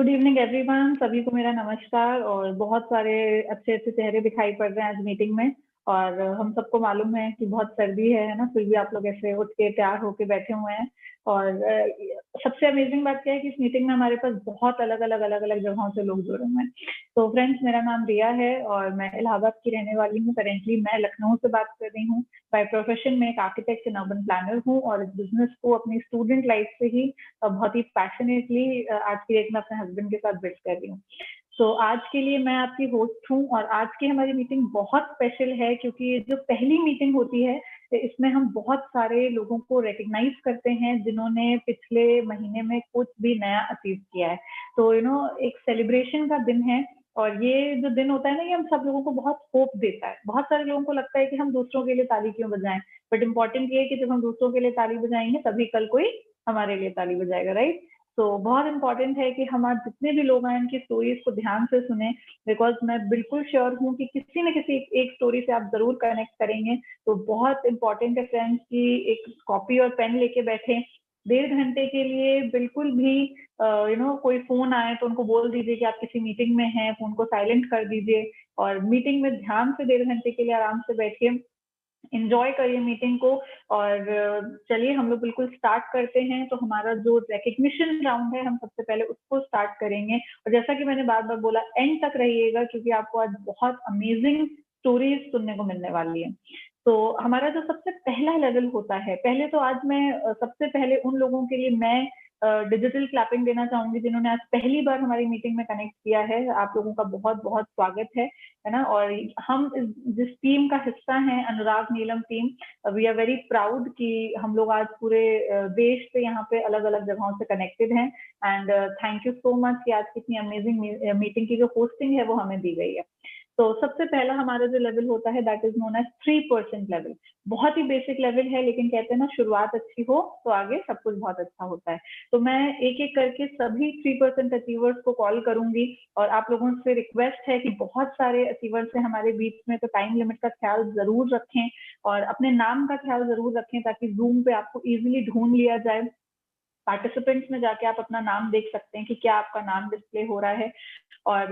Good evening everyone. सभी को मेरा नमस्कार। और बहुत सारे अच्छे अच्छे चेहरे दिखाई पड़ रहे हैं आज मीटिंग में। और हम सबको मालूम है कि बहुत सर्दी है ना, फिर भी आप लोग ऐसे उठ के तैयार होके बैठे हुए हैं। और सबसे अमेजिंग बात क्या है कि इस मीटिंग में हमारे पास बहुत अलग अलग जगहों से लोग जुड़े हुए हैं। तो फ्रेंड्स, मेरा नाम रिया है और मैं इलाहाबाद की रहने वाली हूँ। करेंटली मैं लखनऊ से बात कर रही हूँ। बाय प्रोफेशन में एक आर्किटेक्ट एंड अर्बन प्लानर हूँ और इस बिजनेस को अपनी स्टूडेंट लाइफ से ही बहुत ही पैशनेटली आज की डेट में अपने हस्बैंड के साथ बिल्ड कर रही हूँ। तो आज के लिए मैं आपकी होस्ट हूँ और आज की हमारी मीटिंग बहुत स्पेशल है क्योंकि ये जो पहली मीटिंग होती है इसमें हम बहुत सारे लोगों को रिकग्नाइज करते हैं जिन्होंने पिछले महीने में कुछ भी नया अचीव किया है। तो एक सेलिब्रेशन का दिन है। और ये जो दिन होता है ना, ये हम सब लोगों को बहुत होप देता है। बहुत सारे लोगों को लगता है कि हम दूसरों के लिए ताली क्यों बजाएं, बट इम्पोर्टेंट ये है कि जब हम दूसरों के लिए ताली बजाएंगे तभी कल कोई हमारे लिए ताली बजाएगा, राइट। तो बहुत इंपॉर्टेंट है कि हम आज जितने भी लोग आए उनकी स्टोरीज को ध्यान से सुने, बिकॉज मैं बिल्कुल श्योर हूँ कि किसी न किसी एक स्टोरी से आप जरूर कनेक्ट करेंगे। तो बहुत इंपॉर्टेंट है फ्रेंड्स कि एक कॉपी और पेन लेके बैठे। 1.5 घंटे के लिए बिल्कुल भी कोई फोन आए तो उनको बोल दीजिए कि आप किसी मीटिंग में हैं, फोन को साइलेंट कर दीजिए और मीटिंग में ध्यान से 1.5 घंटे के लिए आराम से बैठिए, इंजॉय करिए मीटिंग को। और चलिए हम लोग बिल्कुल स्टार्ट करते हैं। तो हमारा जो रिकग्निशन राउंड है हम सबसे पहले उसको स्टार्ट करेंगे। और जैसा कि मैंने बार बार बोला, एंड तक रहिएगा क्योंकि आपको आज बहुत अमेजिंग स्टोरीज सुनने को मिलने वाली है। तो हमारा जो सबसे पहला लेवल होता है, पहले तो आज मैं सबसे पहले उन लोगों के लिए मैं डिजिटल क्लैपिंग देना चाहूंगी जिन्होंने आज पहली बार हमारी मीटिंग में कनेक्ट किया है। आप लोगों का बहुत बहुत स्वागत है ना। और हम जिस टीम का हिस्सा हैं, Anurag Neelam team, we are very proud कि हम लोग आज पूरे देश से यहाँ पे अलग अलग जगहों से कनेक्टेड हैं। And thank you so much कि आज की इतनी अमेजिंग मीटिंग की जो होस्टिंग है वो हमें दी गई है। तो सबसे पहला हमारा जो लेवल होता है that is known as 3% level. बहुत ही बेसिक लेवल है, लेकिन कहते हैं ना, शुरुआत अच्छी हो तो आगे सब कुछ बहुत अच्छा होता है। तो मैं एक एक करके सभी 3% अचीवर्स को कॉल करूंगी और आप लोगों से रिक्वेस्ट है कि बहुत सारे अचीवर्स हैं हमारे बीच में, तो टाइम लिमिट का ख्याल जरूर रखें और अपने नाम का ख्याल जरूर रखें ताकि जूम पे आपको इजीली ढूंढ लिया जाए। पार्टिसिपेंट्स में जाके आप अपना नाम देख सकते हैं कि क्या आपका नाम डिस्प्ले हो रहा है। और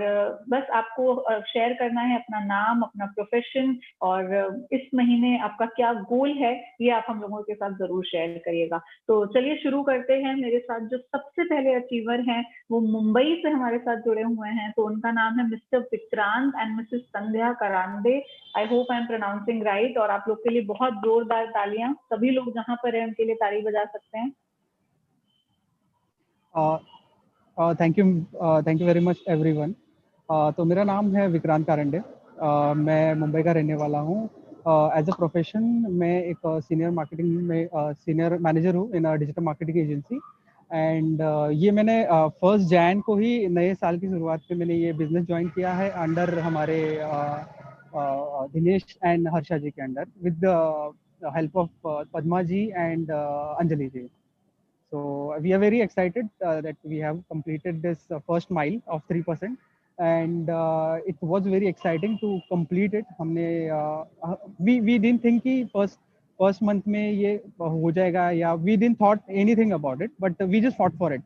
बस आपको शेयर करना है अपना नाम, अपना प्रोफेशन और इस महीने आपका क्या गोल है, ये आप हम लोगों के साथ जरूर शेयर करिएगा। तो चलिए शुरू करते हैं। मेरे साथ जो सबसे पहले अचीवर हैं वो मुंबई से हमारे साथ जुड़े हुए हैं। तो उनका नाम है mister Vikrant and Mrs Sandhya Karande. I hope I am pronouncing right. और आप लोग के लिए बहुत जोरदार तालियां, सभी लोग जहां पर है उनके लिए ताली बजा सकते हैं। Thank you very much everyone. तो मेरा नाम है विक्रांत कारंडे। मैं मुंबई का रहने वाला हूँ। एज अ प्रोफेशन मैं एक सीनियर मार्केटिंग में सीनियर मैनेजर हूँ इन डिजिटल मार्केटिंग एजेंसी। एंड ये मैंने 1 जैन को ही नए साल की शुरुआत पे मैंने ये बिजनेस ज्वाइन किया है अंडर हमारे दिनेश एंड हर्षा जी के under with the help of Padma ji and Anjali ji. So we are very excited that we have completed this first mile of 3%, and it was very exciting to complete it. हमने we didn't think कि first month में ये हो जाएगा या we didn't thought anything about it, but we just fought for it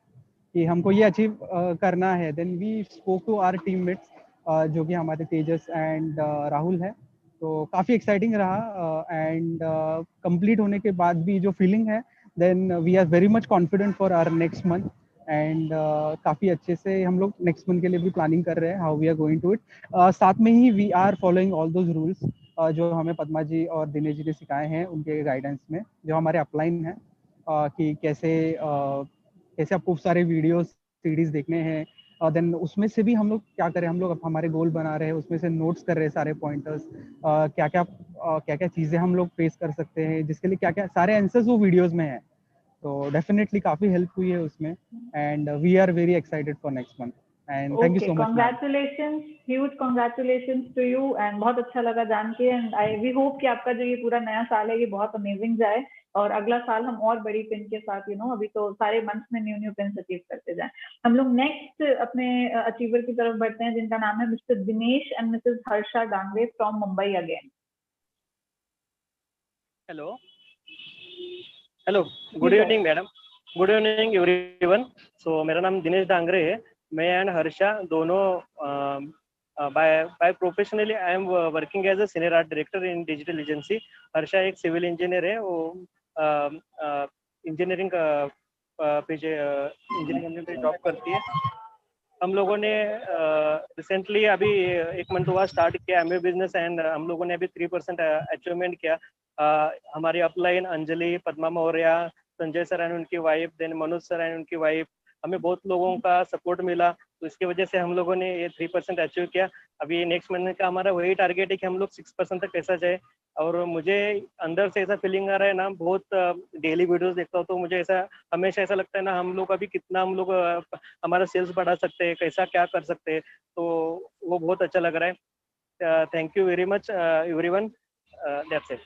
कि हमको ये अचीव करना है. Then we spoke to our teammates जो कि हमारे तेजस एंड राहुल है. तो काफ़ी एक्साइटिंग रहा एंड कंप्लीट होने के बाद भी जो फीलिंग है, then we are very much confident for our next month and काफ़ी अच्छे से हम लोग नेक्स्ट मंथ के लिए भी प्लानिंग कर रहे हैं how we are going to it. साथ में ही we are following all those rules जो हमें पद्मा जी और दिनेश जी ने सिखाए हैं उनके गाइडेंस में, जो हमारे अपलाइन हैं कि कैसे आपको सारे वीडियोस सीरीज देखने हैं. देन उसमें से भी हम लोग क्या करें, हम लोग अब हमारे गोल बना रहे हैं, उसमें से नोट्स कर रहे हैं सारे पॉइंटर्स, क्या क्या चीज़ें हम लोग फेस कर सकते हैं, जिसके लिए क्या क्या सारे आंसर्स वो वीडियोस में है. तो डेफिनेटली काफ़ी हेल्प हुई है उसमें and we are very excited for next month and thank you okay, so much. Congratulation, huge congratulation to you. And बहुत अच्छा लगा जान के। एंड वी होप कि आपका जो ये पूरा नया साल है ये बहुत अमेजिंग जाए और अगला साल हम और बड़ी पिन के साथ अभी तो सारे मंथ्स में न्यू पिन अचीव करते जाएं। हम लोग नेक्स्ट अपने अचीवर की तरफ बढ़ते हैं जिनका नाम है mister Dinesh and missus Harsha Dangre from Mumbai again. Hello good evening madam, good evening everyone. So मेरा नाम दिनेश डांगरे है मैं एंड हर्षा दोनों by professionally I am working as a senior art director in digital agency. Harsha एक सिविल इंजीनियर है, वो इंजीनियरिंग इंजीनियरिंग पे job करती है। हम लोगों ने रिसेंटली अभी 1 मंथ हुआ स्टार्ट किया एमबीए बिजनेस, एंड हम लोगों ने अभी 3% अचीवमेंट किया। हमारी upline Anjali, Padma Maurya, Sanjay sir and उनकी wife, then Manoj sir and उनकी वाइफ, हमें बहुत लोगों का सपोर्ट मिला, तो इसकी वजह से हम लोगों ने ये 3% अचीव किया। अभी नेक्स्ट महीने का हमारा वही टारगेट है कि हम लोग 6% तक कैसा जाए। और मुझे अंदर से ऐसा फीलिंग आ रहा है ना, बहुत डेली वीडियोस देखता हूँ तो मुझे ऐसा हमेशा ऐसा लगता है ना, हम लोग अभी कितना हम लोग हमारा सेल्स बढ़ा सकते हैं, कैसा क्या कर सकते हैं, तो वो बहुत अच्छा लग रहा है। Thank you very much everyone, that's it.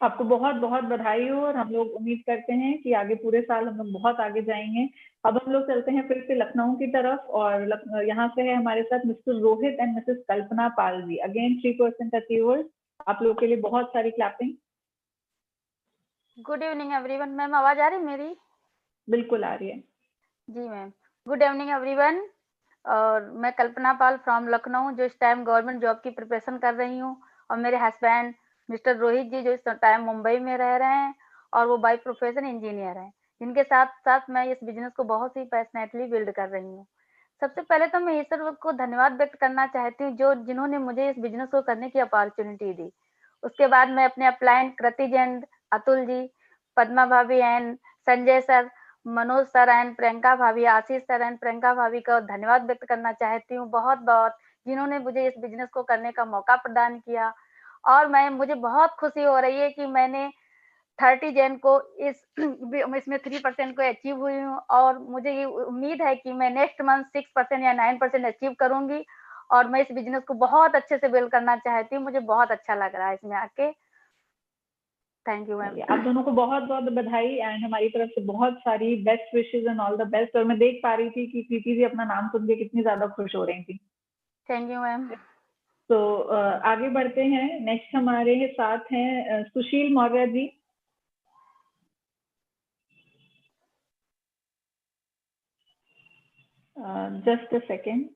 आपको बहुत बहुत बधाई हो, और हम लोग उम्मीद करते हैं कि आगे पूरे साल हम लोग बहुत आगे जाएंगे। अब हम लोग चलते हैं फिर से लखनऊ की तरफ, और यहाँ से है हमारे साथ mister Rohit and missus Kalpana Pal ji, again 3% achievers. आप लोग के लिए बहुत सारी clapping. Good evening everyone. Ma'am आवाज आ रही है मेरी? बिल्कुल आ रही है जी मैम। Good evening everyone. और मैं कल्पना पाल फ्रॉम लखनऊ, जो इस टाइम गवर्नमेंट जॉब की प्रिपरेशन कर रही हूँ, और मेरे हस्बैंड मिस्टर रोहित जी जो इस टाइम मुंबई में रह रहे हैं, और वो बाय प्रोफेशन इंजीनियर हैं, जिनके साथ साथ मैं इस बिजनेस को बहुत ही पैशनेटली बिल्ड कर रही हूँ। सबसे पहले तो मैं ईश्वर को धन्यवाद व्यक्त करना चाहती हूँ जिन्होंने मुझे इस बिजनेस को करने की अपॉर्चुनिटी दी। उसके बाद मैं अपने upline Kriti and Atul ji, Padma भाभी and Sanjay sir, Manoj sir and Priyanka भाभी, आशीष सर एंड प्रियंका भाभी का धन्यवाद व्यक्त करना चाहती हूँ बहुत बहुत, जिन्होंने मुझे इस बिजनेस को करने का मौका प्रदान किया। और मुझे बहुत खुशी हो रही है कि मैंने 30 जन को इसमें 3% को अचीव हुई हूँ, और मुझे ये उम्मीद है कि मैं नेक्स्ट मंथ 6% या 9% अचीव करूंगी, और मैं इस बिजनेस को बहुत अच्छे से बिल्ड करना चाहती हूँ। मुझे बहुत अच्छा लग रहा है इसमें आके। Thank you ma'am. आप दोनों को बहुत बहुत बधाई, एंड हमारी तरफ से बहुत सारी best wishes and all the best. और मैं देख पा रही थी कि प्रीति जी अपना नाम सुन के कितनी ज्यादा खुश हो रही थी। Thank you ma'am. तो आगे बढ़ते हैं। नेक्स्ट हमारे साथ हैं Sushil Maurya ji. Just a second.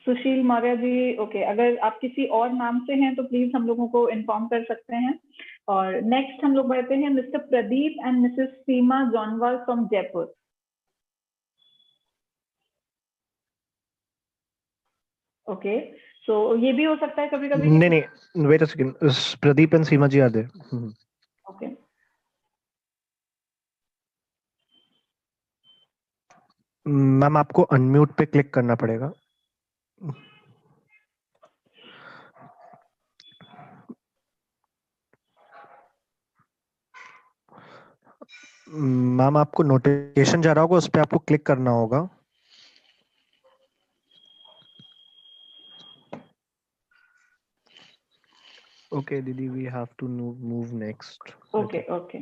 Sushil Maurya ji, okay, अगर आप किसी और नाम से हैं तो प्लीज हम लोगों को इन्फॉर्म कर सकते हैं। और नेक्स्ट हम लोग बढ़ते हैं mister Pradeep and missus Seema Jonwal from Jaipur. Okay, so ये भी हो सकता है कभी कभी। नहीं, wait a second, Pradeep and Seema ji are there. Okay, ma'am आपको अनम्यूट पे क्लिक करना पड़ेगा। मैम आपको नोटिफिकेशन जा रहा होगा, उस पे आपको क्लिक करना होगा। ओके दीदी, we have to move next. Okay okay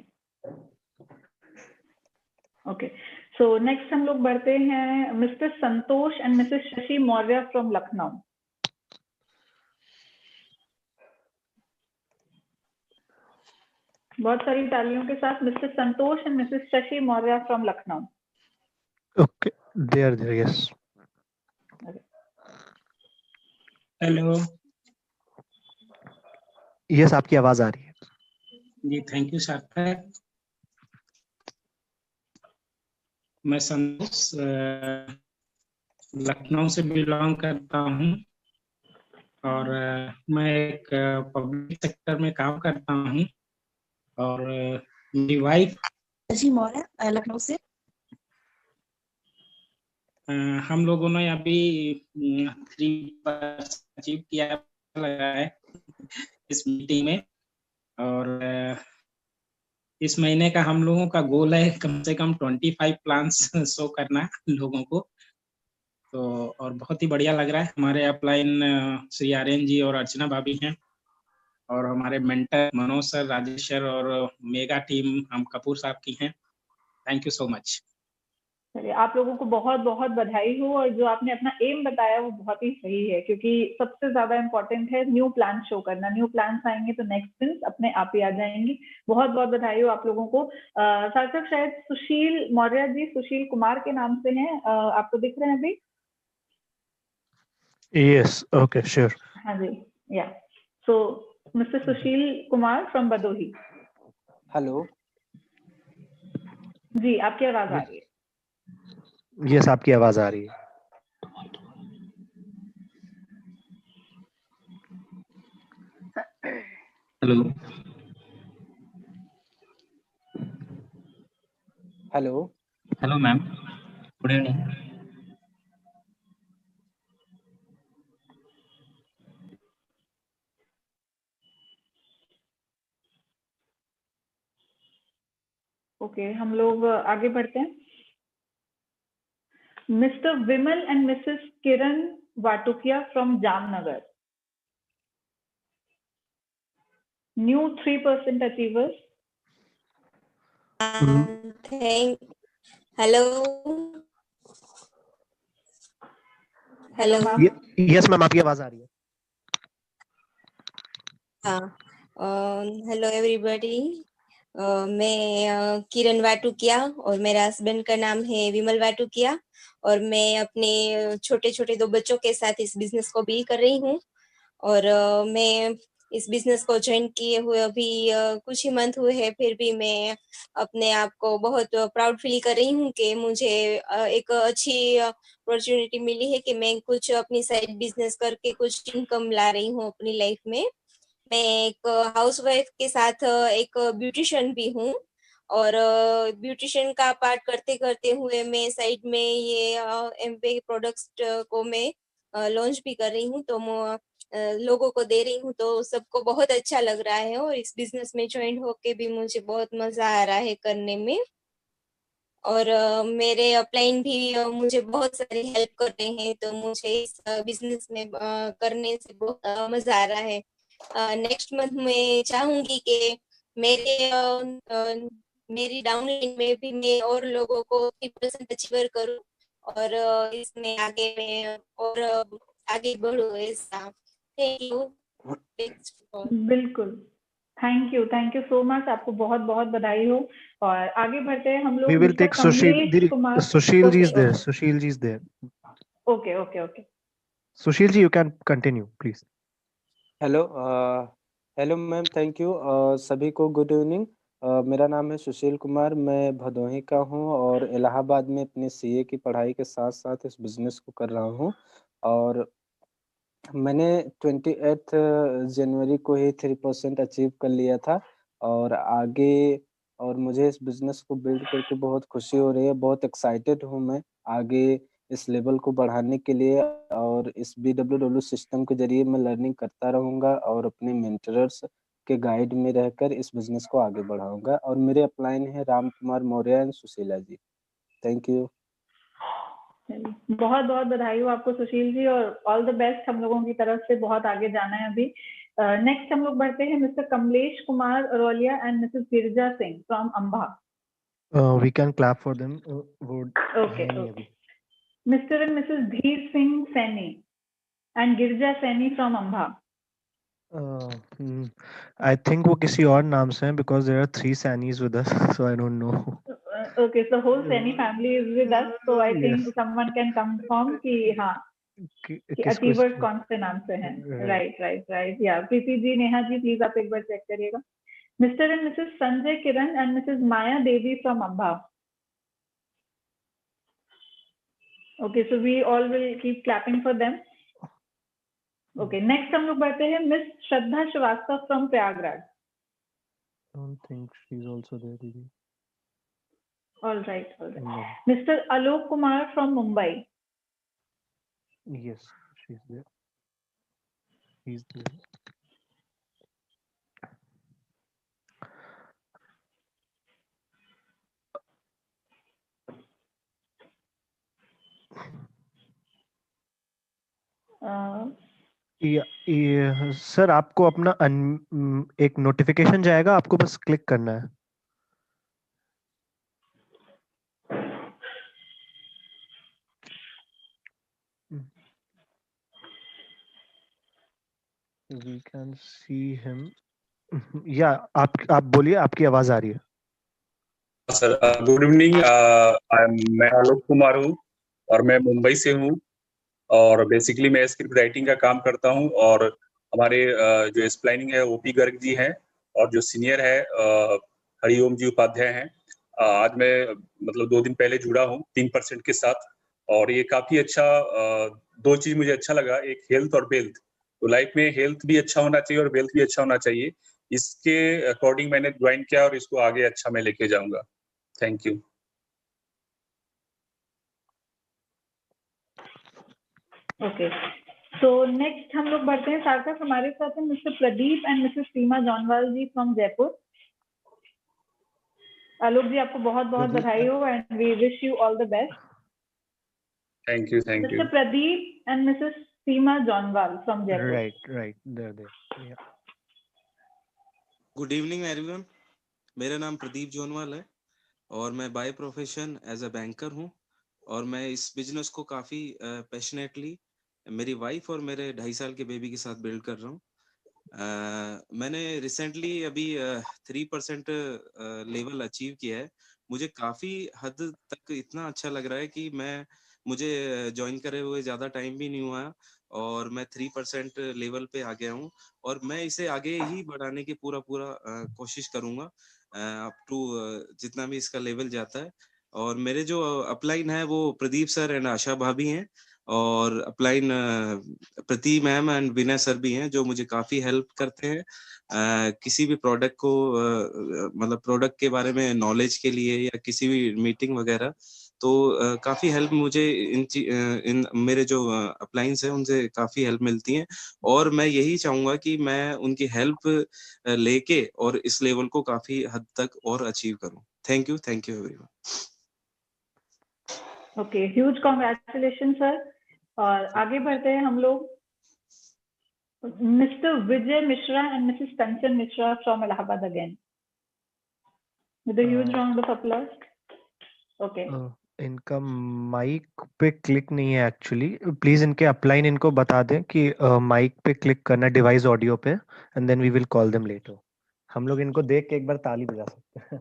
okay. So next हम लोग बढ़ते हैं mister Santosh and missus Shashi Maurya from Lucknow. बहुत सारी तालियों के साथ mister Santosh and missus Shashi Maurya from Lucknow. Okay, there yes. Hello yes, आपकी आवाज आ रही है जी। थैंक यू सार्थक। मैं संतोष लखनऊ से बिलोंग करता हूँ, और मैं एक पब्लिक सेक्टर में काम करता हूँ, और मेरी वाइफ जी मौर्य लखनऊ से। हम लोगों ने अभी 3% अचीव किया लगा है इस मीटिंग में, और इस महीने का हम लोगों का गोल है कम से कम 25 प्लान्स शो करना लोगों को। तो और बहुत ही बढ़िया लग रहा है। हमारे अपलाइन श्री आर्यन जी और अर्चना भाभी हैं, और हमारे mentor Manoj sir, Rajesh sir, और मेगा टीम हम कपूर साहब की हैं। Thank you so much. चलिए, आप लोगों को बहुत बहुत बधाई हो, और जो आपने अपना एम बताया वो बहुत ही सही है, क्योंकि सबसे ज्यादा इम्पोर्टेंट है न्यू प्लान शो करना। न्यू प्लान आएंगे तो नेक्स्ट विन्स अपने आप ही आ जाएंगी। बहुत बहुत बधाई हो आप लोगों को। सार्थक, शायद सुशील मौर्य जी सुशील कुमार के नाम से हैं, आपको दिख रहे हैं अभी? Yes, okay, sure. हाँ जी, yeah so mister Sushil Kumar from Bhadohi. Hello ji, आपकी आवाज आ रही है। Yes, आपकी आवाज आ रही है। Hello hello hello ma'am, good evening. Okay, हम लोग आगे बढ़ते हैं। Mister Vimal and missus Kiran Vatukiya from Jamnagar, new 3% achievers. Thank. Hello. Hello Hello. Ma'am. Yes, ma'am, आपकी आवाज आ रही है। Hello everybody. मैं किरण वाटुकिया और मेरा हस्बैंड का नाम है विमल वाटुकिया, और मैं अपने छोटे छोटे 2 बच्चों के साथ इस बिजनेस को भी कर रही हूँ। और मैं इस बिजनेस को ज्वाइन किए हुए अभी कुछ ही मंथ हुए हैं, फिर भी मैं अपने आप को बहुत प्राउड फील कर रही हूँ कि मुझे एक अच्छी अपॉर्चुनिटी मिली है कि मैं कुछ अपनी साइड बिजनेस करके कुछ इनकम ला रही हूँ अपनी लाइफ में। मैं एक हाउसवाइफ के साथ एक ब्यूटिशियन भी हूँ, और ब्यूटिशियन का पार्ट करते करते हुए मैं साइड में ये एमवे प्रोडक्ट्स को मैं लॉन्च भी कर रही हूँ, तो लोगों को दे रही हूँ, तो सबको बहुत अच्छा लग रहा है। और इस बिजनेस में ज्वाइन होके भी मुझे बहुत मजा आ रहा है करने में। और मेरे अपलाइन भी मुझे बहुत सारी हेल्प कर रहे हैं, तो मुझे इस बिजनेस में करने से बहुत मजा आ रहा है। नेक्स्ट मंथ मैं चाहूंगी कि मेरी डाउनलाइन में भी मैं और लोगों को 3% अचीवर करूं, और इसमें आगे मैं और आगे बढ़ूं ऐसा। Thank you. बिल्कुल, थैंक यू सो मच, आपको बहुत बहुत बधाई हो। और आगे बढ़ते हैं हम We लोग। will mister take Sushil. Kamlesh Kumar. Sushil ji okay is there. Sushil ji is there. Okay okay okay. Sushil ji, you can continue, please. Hello hello ma'am, thank you. सभी को गुड इवनिंग। मेरा नाम है सुशील कुमार, मैं भदोही का हूँ और इलाहाबाद में अपनी सीए की पढ़ाई के साथ साथ इस बिज़नेस को कर रहा हूँ। और मैंने 28 जनवरी को ही 3% अचीव कर लिया था, और आगे और मुझे इस बिज़नेस को बिल्ड करके बहुत खुशी हो रही है। बहुत एक्साइटेड हूँ मैं आगे इस लेवल को बढ़ाने के लिए, और इस BWW सिस्टम के ज़रिए मैं लर्निंग करता रहूँगा और अपने मेंटर्स के गाइड में रहकर इस बिज़नेस को आगे बढ़ाऊँगा। और मेरे अपलाइन है Ram Kumar Maurya and Sushila ji. Thank you. बहुत बहुत बधाई हो आपको सुशील जी, और ऑल द बेस्ट हम लोगों की तरफ से। बहुत आगे जाना है अभी। नेक्स्ट हम लोग बढ़ते हैं mister Kamlesh Kumar Aroliya and missus Girija Singh from Amba. We can clap for them. Okay okay. Mister and missus Dheer Singh Saini and Girija Saini from Amba. I think वो किसी और नाम से हैं, because there are 3 Sanis with us, so I don't know. Okay, so whole Saini family is with us, so I think Yes. someone can confirm कि हाँ कि किसको अचीवर्स कौन से नाम से हैं। राइट राइट राइट, या प्रीति जी, नेहा जी, प्लीज आप एक बार चेक करिएगा। Mister and missus Sanjay Kiran and missus Maya Devi from Amba. Okay, so we all will keep clapping for them. Okay, next हम लोग बढ़ते हैं miss Shraddha Srivastava from Prayagraj. Don't think she's also there, Didi. All right, all right. No. Mr. Alok Kumar from Mumbai. Yes, she's there. He's there. Sir, आपको अपना एक notification जाएगा, आपको बस क्लिक करना है। We can see him. या आप बोलिए, आपकी आवाज आ रही है। सर गुड इवनिंग, मैं आलोक कुमार हूँ और मैं मुंबई से हूँ और बेसिकली मैं स्क्रिप्ट राइटिंग का काम करता हूँ और हमारे जो एक्सप्लेनिंग है ओपी गर्ग जी हैं और जो सीनियर है हरिओम जी उपाध्याय हैं। आज मैं मतलब 2 दिन पहले जुड़ा हूँ 3% के साथ और ये काफी अच्छा 2 चीज मुझे अच्छा लगा, एक हेल्थ और वेल्थ। तो लाइफ में हेल्थ भी अच्छा होना चाहिए और वेल्थ भी अच्छा होना चाहिए, इसके अकॉर्डिंग मैंने ज्वाइन किया और इसको आगे अच्छा मैं लेके जाऊंगा। Thank you. Okay, so next हम लोग बढ़ते हैं सार्थक, हमारे साथ है mister Pradeep and missus Seema Jonwal ji from Jaipur. Alok ji आपको बहुत बहुत बधाई हो and we wish you all the best. Thank you, thank you. Mister Pradeep and missus Seema Jonwal from Jaipur. Right, there. Good evening everyone, मेरा नाम प्रदीप जोनवाल है और मैं by profession as a banker हूँ और मैं इस बिजनेस को काफ़ी पैशनेटली मेरी वाइफ और मेरे 2.5 साल के बेबी के साथ बिल्ड कर रहा हूँ। मैंने रिसेंटली अभी 3% लेवल अचीव किया है। मुझे काफ़ी हद तक इतना अच्छा लग रहा है कि मुझे ज्वाइन करे हुए ज़्यादा टाइम भी नहीं हुआ और मैं 3% लेवल पे आ गया हूँ और मैं इसे आगे ही बढ़ाने की पूरा कोशिश करूँगा अप टू जितना भी इसका लेवल जाता है। और मेरे जो अपलाइन है वो प्रदीप सर एंड आशा भाभी हैं और अपलाइन प्रति मैम एंड विनय सर भी हैं जो मुझे काफ़ी हेल्प करते हैं किसी भी प्रोडक्ट को मतलब प्रोडक्ट के बारे में नॉलेज के लिए या किसी भी मीटिंग वगैरह। तो काफ़ी हेल्प मुझे इन मेरे जो अपलाइंस हैं उनसे काफ़ी हेल्प मिलती है और मैं यही चाहूँगा कि मैं उनकी हेल्प लेके और इस लेवल को काफ़ी हद तक और अचीव करूँ। Thank you everyone. Okay, huge congratulation sir. और आगे बढ़ते हैं हम लोग mister Vijay Mishra and Mrs Kanchan Mishra from Allahabad again with a huge round of applause. Okay, इनका माइक पे क्लिक नहीं है एक्चुअली, प्लीज इनके अपलाइन इनको बता दें कि माइक पे क्लिक करना डिवाइस ऑडियो पे and then we will call them later. हम लोग इनको देख के एक बार ताली बजा सकते हैं।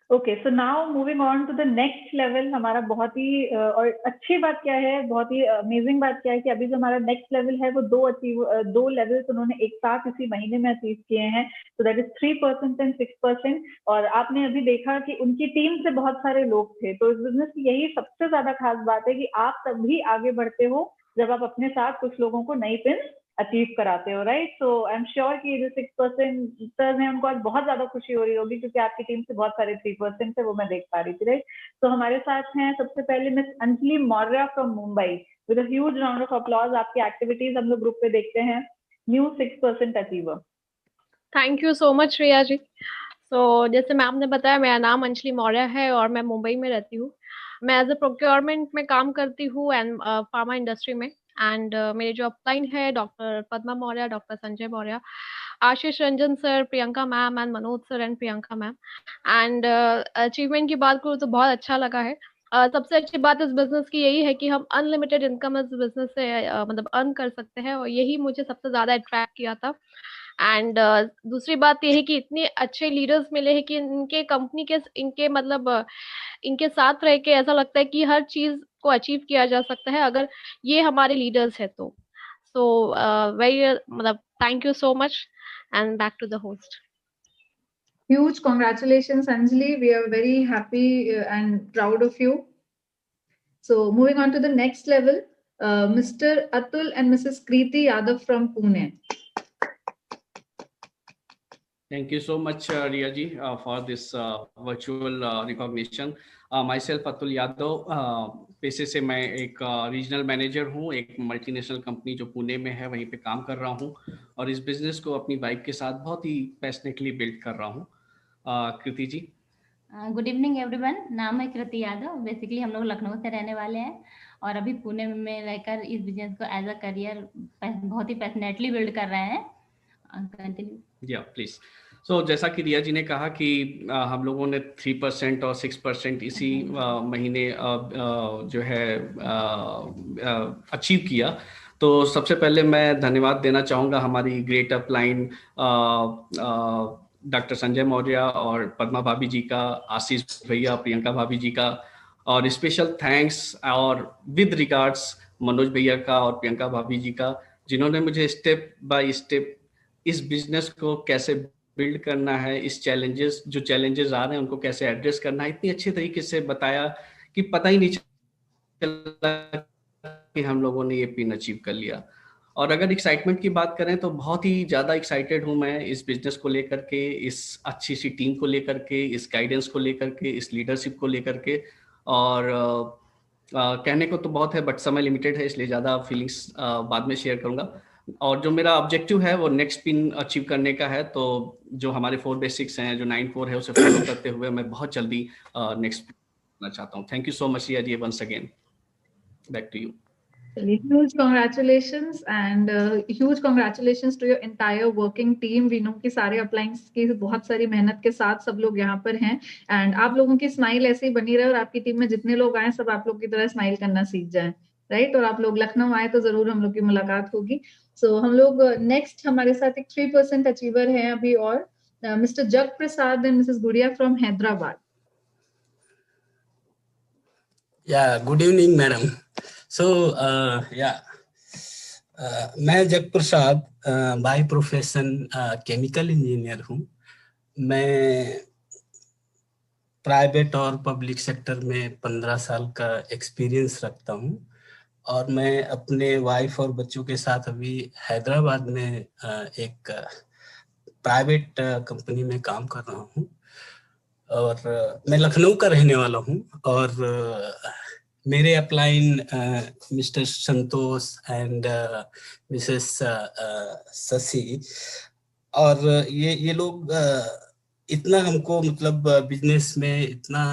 Okay, so now moving on to the next level. हमारा बहुत ही और अच्छी बात क्या है, बहुत ही अमेजिंग बात क्या है कि अभी जो हमारा नेक्स्ट लेवल है वो 2 लेवल्स उन्होंने एक साथ इसी महीने में अचीव किए हैं। So that is 3% and 6%। और आपने अभी देखा कि उनकी टीम से बहुत सारे लोग थे। तो इस बिजनेस की यही सबसे ज्यादा खास बात है कि आप तभी आगे बढ़ते हो जब आप अपने साथ कुछ लोगों को नई पिन अचीव कराते हो, right. So I am sure कि जो 6% में उनको आज बहुत ज्यादा खुशी हो रही होगी क्योंकि आपकी टीम से बहुत सारे 3% थे, वो मैं देख पा रही थी, राइट। तो हमारे साथ हैं सबसे पहले miss Anjali Maurya from Mumbai with a huge round of applause. आपकी एक्टिविटीज हम लोग ग्रुप पे देखते हैं। New 6% achiever. Thank you so much Riya ji. जैसे मैम ने बताया, मेरा नाम अंजलि मौर्य है और मैं मुंबई में रहती हूँ। मैं एज ए प्रोक्योरमेंट में काम करती हूँ एंड फार्मा इंडस्ट्री में। एंड मेरे जो अपलाइन है doctor Padma Maurya, doctor Sanjay Maurya, Ashish Ranjan sir, Priyanka ma'am and Manoj sir and Priyanka ma'am. And achievement की बात करूँ तो बहुत अच्छा लगा है। सबसे अच्छी बात इस बिजनेस की यही है कि हम अनलिमिटेड इनकम इस बिजनेस से मतलब अर्न कर सकते हैं और यही मुझे सबसे ज्यादा अट्रैक्ट किया था। एंड दूसरी बात ये है कि इतने अच्छे लीडर्स मिले हैं कि इनके कंपनी के इनके मतलब इनके साथ रह के ऐसा लगता है कि हर चीज को अचीव किया जा सकता है अगर ये हमारे लीडर्स है तो। सो वेरी मतलब thank you so much and back to the host. Huge congratulations, Anjali. We are very happy and proud of you. So moving on to the next level, Mr. Atul and Mrs. Kriti Yadav from Pune. Thank you so much, Riya ji, for this virtual recognition. Myself Atul Yadav, पेशे से मैं एक regional manager हूँ, एक multinational company जो पुणे में है वहीं पे काम कर रहा हूँ और इस बिजनेस को अपनी वाइफ के साथ बहुत ही पैशनेटली बिल्ड कर रहा हूँ। कृति जी। गुड इवनिंग एवरीवन, नाम है कृति यादव। बेसिकली हम लोग लखनऊ से रहने वाले हैं और अभी पुणे में रहकर इस बिजनेस को एज अ करियर बहुत ही पैशनेटली बिल्ड कर रहे हैं। कंटिन्यू। या प्लीज। सो जैसा कि रिया जी ने कहा कि हम लोगों ने 3% और 6% इसी महीने जो है अचीव किया। तो सबसे पहले मैं धन्यवाद देना चाहूँगा हमारी great upline doctor Sanjay Maurya और पद्मा भाभी जी का, आशीष भैया, प्रियंका भाभी जी का, और स्पेशल थैंक्स और विद रिगार्ड्स मनोज भैया का और प्रियंका भाभी जी का, जिन्होंने मुझे स्टेप बाय स्टेप इस बिजनेस को कैसे बिल्ड करना है, इस जो चैलेंजेस आ रहे हैं उनको कैसे एड्रेस करना है, इतनी अच्छी तरीके से बताया कि पता ही नहीं चला कि हम लोगों ने ये पिन अचीव कर लिया। और अगर एक्साइटमेंट की बात करें तो बहुत ही ज़्यादा एक्साइटेड हूँ मैं इस बिजनेस को लेकर के, इस अच्छी सी टीम को लेकर के, इस गाइडेंस को लेकर के, इस लीडरशिप को लेकर के। और कहने को तो बहुत है बट समय लिमिटेड है, इसलिए ज़्यादा फीलिंग्स बाद में शेयर करूँगा। और जो मेरा ऑब्जेक्टिव है वो नेक्स्ट पिन अचीव करने का है, तो जो हमारे 4 बेसिक्स हैं, जो 9-4 है, उसे फॉलो करते हुए मैं बहुत जल्दी नेक्स्ट करना चाहता हूँ। Thank you so much Riya ji, once again back to you. Huge congratulations and huge congratulations to your entire working team. We know कि सारे अपलाइंस की बहुत सारी मेहनत के साथ सब लोग यहाँ पर हैं, एंड आप लोगों की स्माइल ऐसे ही बनी रहे और आपकी टीम में जितने लोग आए सब आप लोग की तरह स्माइल करना सीख जाएं, राइट? और आप लोग लखनऊ आए तो जरूर हम लोग की मुलाकात होगी। सो हम लोग नेक्स्ट हमारे साथ एक 3% अचीवर हैं अभी, और mister Jag Prasad and missus Gudiya from Hyderabad. Good evening madam. So मैं Jag Prasad by profession chemical engineer हूँ। मैं प्राइवेट और पब्लिक सेक्टर में 15 साल का एक्सपीरियंस रखता हूँ, और मैं अपने वाइफ और बच्चों के साथ अभी हैदराबाद में एक प्राइवेट कंपनी में काम कर रहा हूँ, और मैं लखनऊ का रहने वाला हूँ। और मेरे upline mister Santosh and missus Shashi, और ये लोग इतना हमको मतलब बिजनेस में इतना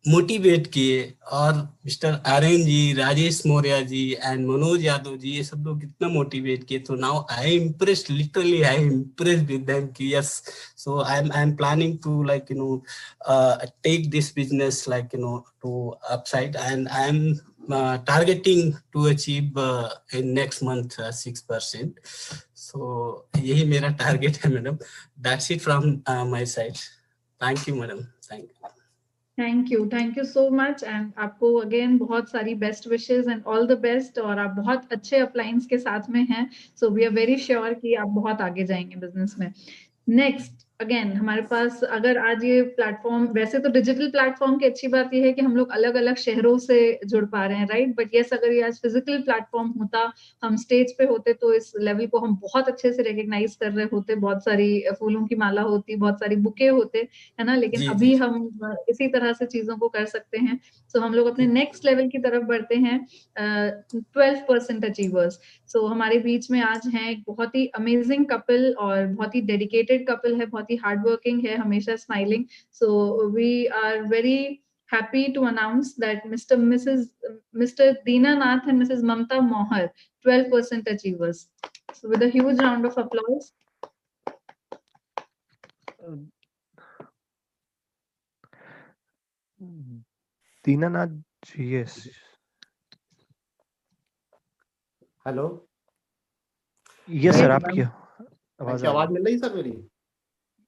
मोटिवेट किए, और मिस्टर आर्यन जी, राजेश मौर्य जी एंड मनोज यादव जी, ये सब लोग इतना मोटिवेट किए। तो now I am impressed, literally I am impressed with them कि yes, so I am planning to like take this business to upside, and I am targeting to achieve in next month 6%. So यही मेरा target है madam. That's it from my side. Thank you madam, thank you. Thank you so much, and आपको अगेन बहुत सारी best wishes and all the best. और आप बहुत अच्छे अपलाइंस के साथ में हैं, so we are very sure कि आप बहुत आगे जाएंगे बिजनेस में। नेक्स्ट अगेन हमारे पास, अगर आज ये प्लेटफॉर्म, वैसे तो डिजिटल प्लेटफॉर्म की अच्छी बात ये है कि हम लोग अलग अलग शहरों से जुड़ पा रहे हैं, राइट? बट यस, अगर ये आज फिजिकल प्लेटफॉर्म होता, हम स्टेज पे होते, तो इस लेवल को हम बहुत अच्छे से रिकग्नाइज कर रहे होते, बहुत सारी फूलों की माला होती, बहुत सारी बुके होते, है ना? लेकिन अभी हम इसी तरह से चीजों को कर सकते हैं। सो हम लोग अपने नेक्स्ट लेवल की तरफ बढ़ते हैं। 12% अचीवर्स। सो हमारे बीच में आज हैं एक बहुत ही अमेजिंग कपल, और बहुत ही डेडिकेटेड कपल है, बहुत ही हार्ड वर्किंग है, हमेशा smiling. So we are very happy to announce that Mr. Deenanath and Mrs. Mamta Mohar, 12% achievers. So with a huge round of applause. Dinanath ji, yes. Hello, Yes sir, आपकी आवाज मिल रही sir मेरी?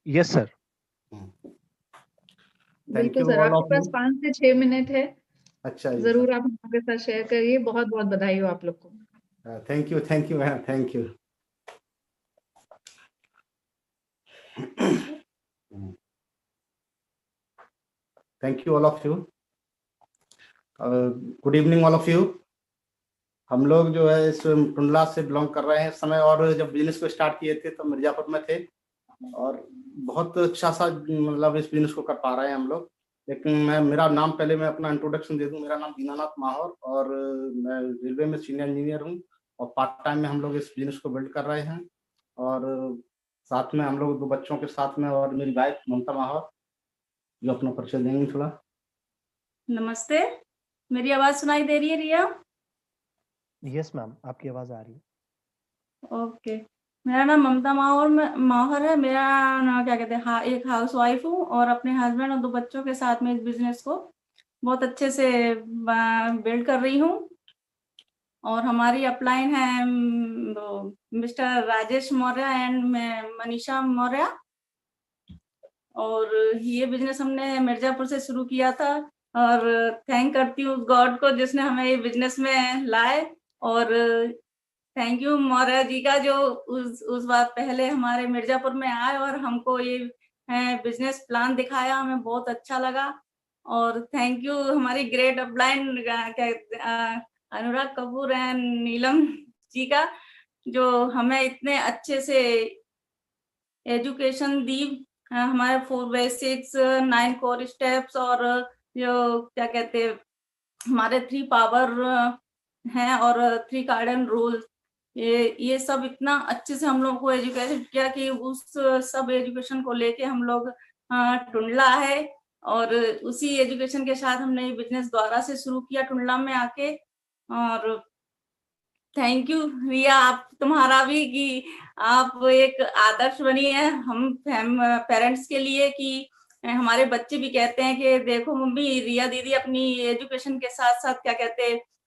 Yes sir. बिल्कुल sir, आपके पास 5 से 6 minute है। अच्छा, जरूर आप हमारे साथ शेयर करिए। बहुत बहुत बधाई हो आप लोग को। Thank you ma'am, thank you. Thank you all of you. Good evening all of you. हम लोग जो है इस टुंडला से बिलोंग कर रहे हैं इस समय, और जब बिजनेस को स्टार्ट किए थे तो मिर्जापुर में थे, और बहुत अच्छा सा मतलब इस बिजनेस को कर पा रहे हैं हम लोग। लेकिन मेरा नाम, पहले मैं अपना इंट्रोडक्शन दे दूं। मेरा नाम दीनानाथ माहौर, और मैं रेलवे में सीनियर इंजीनियर हूं, और पार्ट टाइम में हम लोग इस बिजनेस को बिल्ड कर रहे हैं। और साथ में हम लोग 2 बच्चों के साथ में, और मेरी वाइफ ममता माहौर, जो अपना परिचय देंगे थोड़ा। नमस्ते, मेरी आवाज सुनाई दे रही है रिया? यस मैम, आपकी आवाज आ रही है। ओके, मेरा नाम ममता माहौर है। मेरा क्या कहते हैं, एक हाउस वाइफ हूँ, और अपने हस्बैंड और 2 बच्चों के साथ में इस बिजनेस को बहुत अच्छे से बिल्ड कर रही हूँ। और हमारी अपलाइन है मिस्टर राजेश मौर्य एंड मनीषा मौर्य। और ये बिजनेस हमने मिर्जापुर से शुरू किया था और थैंक करती हूँ गॉड को जिसने हमें ये बिजनेस में लाए। और थैंक यू मौर्य जी का जो उस बार पहले हमारे मिर्जापुर में आए और हमको ये बिजनेस प्लान दिखाया, हमें बहुत अच्छा लगा। और थैंक यू हमारी great upline Anurag Kapoor and Neelam ji का, जो हमें इतने अच्छे से एजुकेशन दी। हमारे 4 बेसिक्स 9 कोर स्टेप्स और जो क्या कहते हैं हमारे 3 पावर हैं और 3 कार्डिनल रूल, ये सब इतना अच्छे से हम लोग को एजुकेट किया कि उस सब एजुकेशन को लेके हम लोग टुंडला है। और उसी एजुकेशन के साथ हमने ये बिजनेस दोबारा से शुरू किया टुंडला में आके। और थैंक यू रिया, आप तुम्हारा भी कि आप एक आदर्श बनी है हम पेरेंट्स के लिए, कि हमारे बच्चे भी कहते हैं कि देखो मम्मी रिया दीदी अपनी एजुकेशन के साथ साथ क्या कहते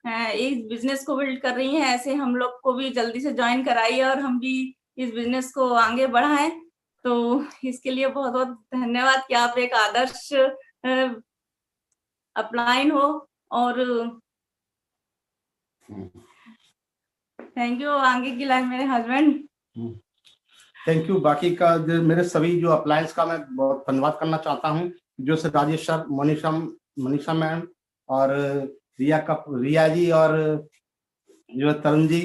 हैं इस बिजनेस को बिल्ड कर रही हैं, ऐसे हम लोग को भी जल्दी से ज्वाइन कराइए और हम भी इस बिजनेस को आगे बढ़ाएं। तो इसके लिए बहुत बहुत धन्यवाद कि आप एक आदर्श अपलाइन हो। और थैंक यू आगे की लाइफ मेरे हस्बैंड। Thank you. बाकी का जो मेरे सभी जो अप्लायंस का मैं बहुत धन्यवाद करना चाहता हूँ, जो sir Rajesh sir, Manisha ma'am और रिया जी और जो तरुण जी,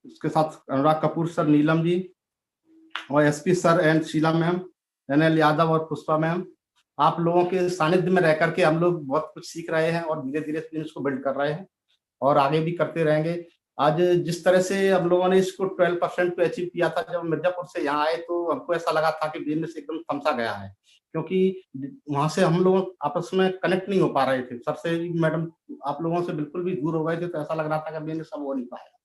उसके साथ अनुराग कपूर सर, नीलम जी और SP sir and Sheela ma'am, NL Yadav और पुष्पा मैम। आप लोगों के सानिध्य में रह करके हम लोग बहुत कुछ सीख रहे हैं और धीरे धीरे बिजनेस को बिल्ड कर रहे हैं और आगे भी करते रहेंगे। आज जिस तरह से हम लोगों ने इसको 12% पे अचीव किया था, जब मिर्जापुर से यहाँ आए तो हमको ऐसा लगा था कि बिजनेस एकदम थमसा गया है, क्योंकि वहां से हम लोग आपस में कनेक्ट नहीं हो पा रहे थे। सर से मैडम आप लोगों से बिल्कुल भी दूर हो गए थे, तो ऐसा लग रहा था कि बिजनेस अब हो नहीं पाएगा।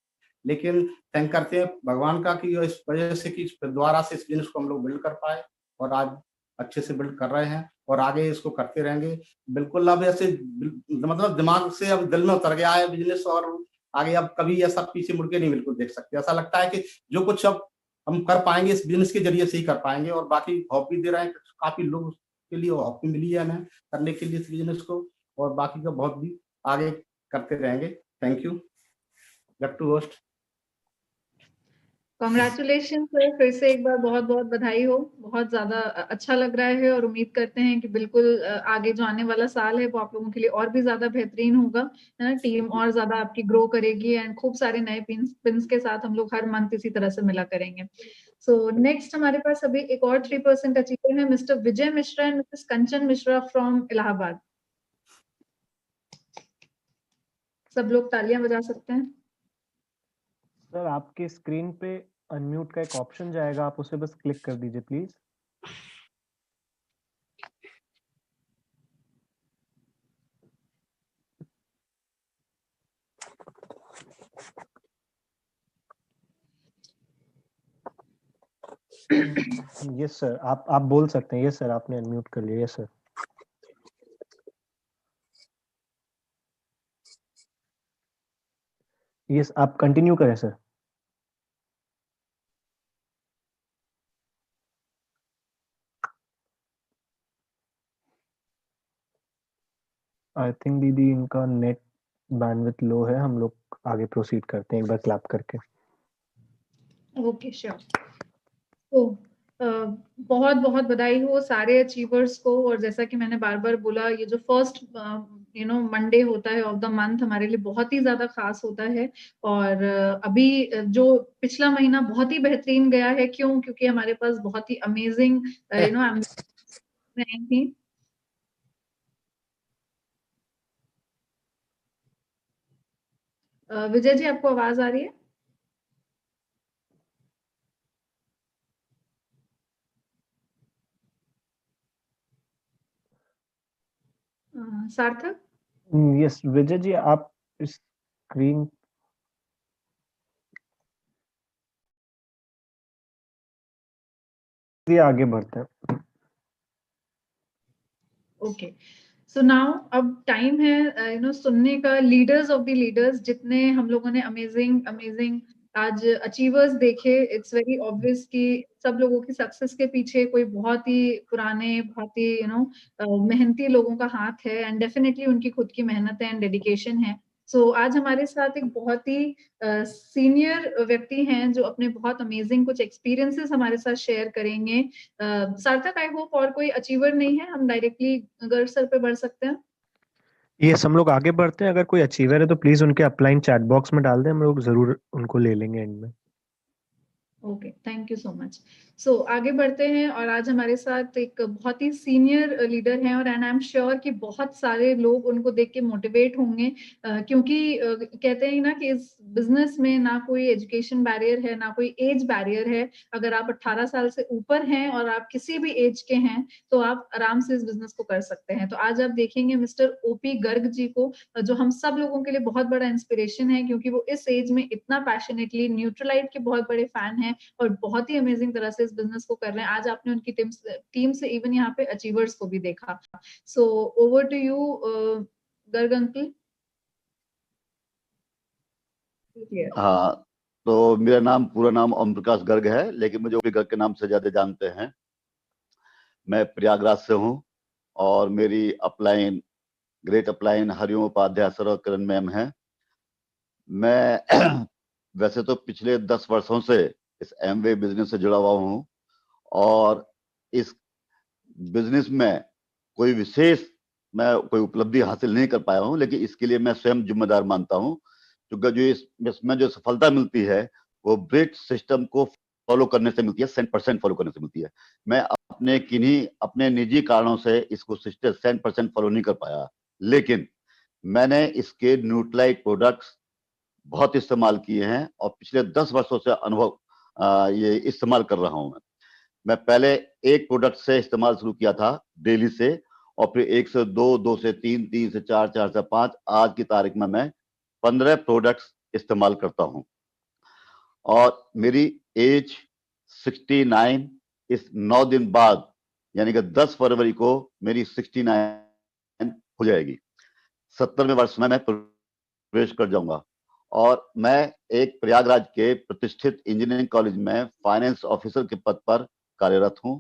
लेकिन थैंक करते हैं भगवान का कि इस वजह से कि द्वारा से इस बिजनेस को हम लोग बिल्ड कर पाए और आज अच्छे से बिल्ड कर रहे हैं और आगे इसको करते रहेंगे। बिल्कुल अब ऐसे मतलब दिमाग से अब दिल में उतर गया है बिजनेस, और आगे अब कभी ऐसा पीछे मुड़ के नहीं बिल्कुल देख सकते। ऐसा लगता है कि जो कुछ अब हम कर पाएंगे इस बिजनेस के जरिए से ही कर पाएंगे। और बाकी हॉबी दे रहे हैं, काफी लोग के लिए हॉबी मिली है हमें करने के लिए इस बिजनेस को, और बाकी का बहुत भी आगे करते रहेंगे। Thank you. Back to host. Congratulation sir, फिर से एक बार बहुत बहुत बधाई हो। बहुत ज्यादा अच्छा लग रहा है और उम्मीद करते हैं कि बिल्कुल आगे जो आने वाला साल है वो आप लोगों के लिए और भी ज्यादा बेहतरीन होगा, है ना। टीम और ज्यादा आपकी ग्रो करेगी एंड खूब सारे नए पिन्स के साथ हम लोग हर मंथ इसी तरह से मिला करेंगे। सो नेक्स्ट हमारे पास अभी एक और 3% अचीवर है, mister Vijay Mishra and Mrs Kanchan Mishra from Allahabad. सब लोग तालियां बजा सकते हैं। सर आपके स्क्रीन पे अनम्यूट का एक ऑप्शन जाएगा, आप उसे बस क्लिक कर दीजिए प्लीज। यस सर, आप बोल सकते हैं। यस सर, आपने अनम्यूट कर लिया। Yes sir. यस, आप कंटिन्यू करें सर। आई थिंक दीदी इनका नेट बैंडविड्थ लो है, हम लोग आगे प्रोसीड करते हैं एक बार क्लैप करके। Okay sure. तो बहुत बहुत बधाई हो सारे अचीवर्स को। और जैसा कि मैंने बार बार बोला, ये जो फर्स्ट मंडे होता है ऑफ द मंथ हमारे लिए बहुत ही ज्यादा खास होता है। और अभी जो पिछला महीना बहुत ही बेहतरीन गया है, क्यों? क्योंकि हमारे पास बहुत ही अमेजिंग थी। विजय जी, आपको आवाज आ रही है? सार्थक? यस विजय जी, आप स्क्रीन आगे बढ़ते हैं। ओके सो नाउ अब टाइम है सुनने का, लीडर्स ऑफ द लीडर्स, जितने हम लोगों ने अमेजिंग आज अचीवर्स देखे। इट्स वेरी ऑब्वियस कि सब लोगों की सक्सेस के पीछे कोई बहुत ही पुराने, बहुत ही मेहनती लोगों का हाथ है, एंड डेफिनेटली उनकी खुद की मेहनत है एंड डेडिकेशन है। सो आज हमारे साथ एक बहुत ही सीनियर व्यक्ति हैं जो अपने बहुत अमेजिंग कुछ एक्सपीरियंसेस हमारे साथ शेयर करेंगे। सार्थक, आई होप और कोई अचीवर नहीं है, हम डायरेक्टली गर्ग सर पे बढ़ सकते हैं। यस, हम लोग आगे बढ़ते हैं। अगर कोई अचीवर है तो प्लीज उनके अपलाइन चैट बॉक्स में डाल दें, हम लोग जरूर उनको ले लेंगे एंड में। Okay, thank you so much. So आगे बढ़ते हैं, और आज हमारे साथ एक बहुत ही सीनियर लीडर हैं, और एंड आई एम श्योर कि बहुत सारे लोग उनको देख के मोटिवेट होंगे, क्योंकि कहते हैं ना कि इस बिजनेस में ना कोई एजुकेशन बैरियर है, ना कोई एज बैरियर है। अगर आप 18 साल से ऊपर हैं और आप किसी भी एज के हैं तो आप आराम से इस बिजनेस को कर सकते हैं। तो आज आप देखेंगे मिस्टर ओपी गर्ग जी को, जो हम सब लोगों के लिए बहुत बड़ा इंस्पिरेशन है, क्योंकि वो इस एज में इतना पैशनेटली न्यूट्रलाइट के बहुत बड़े फैन हैं और बहुत ही अमेजिंग तरह से इस बिजनेस को कर रहे हैं। आज आपने उनकी टीम से इवन यहाँ पे अचीवर्स को भी देखा। So over to you Garg uncle. हाँ, तो मेरा पूरा नाम ओम प्रकाश गर्ग है, लेकिन मुझे ओपी गर्ग के नाम से ज्यादा जानते हैं। मैं प्रयागराज से हूँ और मेरी upline great upline Hariom Upadhyay sir और किरण मैम है। मैं वैसे तो पिछले 10 वर्षों से इस एमवे बिजनेस से जुड़ा हुआ हूँ, और इस बिजनेस में कोई विशेष मैं कोई उपलब्धि हासिल नहीं कर पाया हूँ, लेकिन इसके लिए मैं स्वयं जिम्मेदार मानता हूँ, क्योंकि जो इसमें जो सफलता मिलती है वो ब्रिट सिस्टम को फॉलो करने से मिलती है, 100% फॉलो करने से मिलती है। मैं अपने निजी कारणों से इसको 100% फॉलो नहीं कर पाया, लेकिन मैंने इसके न्यूट्रलाइट प्रोडक्ट्स बहुत इस्तेमाल किए हैं और पिछले 10 वर्षों से अनुभव ये इस्तेमाल कर रहा हूं। मैं पहले एक प्रोडक्ट से इस्तेमाल शुरू किया था डेली से, और फिर 1 से 2, 2 से 3, 3 से 4, 4 से 5, आज की तारीख में मैं 15 प्रोडक्ट्स इस्तेमाल करता हूं, और मेरी एज 69 इस 9 दिन बाद, यानी कि 10 फरवरी को मेरी 69 हो जाएगी। 70वें वर्ष में मैं प्रवेश कर जाऊंगा, और मैं एक प्रयागराज के प्रतिष्ठित इंजीनियरिंग कॉलेज में फाइनेंस ऑफिसर के पद पर कार्यरत हूं।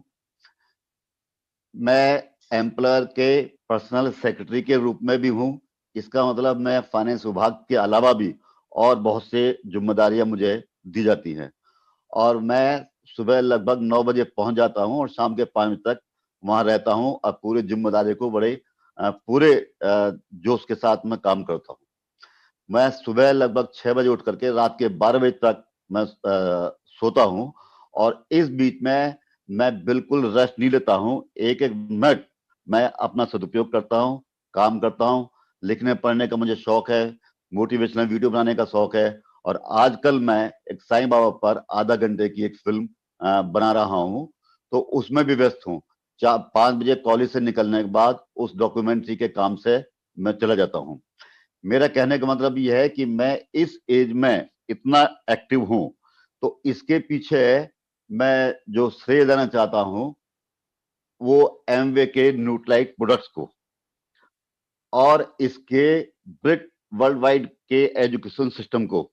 मैं एम्प्लॉयर के पर्सनल सेक्रेटरी के रूप में भी हूं। इसका मतलब मैं फाइनेंस विभाग के अलावा भी और बहुत से जिम्मेदारियां मुझे दी जाती हैं, और मैं सुबह लगभग 9 बजे पहुंच जाता हूं और शाम के 5 बजे तक वहां रहता हूं, और पूरे जिम्मेदारी को बड़े पूरे जोश के साथ मैं काम करता हूं। मैं सुबह लगभग 6 बजे उठ करके रात के 12 बजे तक मैं सोता हूं, और इस बीच में मैं बिल्कुल रेस्ट नहीं लेता हूं। एक एक मिनट मैं अपना सदुपयोग करता हूं, काम करता हूं। लिखने पढ़ने का मुझे शौक है, मोटिवेशनल वीडियो बनाने का शौक है, और आजकल मैं एक साईं बाबा पर आधा घंटे की एक फिल्म बना रहा हूं, तो उसमें भी व्यस्त हूं। 5 बजे कॉलेज से निकलने के बाद उस डॉक्यूमेंट्री के काम से मैं चला जाता हूं। मेरा कहने का मतलब यह है कि मैं इस एज में इतना एक्टिव हूं, तो इसके पीछे मैं जो श्रेय देना चाहता हूं वो एमवे के न्यूट्रलाइट प्रोडक्ट्स को, और इसके ब्रिट वर्ल्ड वाइड के एजुकेशन सिस्टम को।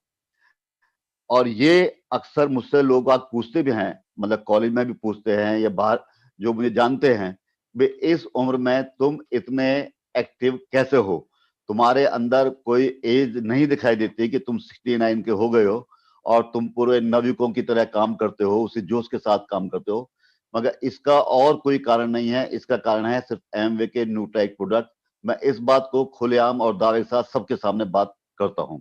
और ये अक्सर मुझसे लोग बाग पूछते भी हैं, मतलब कॉलेज में भी पूछते हैं या बाहर जो मुझे जानते हैं, वे इस उम्र में तुम इतने एक्टिव कैसे हो, तुम्हारे अंदर कोई एज नहीं दिखाई देती कि तुम 69 के हो गए हो और तुम पूरे नवयुवकों की तरह काम करते हो, उसी जोश के साथ काम करते हो। मगर इसका और कोई कारण नहीं है, इसका कारण है सिर्फ एमवे के न्यूट्रलाइट प्रोडक्ट। मैं इस बात को खुलेआम और दावे के साथ सबके सामने बात करता हूं।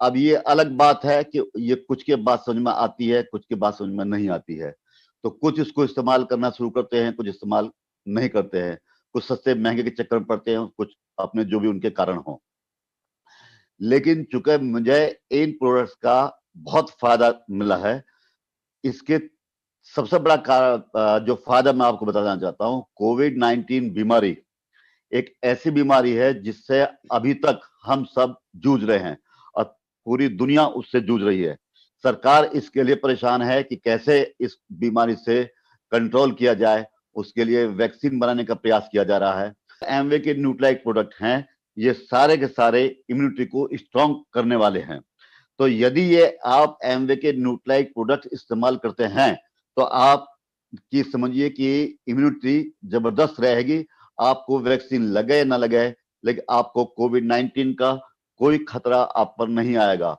अब ये अलग बात है कि ये कुछ के बात समझ में आती है, कुछ के बात समझ में नहीं आती है, तो कुछ इसको इस्तेमाल करना शुरू करते हैं, कुछ इस्तेमाल नहीं करते हैं, कुछ सस्ते महंगे के चक्कर में पड़ते हैं, कुछ अपने जो भी उनके कारण हो। लेकिन चूंकि मुझे इन प्रोडक्ट्स का बहुत फायदा मिला है, इसके सबसे बड़ा जो फायदा मैं आपको बताना चाहता हूं, कोविड-19 बीमारी एक ऐसी बीमारी है जिससे अभी तक हम सब जूझ रहे हैं और पूरी दुनिया उससे जूझ रही है। सरकार इसके लिए परेशान है कि कैसे इस बीमारी से कंट्रोल किया जाए, उसके लिए वैक्सीन बनाने का प्रयास किया जा रहा है। एमवे के न्यूट्राइट प्रोडक्ट हैं, ये सारे के सारे इम्यूनिटी को स्ट्रांग करने वाले हैं। तो यदि ये आप एमवे के न्यूट्राइट प्रोडक्ट इस्तेमाल करते हैं तो आप की समझिए कि इम्यूनिटी जबरदस्त रहेगी। आपको वैक्सीन लगे ना लगे, लेकिन आपको कोविड-19 का कोई खतरा आप पर नहीं आएगा।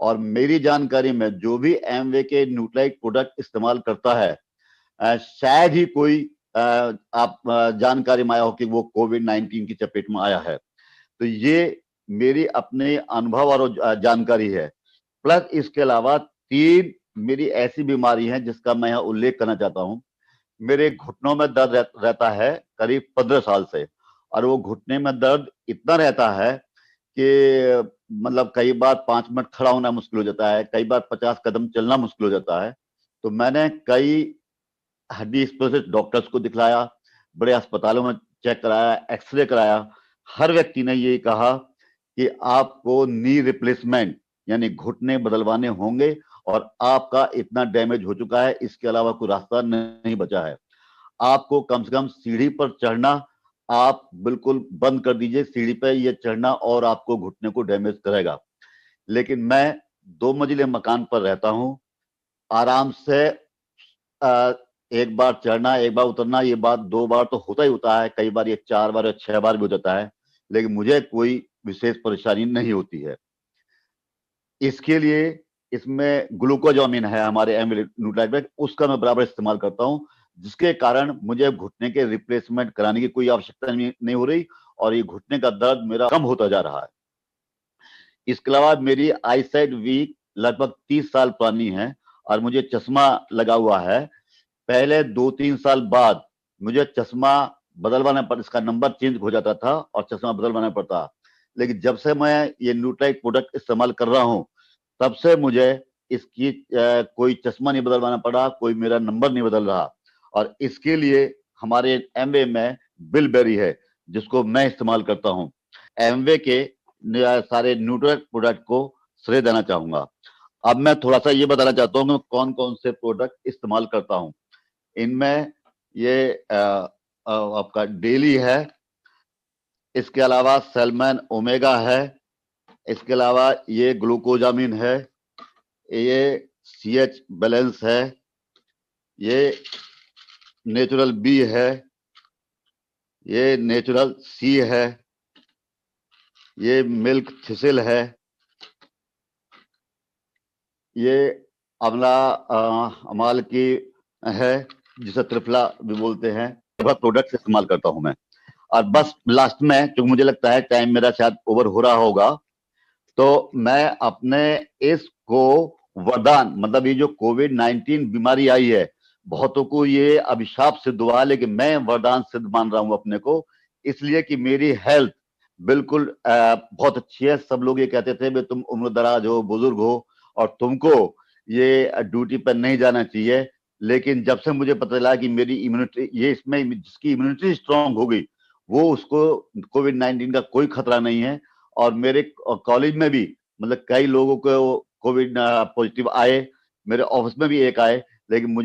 और मेरी जानकारी में जो भी एमवे के न्यूट्राइट प्रोडक्ट इस्तेमाल करता है, शायद ही कोई आप जानकारी में आया हो कि वो कोविड-19 की चपेट में आया है। तो ये मेरी अपने अनुभव और जानकारी है। प्लस इसके अलावा 3 मेरी ऐसी बीमारी हैं जिसका मैं यहाँ उल्लेख करना चाहता हूँ। मेरे घुटनों में दर्द रहता है करीब 15 साल से, और वो घुटने में दर्द इतना रहता है कि मतलब कई बार 5 मिनट खड़ा होना मुश्किल हो जाता है, कई बार 50 कदम चलना मुश्किल हो जाता है। तो मैंने कई हड्डी स्पेशलिस्ट डॉक्टर्स को दिखलाया, बड़े अस्पतालों में चेक कराया, एक्सरे कराया। हर व्यक्ति ने ये कहा कि आपको नी रिप्लेसमेंट यानी घुटने बदलवाने होंगे और आपका इतना डैमेज हो चुका है, इसके अलावा कोई रास्ता नहीं बचा है। आपको कम से कम सीढ़ी पर चढ़ना आप बिल्कुल बंद कर दीजिए। सीढ़ी पे ये चढ़ना और आपको घुटने को डैमेज करेगा। लेकिन मैं 2 मंजिले मकान पर रहता हूँ, आराम से एक बार चढ़ना, एक बार उतरना, ये बात 2 बार तो होता ही होता है, कई बार ये 4 बार या 6 बार भी हो जाता है, लेकिन मुझे कोई विशेष परेशानी नहीं होती है। इसके लिए इसमें ग्लूकोजामिन है हमारे एमवे न्यूट्राइट, उसका मैं बराबर इस्तेमाल करता हूँ, जिसके कारण मुझे घुटने के रिप्लेसमेंट कराने की कोई आवश्यकता नहीं हो रही और ये घुटने का दर्द मेरा कम होता जा रहा है। इसके अलावा मेरी आई साइट वीक लगभग 30 साल पुरानी है और मुझे चश्मा लगा हुआ है। पहले 2-3 साल बाद मुझे चश्मा बदलवाना पड़ता, इसका नंबर चेंज हो जाता था और चश्मा बदलवाना पड़ता। लेकिन जब से मैं ये न्यूट्राइट प्रोडक्ट इस्तेमाल कर रहा हूँ, तब से मुझे इसकी कोई चश्मा नहीं बदलवाना पड़ा, कोई मेरा नंबर नहीं बदल रहा। और इसके लिए हमारे एमवे में बिलबेरी है जिसको मैं इस्तेमाल करता हूँ। एमवे के सारे न्यूट्राइट प्रोडक्ट को श्रेय देना चाहूंगा। अब मैं थोड़ा सा ये बताना चाहता हूँ कि कौन कौन से प्रोडक्ट इस्तेमाल करता हूँ। इनमें ये आपका डेली है, इसके अलावा सेलमैन ओमेगा है, इसके अलावा ये ग्लूकोजामिन है, ये CH बैलेंस है, ये नेचुरल बी है, ये नेचुरल सी है, ये मिल्क थिसिल है, ये अमला अमाल की है जिसे त्रिफला भी बोलते हैं। बहुत प्रोडक्ट्स इस्तेमाल करता हूं मैं। और बस लास्ट में, क्योंकि मुझे लगता है टाइम मेरा शायद ओवर हो रहा होगा, तो मैं अपने इसको वरदान, मतलब ये जो कोविड-19 बीमारी आई है, बहुतों को ये अभिशाप सिद्ध हुआ, लेकिन मैं वरदान सिद्ध मान रहा हूं अपने को, इसलिए कि मेरी हेल्थ बिल्कुल बहुत अच्छी है। सब लोग ये कहते थे तुम उम्रदराज हो, बुजुर्ग हो और तुमको ये ड्यूटी पर नहीं जाना चाहिए, लेकिन जब से मुझे पता चला कि मेरी इम्यूनिटी, ये इसमें जिसकी इम्यूनिटी स्ट्रांग हो गई, वो उसको कोविड-19 का कोई खतरा नहीं है। और मेरे कॉलेज में भी मतलब कई लोगों को कोविड पॉजिटिव आए, मेरे ऑफिस में भी एक आए, लेकिन मुझ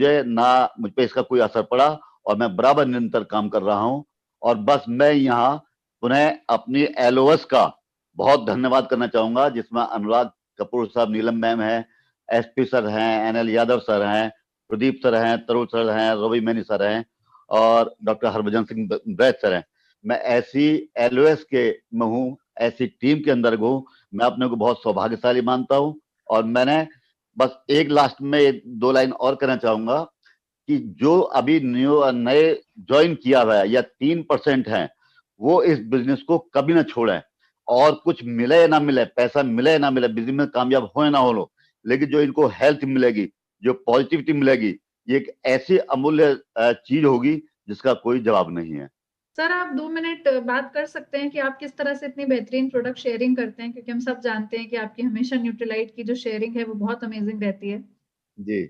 पे इसका कोई असर पड़ा और मैं बराबर निरंतर काम कर रहा हूँ। और बस मैं यहाँ पुनः अपनी एलओएस का बहुत धन्यवाद करना चाहूंगा, जिसमें अनुराग कपूर साहब, नीलम मैम है, SP सर हैं, NL यादव सर हैं, प्रदीप सर हैं, तरुण सर हैं, रवि मैनी सर हैं और डॉक्टर हरभजन सिंह बैद सर हैं। मैं ऐसी एलओएस के में हूँ, ऐसी टीम के अंदर हूँ, मैं अपने को बहुत सौभाग्यशाली मानता हूँ। और मैंने बस एक लास्ट में 2 लाइन और कहना चाहूंगा कि जो अभी नए ज्वाइन किया हुआ है या 3% हैं, वो इस बिजनेस को कभी ना छोड़ें। और कुछ मिले या ना मिले, पैसा मिले या ना मिले, बिजनेस में कामयाब हो या ना हो, लेकिन जो इनको हेल्थ मिलेगी, जो पॉजिटिविटी मिलेगी, ये एक ऐसी अमूल्य चीज होगी जिसका कोई जवाब नहीं है। सर, आप 2 मिनट बात कर सकते हैं कि आप किस तरह से इतनी बेहतरीन प्रोडक्ट शेयरिंग करते हैं, क्योंकि हम सब जानते हैं कि आपकी हमेशा न्यूट्रीलाइट की जो शेयरिंग है वो बहुत अमेजिंग रहती है। जी,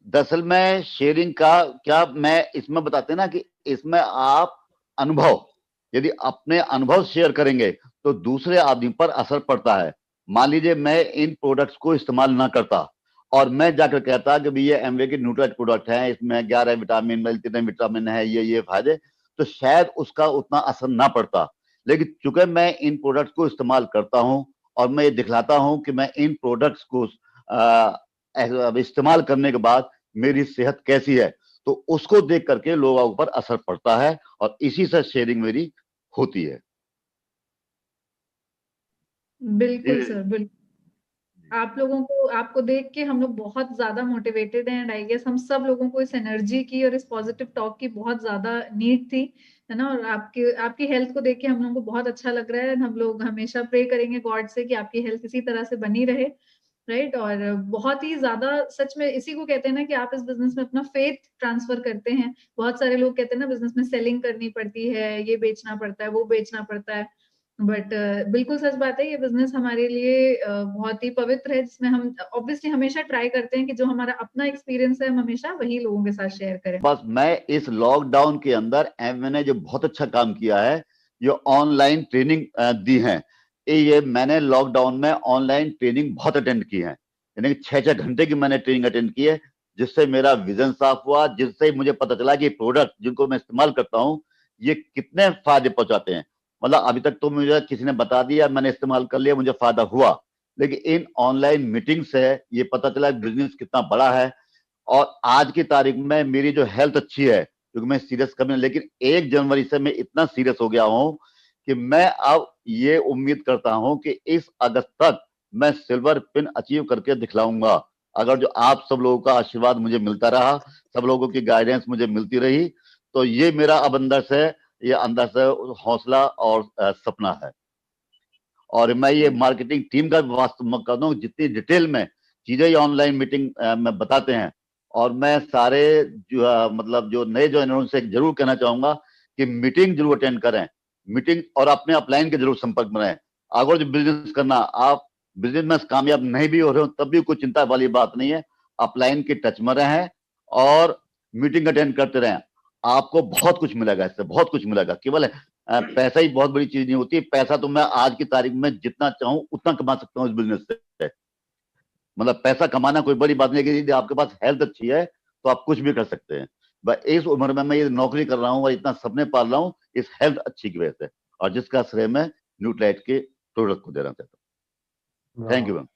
दरअसल में शेयरिंग का क्या, मैं इसमें बताते हैं ना कि इसमें आप अनुभव, यदि अपने अनुभव शेयर करेंगे तो दूसरे आदमी पर असर पड़ता है। मान लीजिए मैं इन प्रोडक्ट्स को इस्तेमाल ना करता और मैं जाकर कहता कि ये एमवे के न्यूट्राइट प्रोडक्ट हैं, इसमें 11 विटामिन, इतने विटामिन है, ये फायदे, तो शायद उसका उतना असर ना पड़ता। लेकिन चूंकि मैं इन प्रोडक्ट्स को इस्तेमाल करता हूं और मैं ये दिखलाता हूं कि मैं इन प्रोडक्ट्स को इस्तेमाल करने के बाद मेरी सेहत कैसी है, तो उसको देख करके लोगों पर असर पड़ता है और इसी से शेयरिंग मेरी होती है। बिल्कुल सर, बिल्कुल। आप लोगों को, आपको देख के हम लोग बहुत ज्यादा मोटिवेटेड हैं एंड आई गेस हम सब लोगों को इस एनर्जी की और इस पॉजिटिव टॉक की बहुत ज्यादा नीड थी, है ना। और आपकी हेल्थ को देख के हम लोगों को बहुत अच्छा लग रहा है। हम लोग हमेशा प्रे करेंगे गॉड से कि आपकी हेल्थ इसी तरह से बनी रहे, राइट। और बहुत ही ज्यादा सच में इसी को कहते हैं ना कि आप इस बिजनेस में अपना फेथ ट्रांसफर करते हैं। बहुत सारे लोग कहते हैं ना बिजनेस में सेलिंग करनी पड़ती है, ये बेचना पड़ता है, वो बेचना पड़ता है, बट बिल्कुल सच बात है, ये बिजनेस हमारे लिए बहुत ही पवित्र है, जिसमें हम ऑब्वियसली हमेशा ट्राई करते हैं कि जो हमारा अपना एक्सपीरियंस है हम हमेशा वही लोगों के साथ शेयर करें। बस मैं इस लॉकडाउन के अंदर मैंने जो बहुत अच्छा काम किया है, जो ऑनलाइन ट्रेनिंग दी है, ये मैंने लॉकडाउन में ऑनलाइन ट्रेनिंग बहुत अटेंड की है, यानी 6-6 घंटे की मैंने ट्रेनिंग अटेंड की है, जिससे मेरा विजन साफ हुआ, जिससे मुझे पता चला कि प्रोडक्ट जिनको मैं इस्तेमाल करता हूँ ये कितने फायदे पहुंचाते हैं। मतलब अभी तक तो मुझे किसी ने बता दिया, मैंने इस्तेमाल कर लिया, मुझे फायदा हुआ, लेकिन इन ऑनलाइन मीटिंग से ये पता चला बिजनेस कितना बड़ा है। और आज की तारीख में मेरी जो हेल्थ अच्छी है, क्योंकि मैं सीरियस कभी नहीं, लेकिन 1 जनवरी से मैं इतना सीरियस हो गया हूं कि मैं अब ये उम्मीद करता हूं कि इस अगस्त तक मैं सिल्वर पिन अचीव करके दिखलाऊंगा। अगर जो आप सब लोगों का आशीर्वाद मुझे मिलता रहा, सब लोगों की गाइडेंस मुझे मिलती रही, तो ये मेरा अब अंदर से हौसला और सपना है। और मैं ये मार्केटिंग टीम का वास्तव कर दूं, जितनी डिटेल में चीजें ऑनलाइन मीटिंग में बताते हैं, और मैं सारे जो मतलब जो नए जो उनसे जरूर कहना चाहूंगा कि मीटिंग जरूर अटेंड करें, मीटिंग, और अपने अपलाइन के जरूर संपर्क में रहें। अगर जो बिजनेस करना, आप बिजनेस में कामयाब नहीं भी हो रहे हो तब भी कोई चिंता वाली बात नहीं है, अपलाइन के टच में रहें और मीटिंग अटेंड करते रहें। आपको बहुत कुछ मिलेगा, इससे बहुत कुछ मिलेगा। केवल पैसा ही बहुत बड़ी चीज नहीं होती, पैसा तो मैं आज की तारीख में जितना चाहूं उतना कमा सकता हूं इस बिजनेस से। मतलब पैसा कमाना कोई बड़ी बात नहीं है, यदि आपके पास हेल्थ अच्छी है तो आप कुछ भी कर सकते हैं। इस उम्र में मैं ये नौकरी कर रहा हूँ और इतना सपने पाल रहा हूँ इस हेल्थ अच्छी की वजह से, और जिसका श्रेय मैं न्यूट्राइट के प्रोडक्ट को देना चाहता हूँ। Thank you ma'am.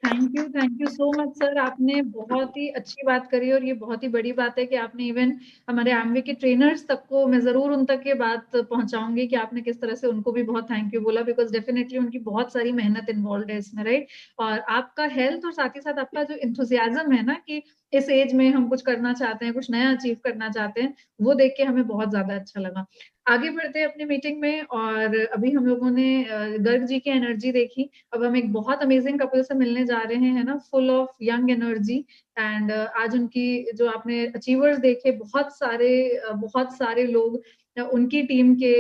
Thank you so much sir. आपने बहुत ही अच्छी बात करी, और ये बहुत ही बड़ी बात है कि आपने इवन हमारे एमवे के ट्रेनर्स तक को, मैं जरूर उन तक ये बात पहुंचाऊंगी कि आपने किस तरह से उनको भी बहुत थैंक यू बोला, बिकॉज डेफिनेटली उनकी बहुत सारी मेहनत इन्वॉल्व है इसमें, राइट। और आपका हेल्थ और साथ ही साथ आपका जो इंथुजियाज्म है ना कि इस एज में हम कुछ करना चाहते हैं, कुछ नया अचीव करना चाहते हैं, वो देख के हमें बहुत ज्यादा अच्छा लगा। आगे बढ़ते हैं अपनी मीटिंग में, और अभी हम लोगों ने गर्ग जी की एनर्जी देखी, अब हम एक बहुत अमेजिंग कपल से मिलने जा रहे हैं, है ना, full of young energy. And आज उनकी जो आपने अचीवर्स देखे, बहुत सारे लोग उनकी टीम के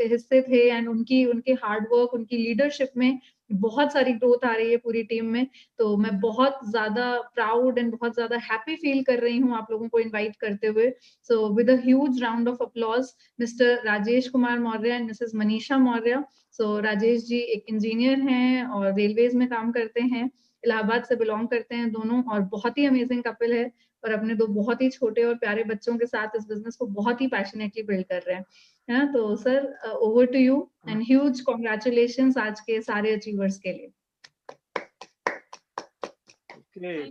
हिस्से थे, एंड उनके हार्डवर्क, उनकी लीडरशिप में बहुत सारी ग्रोथ आ रही है पूरी टीम में। तो मैं बहुत ज्यादा प्राउड एंड बहुत ज्यादा हैप्पी फील कर रही हूँ आप लोगों को इनवाइट करते हुए। So with a huge round of applause, mister Rajesh Kumar Maurya and Mrs Manisha Maurya. So Rajesh ji एक इंजीनियर हैं और रेलवेज में काम करते हैं, इलाहाबाद से बिलोंग करते हैं दोनों, और बहुत ही अमेजिंग कपल है, और अपने 2 बहुत ही छोटे और प्यारे बच्चों के साथ इस बिजनेस को बहुत ही पैशनेटली बिल्ड कर रहे हैं, है ना। तो sir over to you, and huge congratulations आज के सारे अचीवर्स के लिए।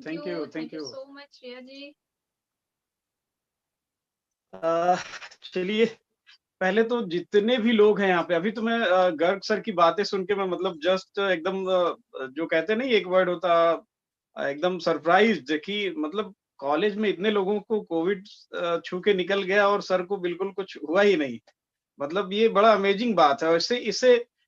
Thank you so much Riya ji. चलिए, पहले तो जितने भी लोग हैं यहाँ पे, अभी तो मैं गर्ग सर की बातें सुन के मैं मतलब जस्ट एकदम जो कहते हैं ना, एक वर्ड होता, एकदम सरप्राइज्ड कि मतलब कॉलेज में इतने लोगों को कोविड छू के निकल गया और सर को बिल्कुल कुछ हुआ ही नहीं। मतलब ये बड़ा अमेजिंग बात है। और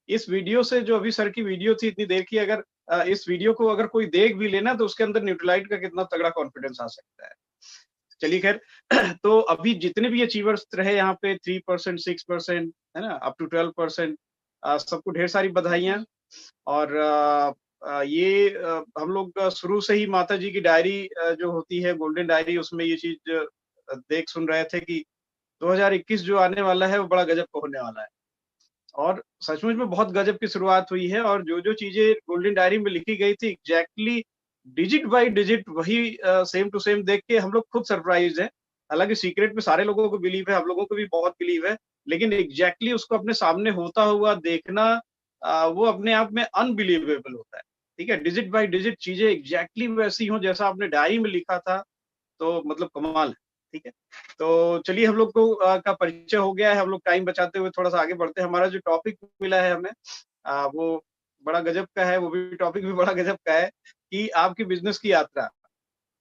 इस वीडियो से, जो अभी सर की वीडियो थी इतनी देर की, अगर इस वीडियो को अगर कोई देख भी लेना तो उसके अंदर न्यूट्रलाइट का कितना तगड़ा कॉन्फिडेंस आ सकता है। चलिए खैर, तो अभी जितने भी अचीवर्स रहे यहाँ पे 3%, 6%, है ना, अप टू 12%, सबको ढेर सारी बधाइयाँ। और ये हम लोग शुरू से ही माता जी की डायरी जो होती है, गोल्डन डायरी, उसमें ये चीज देख सुन रहे थे कि 2021 जो आने वाला है वो बड़ा गजब का होने वाला है। और सचमुच में बहुत गजब की शुरुआत हुई है। और जो जो चीजें गोल्डन डायरी में लिखी गई थी, एग्जैक्टली डिजिट बाय डिजिट वही सेम टू सेम देख के हम लोग खुद सरप्राइज हैं हालांकि सीक्रेट में सारे लोगों को बिलीव है, हम लोगों को भी बहुत बिलीव है, लेकिन एग्जैक्टली उसको अपने सामने होता हुआ देखना वो अपने आप में अनबिलीवेबल होता है। ठीक है, डिजिट बाय डिजिट चीजें एग्जैक्टली वैसी हो जैसा आपने डायरी में लिखा था, तो मतलब कमाल है। ठीक है, तो चलिए हम लोग को का परिचय हो गया है, हम लोग टाइम बचाते हुए थोड़ा सा आगे बढ़ते हैं। हमारा जो टॉपिक मिला है हमें वो बड़ा गजब का है, वो भी टॉपिक भी बड़ा गजब का है कि आपकी बिजनेस की यात्रा।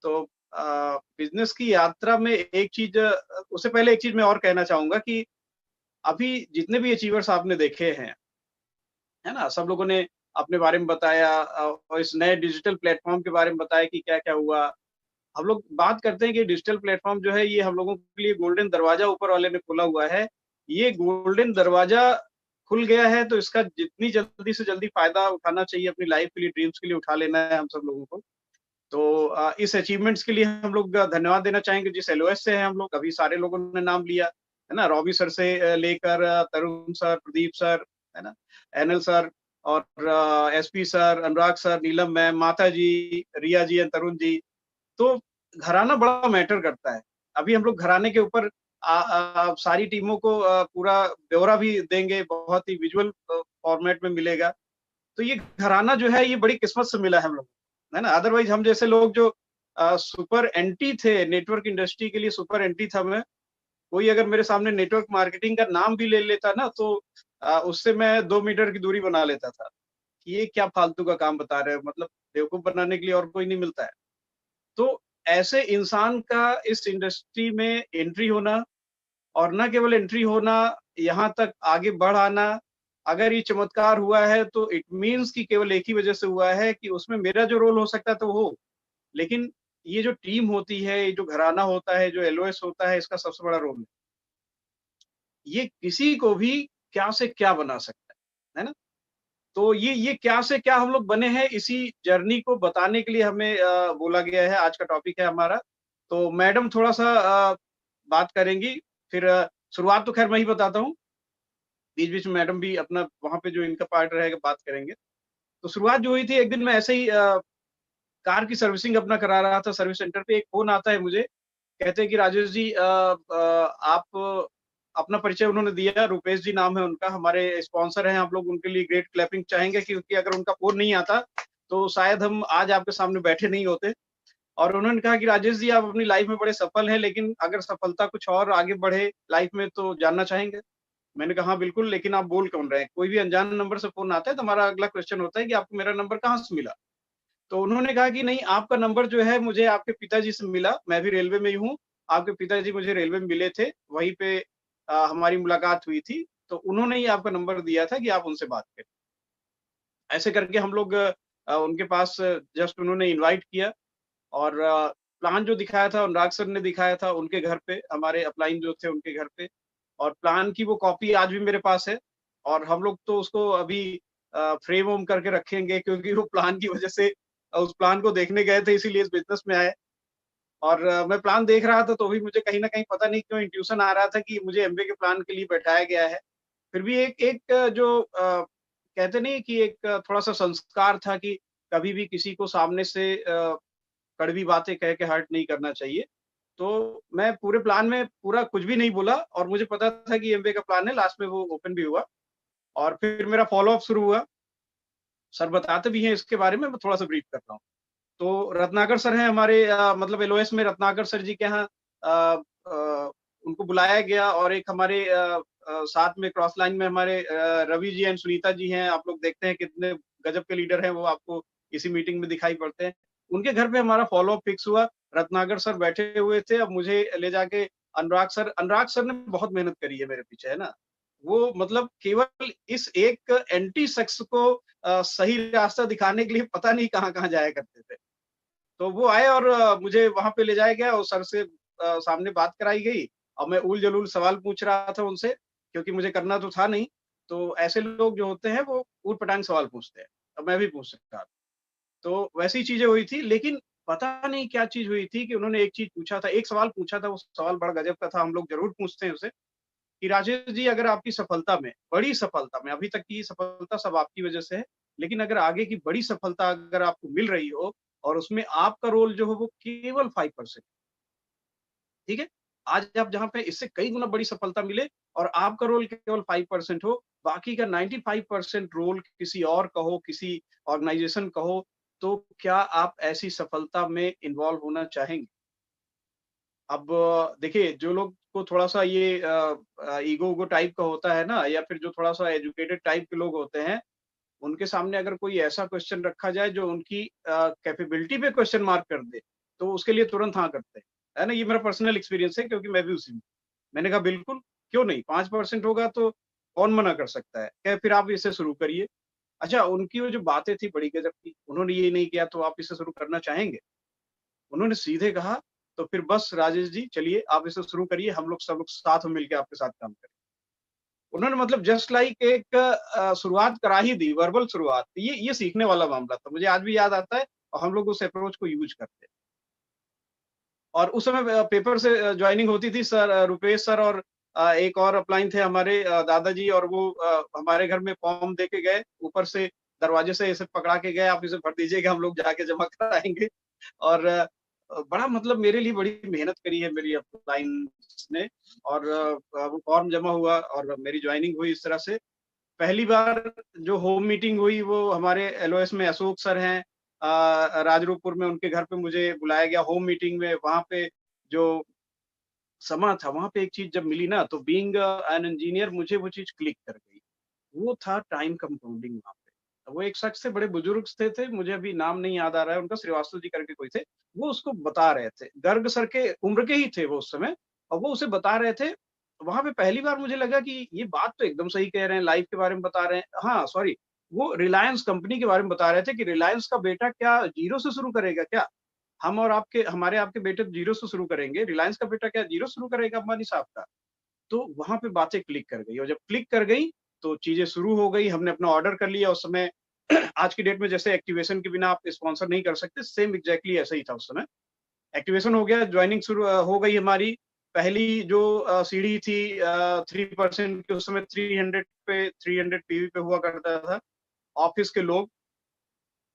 तो बिजनेस की यात्रा में एक चीज, उससे पहले एक चीज मैं और कहना चाहूंगा कि अभी जितने भी अचीवर्स आपने देखे हैं, है ना, सब लोगों ने अपने बारे में बताया और इस नए डिजिटल प्लेटफॉर्म के बारे में बताया कि क्या क्या हुआ। हम लोग बात करते हैं कि डिजिटल प्लेटफॉर्म जो है ये हम लोगों के लिए गोल्डन दरवाजा ऊपर वाले ने खोला हुआ है। ये गोल्डन दरवाजा खुल गया है तो इसका जितनी जल्दी से जल्दी फायदा उठाना चाहिए, अपनी लाइफ के लिए, ड्रीम्स के लिए उठा लेना है हम सब लोगों को। तो इस अचीवमेंट्स के लिए हम लोग धन्यवाद देना चाहेंगे जिस एलओएस से हैं हम लोग। अभी सारे लोगों ने नाम लिया है ना, रॉबी सर से लेकर तरुण सर, प्रदीप सर, है ना, एनएल सर और एसपी सर, अनुराग सर, नीलम मैम, माता जी, रिया जी एंड तरुण जी। तो घराना बड़ा मैटर करता है। अभी हम लोग घराने के ऊपर सारी टीमों को पूरा ब्यौरा भी देंगे, बहुत ही विजुअल फॉर्मेट में मिलेगा। तो ये घराना जो है ये बड़ी किस्मत से मिला है हम लोग, है ना। अदरवाइज हम जैसे लोग जो सुपर एंटी थे, नेटवर्क इंडस्ट्री के लिए सुपर एंटी था मैं। कोई अगर मेरे सामने नेटवर्क मार्केटिंग का नाम भी ले लेता ना तो उससे मैं 2 मीटर की दूरी बना लेता था कि ये क्या फालतू का काम बता रहे हो, मतलब बेवकूफ बनाने के लिए और कोई नहीं मिलता है। तो ऐसे इंसान का इस इंडस्ट्री में एंट्री होना, और न केवल एंट्री होना, यहाँ तक आगे बढ़ आना, अगर ये चमत्कार हुआ है तो इट मीन्स कि केवल एक ही वजह से हुआ है कि उसमें मेरा जो रोल हो सकता है तो हो, लेकिन ये जो टीम होती है, ये जो घराना होता है, जो एलओएस होता है, इसका सबसे बड़ा रोल है। ये किसी को भी क्या से क्या बना सकता है ना। तो ये क्या से क्या हम लोग बने हैं, इसी जर्नी को बताने के लिए हमें बोला गया है। आज का टॉपिक है हमारा। तो मैडम थोड़ा सा बात करेंगी, फिर शुरुआत तो खैर मैं ही बताता हूँ, बीच बीच में मैडम भी अपना वहां पे जो इनका पार्ट रहेगा बात करेंगे। तो शुरुआत जो हुई थी, एक दिन मैं ऐसे ही कार की सर्विसिंग अपना करा रहा था सर्विस सेंटर पे, एक फोन आता है मुझे, कहते हैं कि राजेश जी आप, अपना परिचय उन्होंने दिया, रुपेश जी नाम है उनका, हमारे स्पॉन्सर हैं, आप लोग उनके लिए ग्रेट क्लैपिंग चाहेंगे क्योंकि अगर उनका फोन नहीं आता तो शायद हम आज आपके सामने बैठे नहीं होते। और उन्होंने कहा कि राजेश जी आप अपनी लाइफ में बड़े सफल हैं, लेकिन अगर सफलता कुछ और आगे बढ़े लाइफ में तो जानना चाहेंगे। मैंने कहा हाँ बिल्कुल, लेकिन आप बोल कौन रहे हैं? कोई भी अनजान नंबर से फोन आता है तो हमारा अगला क्वेश्चन होता है कि आपको मेरा नंबर कहाँ से मिला। तो उन्होंने कहा कि नहीं, आपका नंबर जो है मुझे आपके पिताजी से मिला, मैं भी रेलवे में ही हूँ, आपके पिताजी मुझे रेलवे में मिले थे, वहीं पे हमारी मुलाकात हुई थी, तो उन्होंने ही आपका नंबर दिया था कि आप उनसे बात करें। ऐसे करके हम लोग उनके पास जस्ट उन्होंने इनवाइट किया और प्लान जो दिखाया था अनुराग सर ने दिखाया था उनके घर पे, हमारे अपलाइन जो थे उनके घर पे, और प्लान की वो कॉपी आज भी मेरे पास है। और हम लोग तो उसको अभी फ्रेम वोम करके रखेंगे क्योंकि वो प्लान की वजह से उस प्लान को देखने गए थे, इसीलिए इस बिजनेस में आए। और मैं प्लान देख रहा था तो भी मुझे कहीं ना कहीं पता नहीं क्यों इंट्यूशन आ रहा था कि मुझे एमबीए के प्लान के लिए बैठाया गया है। फिर भी एक जो कहते नहीं कि एक थोड़ा सा संस्कार था कि कभी भी किसी को सामने से कड़वी बातें कह के हर्ट नहीं करना चाहिए। तो मैं पूरे प्लान में पूरा कुछ भी नहीं बोला और मुझे पता था कि एमबीए का प्लान है, लास्ट में वो ओपन भी हुआ और फिर मेरा फॉलो अप शुरू हुआ। सर बताते भी हैं इसके बारे में, मैं थोड़ा सा ब्रीफ करता हूँ। तो रत्नाकर सर हैं हमारे, मतलब एलओएस में रत्नाकर सर जी के यहाँ उनको बुलाया गया, और एक हमारे साथ में क्रॉस लाइन में हमारे रवि जी एंड सुनीता जी हैं। आप लोग देखते हैं कितने गजब के लीडर हैं, वो आपको इसी मीटिंग में दिखाई पड़ते हैं। उनके घर पे हमारा फॉलो अप फिक्स हुआ। रत्नाकर सर बैठे हुए थे, अब मुझे ले जाके अनुराग सर ने बहुत मेहनत करी है मेरे पीछे, है ना। वो मतलब केवल इस एक एंटी सेक्स को सही रास्ता दिखाने के लिए पता नहीं कहाँ कहाँ जाया करते थे। तो वो आए और मुझे वहां पे ले जाया गया और सर से सामने बात कराई गई और मैं उल जलूल सवाल पूछ रहा था उनसे, क्योंकि मुझे करना तो था नहीं। तो ऐसे लोग जो होते हैं वो ऊट पटांग सवाल पूछते हैं, अब मैं भी पूछ सकता था। तो वैसी चीजें हुई थी, लेकिन पता नहीं क्या चीज हुई थी कि उन्होंने एक चीज पूछा था, एक सवाल पूछा था, वो सवाल बड़ा गजब का था। हम लोग जरूर पूछते हैं उसे कि राजेश जी, अगर आपकी सफलता में, बड़ी सफलता में, अभी तक की सफलता सब आपकी वजह से है, लेकिन अगर आगे की बड़ी सफलता अगर आपको मिल रही हो और उसमें आपका रोल जो हो वो केवल 5%, ठीक है, तो आज आप जहाँ पे इससे कई गुना बड़ी सफलता मिले और आपका रोल केवल 5% हो, बाकी का 95% रोल किसी और का हो, किसी ऑर्गेनाइजेशन का हो, तो क्या आप ऐसी सफलता में इन्वॉल्व होना चाहेंगे? अब देखिए, जो लोग को थोड़ा-सा ये ईगो टाइप का होता है ना, या फिर जो थोड़ा-सा एजुकेटेड टाइप के लोग होते हैं, उनके सामने अगर कोई ऐसा क्वेश्चन रखा जाए जो उनकी कैपेबिलिटी पे क्वेश्चन मार्क कर दे, तो उसके लिए तुरंत हाँ करते हैं। है ना? ये मेरा पर्सनल एक्सपीरियंस है, क्योंकि मैं भी उसी में। मैंने कहा बिल्कुल, क्यों नहीं? 5% होगा तो कौन मना कर सकता है? कहे फिर आप इसे शुरू करिए। अच्छा, उनकी वो जो बातें थी बड़ी गजब की। उन्होंने ये नहीं किया तो आप इसे शुरू करना चाहेंगे? उन्होंने सीधे कहा, तो फिर बस राजेश जी चलिए आप इसे शुरू करिए, हम लोग सब लोग साथ में मिलके आपके साथ काम करें। उन्होंने मतलब जस्ट लाइक एक शुरुआत करा ही दी, वर्बल शुरुआत। ये सीखने वाला मामला था। मुझे आज भी याद आता है और हम लोग उस अप्रोच को यूज़ करते हैं। और उस समय पेपर से जॉइनिंग होती थी। सर रुपेश सर और एक और अपलाइन थे हमारे दादाजी, और वो हमारे घर में फॉर्म दे के गए, ऊपर से दरवाजे से ऐसे पकड़ा के गए, आप इसे भर दीजिएगा, हम लोग जाके जमा कराएँगे। और बड़ा मतलब मेरे लिए बड़ी मेहनत करी है मेरी अपलाइंस ने, और वो फॉर्म जमा हुआ और मेरी जॉइनिंग हुई इस तरह से। पहली बार जो होम मीटिंग हुई वो हमारे एलओएस में अशोक सर हैं, राजरूपपुर में, उनके घर पे मुझे बुलाया गया होम मीटिंग में। वहाँ पे जो समा था, वहाँ पे एक चीज़ जब मिली ना, तो बीइंग एन इंजीनियर मुझे वो चीज़ क्लिक कर गई। वो था टाइम कंपाउंडिंग वहाँ पे। वो एक शख्स थे, बड़े बुजुर्ग थे, मुझे अभी नाम नहीं याद आ रहा है उनका, श्रीवास्तव जी करके कोई थे। वो उसको बता रहे थे, गर्ग सर के उम्र के ही थे वो उस समय, और वो उसे बता रहे थे। वहाँ पे पहली बार मुझे लगा कि ये बात तो एकदम सही कह रहे हैं, लाइफ के बारे में बता रहे हैं। हाँ, सॉरी, वो रिलायंस कंपनी के बारे में बता रहे थे कि रिलायंस का बेटा क्या ज़ीरो से शुरू करेगा क्या? हम और आपके हमारे आपके बेटे ज़ीरो से शुरू करेंगे, रिलायंस का बेटा क्या ज़ीरो शुरू करेगा अंबानी साहब का? तो वहाँ पे बातें क्लिक कर गई, और जब क्लिक कर गई तो चीजें शुरू हो गई। हमने अपना ऑर्डर कर लिया उस समय। आज की डेट में जैसे एक्टिवेशन के बिना आप स्पॉन्सर नहीं कर सकते, सेम एग्जैक्टली ऐसा ही था उस समय। एक्टिवेशन हो गया, ज्वाइनिंग शुरू हो गई हमारी। पहली जो सीढ़ी थी 3% की, उस समय 300 पीवी पे हुआ करता था। ऑफिस के लोग,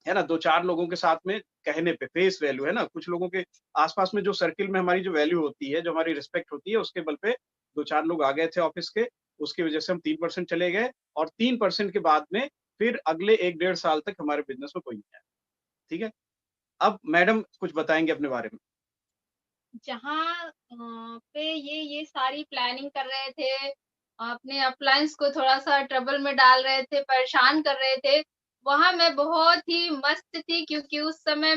है ना, 2-4 लोगों के साथ में कहने पे फेस वैल्यू, है ना, कुछ लोगों के आसपास में जो सर्किल में हमारी जो वैल्यू होती है, जो हमारी रिस्पेक्ट होती है, उसके बल पे 2-4 लोग आ गए थे ऑफिस के। उसकी वजह से हम 3% चले गए, और 3% के बाद में फिर अगले 1 डेढ़ साल तक हमारे बिज़नेस में कोई नहीं आया। ठीक है? अब मैडम कुछ बताएँगे अपने बारे में। जहाँ पे ये सारी प्लानिंग कर रहे थे, अपने अपलायंस को थोड़ा-सा ट्रबल में डाल रहे थे, परेशान कर रहे थे, वहाँ मैं बहुत ही मस्त थी, क्योंकि उस समय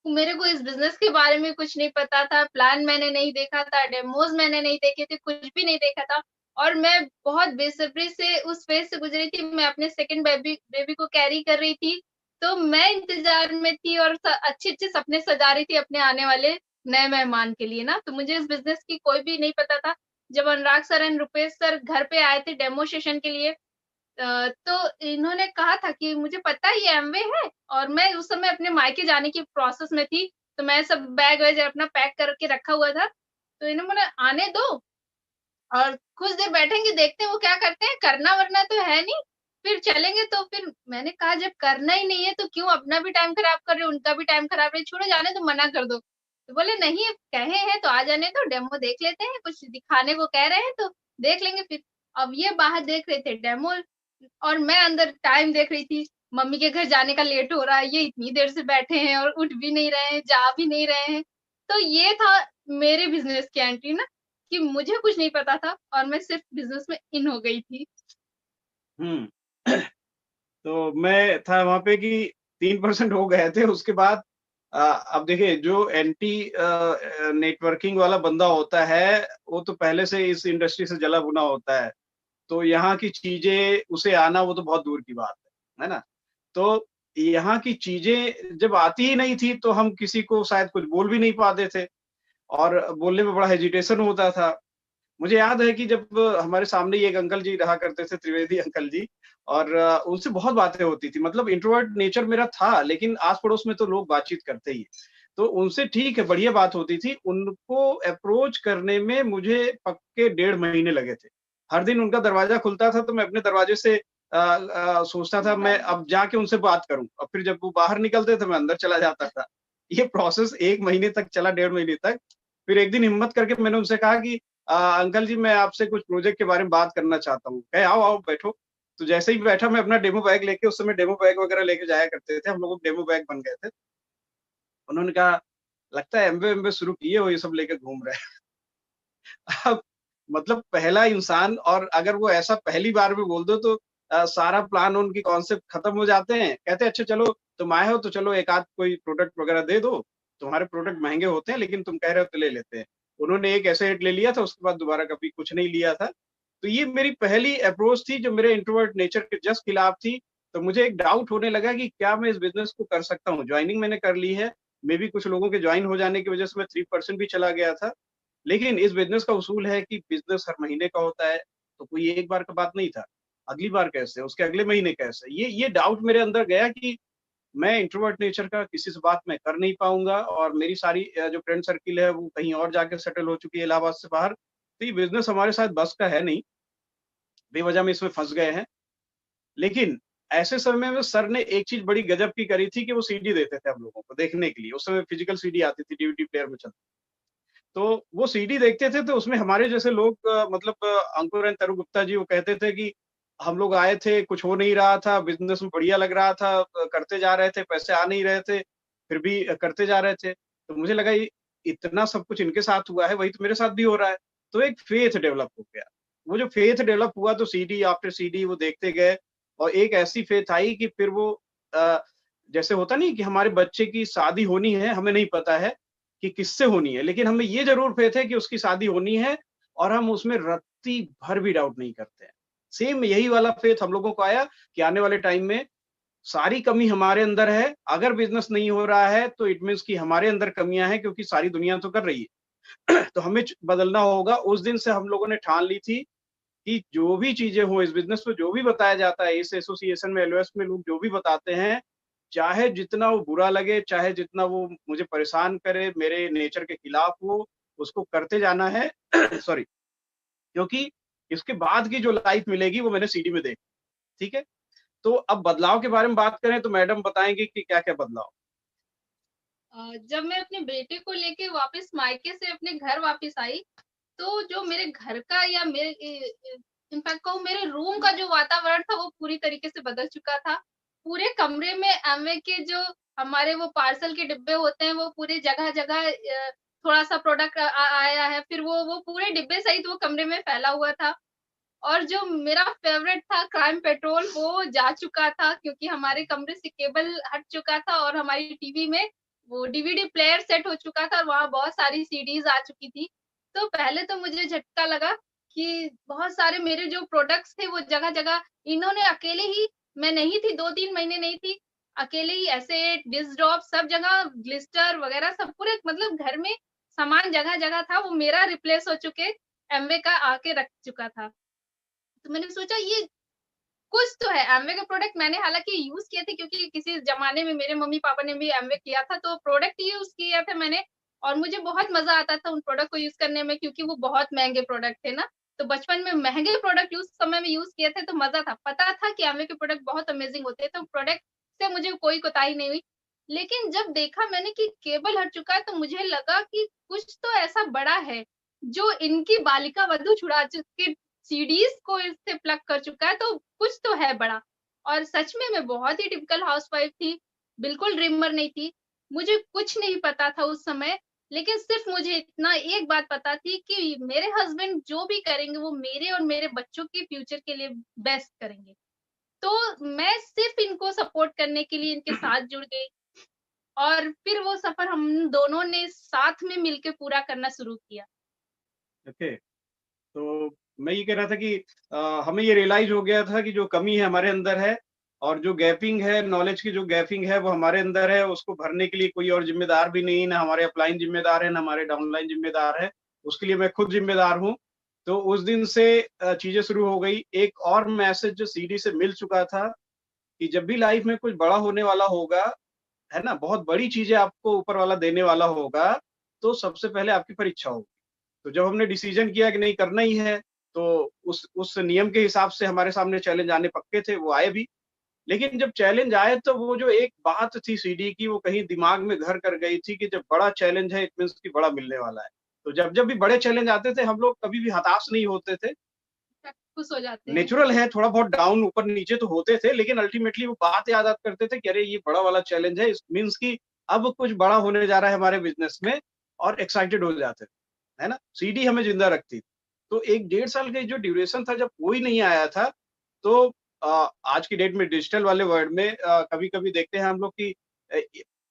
मेरे को इस बिज़नेस के बारे में कुछ नहीं पता था, प्लान मैंने नहीं देखा था, डेमोज़ मैंने नहीं देखे थे, कुछ भी नहीं देखा था, और मैं बहुत बेसब्री से उस फ़ेज़ से गुज़री थी। मैं अपने सेकंड बेबी को कैरी कर रही थी, तो मैं इंतज़ार में थी और अच्छे-अच्छे सपने सजा रही थी अपने आने वाले नए मेहमान के लिए ना। तो मुझे इस बिज़नेस की कोई भी नहीं पता था। जब अनुराग सर एंड रुपेश सर घर पे आए थे डेमो सेशन के लिए, तो इन्होंने कहा था कि मुझे पता है ये एमवे है, और मैं उस समय अपने मायके जाने की प्रोसेस में थी, तो मैं सब बैग वैग अपना पैक करके रखा हुआ था। तो इन्होंने बोला आने दो और कुछ देर बैठेंगे, देखते हैं वो क्या करते हैं, करना वरना तो है नहीं, फिर चलेंगे। तो फिर मैंने कहा जब करना ही नहीं है तो क्यों अपना भी टाइम खराब कर रहे हो, उनका भी टाइम खराब है, छोड़ो जाने दो, मना कर दो। तो बोले नहीं अब कहे हैं तो आ जाने दो, डेमो देख लेते हैं, कुछ दिखाने को कह रहे हैं तो देख लेंगे फिर। अब ये बाहर देख रहे थे डेमो, और मैं अंदर टाइम देख रही थी, मम्मी के घर जाने का लेट हो रहा है, ये इतनी देर से बैठे हैं और उठ भी नहीं रहे हैं, जा भी नहीं रहे हैं। तो ये था मेरे बिज़नेस की एंट्री ना, कि मुझे कुछ नहीं पता था और मैं सिर्फ बिज़नेस में इन हो गई थी। हुँ। तो मैं था वहाँ पे कि 3% हो गए थे, उसके बाद अब देखिए जो एंटी नेटवर्किंग वाला बंदा होता है, वो तो पहले से इस इंडस्ट्री से जला भुना होता है। तो यहाँ की चीज़ें उसे आना वो तो बहुत दूर की बात है ना? तो यहाँ की चीज़ें जब आती ही नहीं थी, तो हम किसी को शायद कुछ बोल भी नहीं पाते थे, और बोलने में बड़ा हेजिटेशन होता था। मुझे याद है कि जब हमारे सामने ही एक अंकल जी रहा करते थे, त्रिवेदी अंकल जी, और उनसे बहुत बातें होती थी। मतलब इंट्रोवर्ट नेचर मेरा था, लेकिन आस-पड़ोस में तो लोग बातचीत करते ही हैं। तो उनसे ठीक है, बढ़िया बात होती थी। उनको अप्रोच करने में मुझे पक्के 1.5 महीने लगे थे। हर दिन उनका दरवाज़ा खुलता था, तो मैं अपने दरवाजे से सोचता था मैं अब जाके उनसे बात करूँ, और फिर जब वो बाहर निकलते थे, मैं अंदर चला जाता था। ये प्रोसेस 1 महीने तक चला, 1.5 महीने तक। फिर एक दिन हिम्मत करके मैंने उनसे कहा कि अंकल जी मैं आपसे कुछ प्रोजेक्ट के बारे में बात करना चाहता हूँ। कहे आओ आओ बैठो। तो जैसे ही बैठा मैं अपना डेमो बैग लेके, उस समय डेमो बैग वगैरह लेके जाया करते थे हम लोग, डेमो बैग बन गए थे। उन्होंने कहा लगता है एमवे शुरू किए हो, ये सब लेके घूम रहे हैं। अब मतलब पहला इंसान, और अगर वो ऐसा पहली बार भी बोल दो तो सारा प्लान, उनकी कॉन्सेप्ट खत्म हो जाते हैं। कहते हैं अच्छा चलो तुम आए हो तो चलो एक आध कोई प्रोडक्ट वगैरह दे दो, तुम्हारे प्रोडक्ट महंगे होते हैं लेकिन तुम कह रहे हो तो ले लेते हैं। उन्होंने एक एसेट ले लिया था, उसके बाद दोबारा कभी कुछ नहीं लिया था। तो ये मेरी पहली अप्रोच थी जो मेरे इंट्रोवर्ट नेचर के जस्ट खिलाफ थी। तो मुझे एक डाउट होने लगा कि क्या मैं इस बिजनेस को कर सकता हूँ। ज्वाइनिंग मैंने कर ली है, मे बी कुछ लोगों के ज्वाइन हो जाने की वजह से मैं 3% भी चला गया था। लेकिन इस बिजनेस का उसूल है कि बिजनेस हर महीने का होता है, तो कोई एक बार का बात नहीं था। अगली बार कैसे, उसके अगले महीने कैसे, ये डाउट मेरे अंदर गया कि मैं इंट्रोवर्ट नेचर का, किसी से बात मैं कर नहीं पाऊंगा, और मेरी सारी जो फ्रेंड सर्किल है वो कहीं और जाके सेटल हो चुकी है इलाहाबाद से बाहर। तो ये बिजनेस हमारे साथ बस का है नहीं, बेवजह में इसमें फंस गए हैं। लेकिन ऐसे समय में सर ने एक चीज बड़ी गजब की करी थी कि वो सीडी देते थे हम लोगों को देखने के लिए। उस समय फिजिकल सीडी आती थी, डीवीडी प्लेयर में चलती। तो वो सीडी देखते थे तो उसमें हमारे जैसे लोग मतलब अंकुर एंड तरु गुप्ता जी, वो कहते थे कि हम लोग आए थे, कुछ हो नहीं रहा था, बिजनेस में बढ़िया लग रहा था, करते जा रहे थे, पैसे आ नहीं रहे थे, फिर भी करते जा रहे थे। तो मुझे लगा ये इतना सब कुछ इनके साथ हुआ है, वही तो मेरे साथ भी हो रहा है। तो एक फेथ डेवलप हो गया। वो जो फेथ डेवलप हुआ तो सीडी आफ्टर सीडी वो देखते गए, और एक ऐसी फेथ आई कि फिर वो जैसे होता नहीं कि हमारे बच्चे की शादी होनी है, हमें नहीं पता है कि किससे होनी है, लेकिन हमें ये जरूर फेथ है कि उसकी शादी होनी है, और हम उसमें रत्ती भर भी डाउट नहीं करते हैं। सेम यही वाला फेथ हम लोगों को आया कि आने वाले टाइम में सारी कमी हमारे अंदर है। अगर बिजनेस नहीं हो रहा है तो इट मीन्स कि हमारे अंदर कमियां हैं, क्योंकि सारी दुनिया तो कर रही है। तो हमें बदलना होगा। उस दिन से हम लोगों ने ठान ली थी कि जो भी चीजें हो इस बिजनेस में, जो भी बताया जाता है इस एसोसिएशन में, एलओएस में लोग जो भी बताते हैं, चाहे जितना वो बुरा लगे, चाहे जितना वो मुझे परेशान करे, मेरे नेचर के खिलाफ हो, उसको करते जाना है। सॉरी, क्योंकि इसके बाद की जो लाइफ मिलेगी वो मैंने सीडी में देखी। ठीक है, तो अब बदलाव के बारे में बात करें तो मैडम बताएंगे कि क्या क्या बदलाव। जब मैं अपने बेटे को लेके वापस मायके से अपने घर वापस आई, तो जो मेरे घर का या मेरे इनफैक्ट कहूँ मेरे रूम का जो वातावरण था वो पूरी तरीके से बदल चुका था। पूरे कमरे में एमवे के जो हमारे वो पार्सल के डिब्बे होते हैं, वो पूरे जगह जगह थोड़ा सा प्रोडक्ट आया है, फिर वो पूरे डिब्बे सहित वो कमरे में फैला हुआ था। और जो मेरा फेवरेट था क्राइम पेट्रोल, वो जा चुका था क्योंकि हमारे कमरे से केबल हट चुका था, और हमारी टीवी में वो डीवीडी प्लेयर सेट हो चुका था, और वहाँ बहुत सारी सीडीज आ चुकी थी। तो पहले तो मुझे झटका लगा कि बहुत सारे मेरे जो प्रोडक्ट्स थे वो जगह जगह इन्होंने अकेले ही, मैं नहीं थी, 2-3 महीने नहीं थी, अकेले ही ऐसे डिस्क ड्रॉप सब जगह, ग्लिस्टर वगैरह सब पूरे मतलब घर में सामान जगह जगह था, वो मेरा रिप्लेस हो चुके एमवे का आके रख चुका था। तो मैंने सोचा ये कुछ तो है। एमवे का प्रोडक्ट मैंने हालांकि यूज किए थे, क्योंकि किसी जमाने में मेरे मम्मी पापा ने भी एमवे किया था, तो प्रोडक्ट यूज किया था मैंने, और मुझे बहुत मजा आता था उन प्रोडक्ट को यूज करने में, क्योंकि वो बहुत महंगे प्रोडक्ट थे ना। तो बचपन में महंगे प्रोडक्ट उस समय में यूज किए थे, तो मजा था, पता था कि एमवे के प्रोडक्ट बहुत अमेजिंग होते हैं, तो प्रोडक्ट से मुझे कोई कोताही नहीं हुई। लेकिन जब देखा मैंने कि केबल हट चुका है, तो मुझे लगा कि कुछ तो ऐसा बड़ा है जो इनकी बालिका वधु छुड़ा चुके सीडीज को इससे प्लग कर चुका है, तो कुछ तो है बड़ा। और सच में मैं बहुत ही टिपिकल हाउसवाइफ थी, बिल्कुल ड्रीमर नहीं थी, मुझे कुछ नहीं पता था उस समय। लेकिन सिर्फ मुझे इतना एक बात पता थी कि मेरे हस्बैंड जो भी करेंगे वो मेरे और मेरे बच्चों के फ्यूचर के लिए बेस्ट करेंगे। तो मैं सिर्फ इनको सपोर्ट करने के लिए इनके साथ जुड़ गई, और फिर वो सफर हम दोनों ने साथ में मिलकर पूरा करना शुरू किया। ओके, तो मैं ये कह रहा था कि हमें ये रियलाइज हो गया था कि जो कमी है हमारे अंदर है, और जो गैपिंग है, नॉलेज की जो गैपिंग है वो हमारे अंदर है, उसको भरने के लिए कोई और जिम्मेदार भी नहीं, ना हमारे अपलाइन जिम्मेदार है, ना हमारे डाउनलाइन जिम्मेदार है, उसके लिए मैं खुद जिम्मेदार हूँ। तो उस दिन से चीजें शुरू हो गई। एक और मैसेज जो सीडी से मिल चुका था कि जब भी लाइफ में कुछ बड़ा होने वाला होगा, है ना, बहुत बड़ी चीजें आपको ऊपर वाला देने वाला होगा, तो सबसे पहले आपकी परीक्षा होगी। तो जब हमने डिसीजन किया कि नहीं करना ही है, तो उस नियम के हिसाब से हमारे सामने चैलेंज आने पक्के थे, वो आए भी। लेकिन जब चैलेंज आए तो वो जो एक बात थी सीडी की, वो कहीं दिमाग में घर कर गई थी कि जब बड़ा चैलेंज है इट मींस कि बड़ा मिलने वाला है। तो जब जब भी बड़े चैलेंज आते थे, हम लोग कभी भी हताश नहीं होते थे। खुश हो जाते हैं। नेचुरल है, थोड़ा बहुत डाउन ऊपर नीचे तो होते थे, लेकिन अल्टीमेटली वो बात याद करते थे कि अरे ये बड़ा वाला चैलेंज है, इस मीन्स कि अब कुछ बड़ा होने जा रहा है हमारे बिजनेस में, और एक्साइटेड हो जाते थे, है ना? सीडी हमें जिंदा रखती थी। तो 1-1.5 साल का जो ड्यूरेशन था, जब कोई नहीं आया था, तो आज की डेट में डिजिटल वाले वर्ल्ड में कभी-कभी देखते हैं हम लोग कि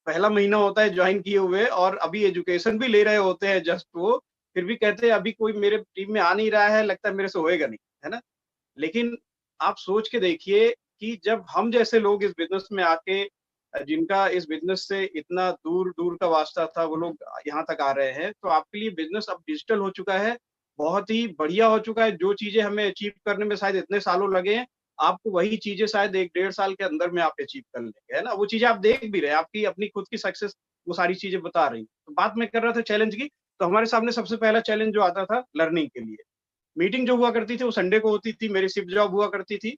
पहला महीना होता है ज्वाइन किए हुए और अभी एजुकेशन भी ले रहे होते हैं जस्ट वो, फिर भी कहते हैं अभी कोई मेरे टीम में आ नहीं रहा है, लगता है मेरे से होएगा नहीं, है ना? लेकिन आप सोच के देखिए कि जब हम जैसे लोग इस बिज़नेस में आके जिनका इस बिज़नेस से इतना दूर-दूर का वास्ता था, वो लोग यहाँ तक आ रहे हैं, तो आपके लिए बिज़नेस अब डिजिटल हो चुका है, बहुत ही बढ़िया हो चुका है। जो चीज़ें हमें अचीव करने में शायद इतने सालों लगे हैं, आपको वही चीज़ें शायद 1-1.5 साल के अंदर में आप अचीव कर लेंगे, है ना? वो चीज़ें आप देख भी रहे हैं, आपकी अपनी खुद की सक्सेस वो सारी चीज़ें बता रही हैं। तो बात मैं कर रहा था चैलेंज की, तो हमारे सामने सबसे पहला चैलेंज जो आता था लर्निंग के लिए। मीटिंग जो हुआ करती थी वो संडे को होती थी, मेरी शिफ्ट जॉब हुआ करती थी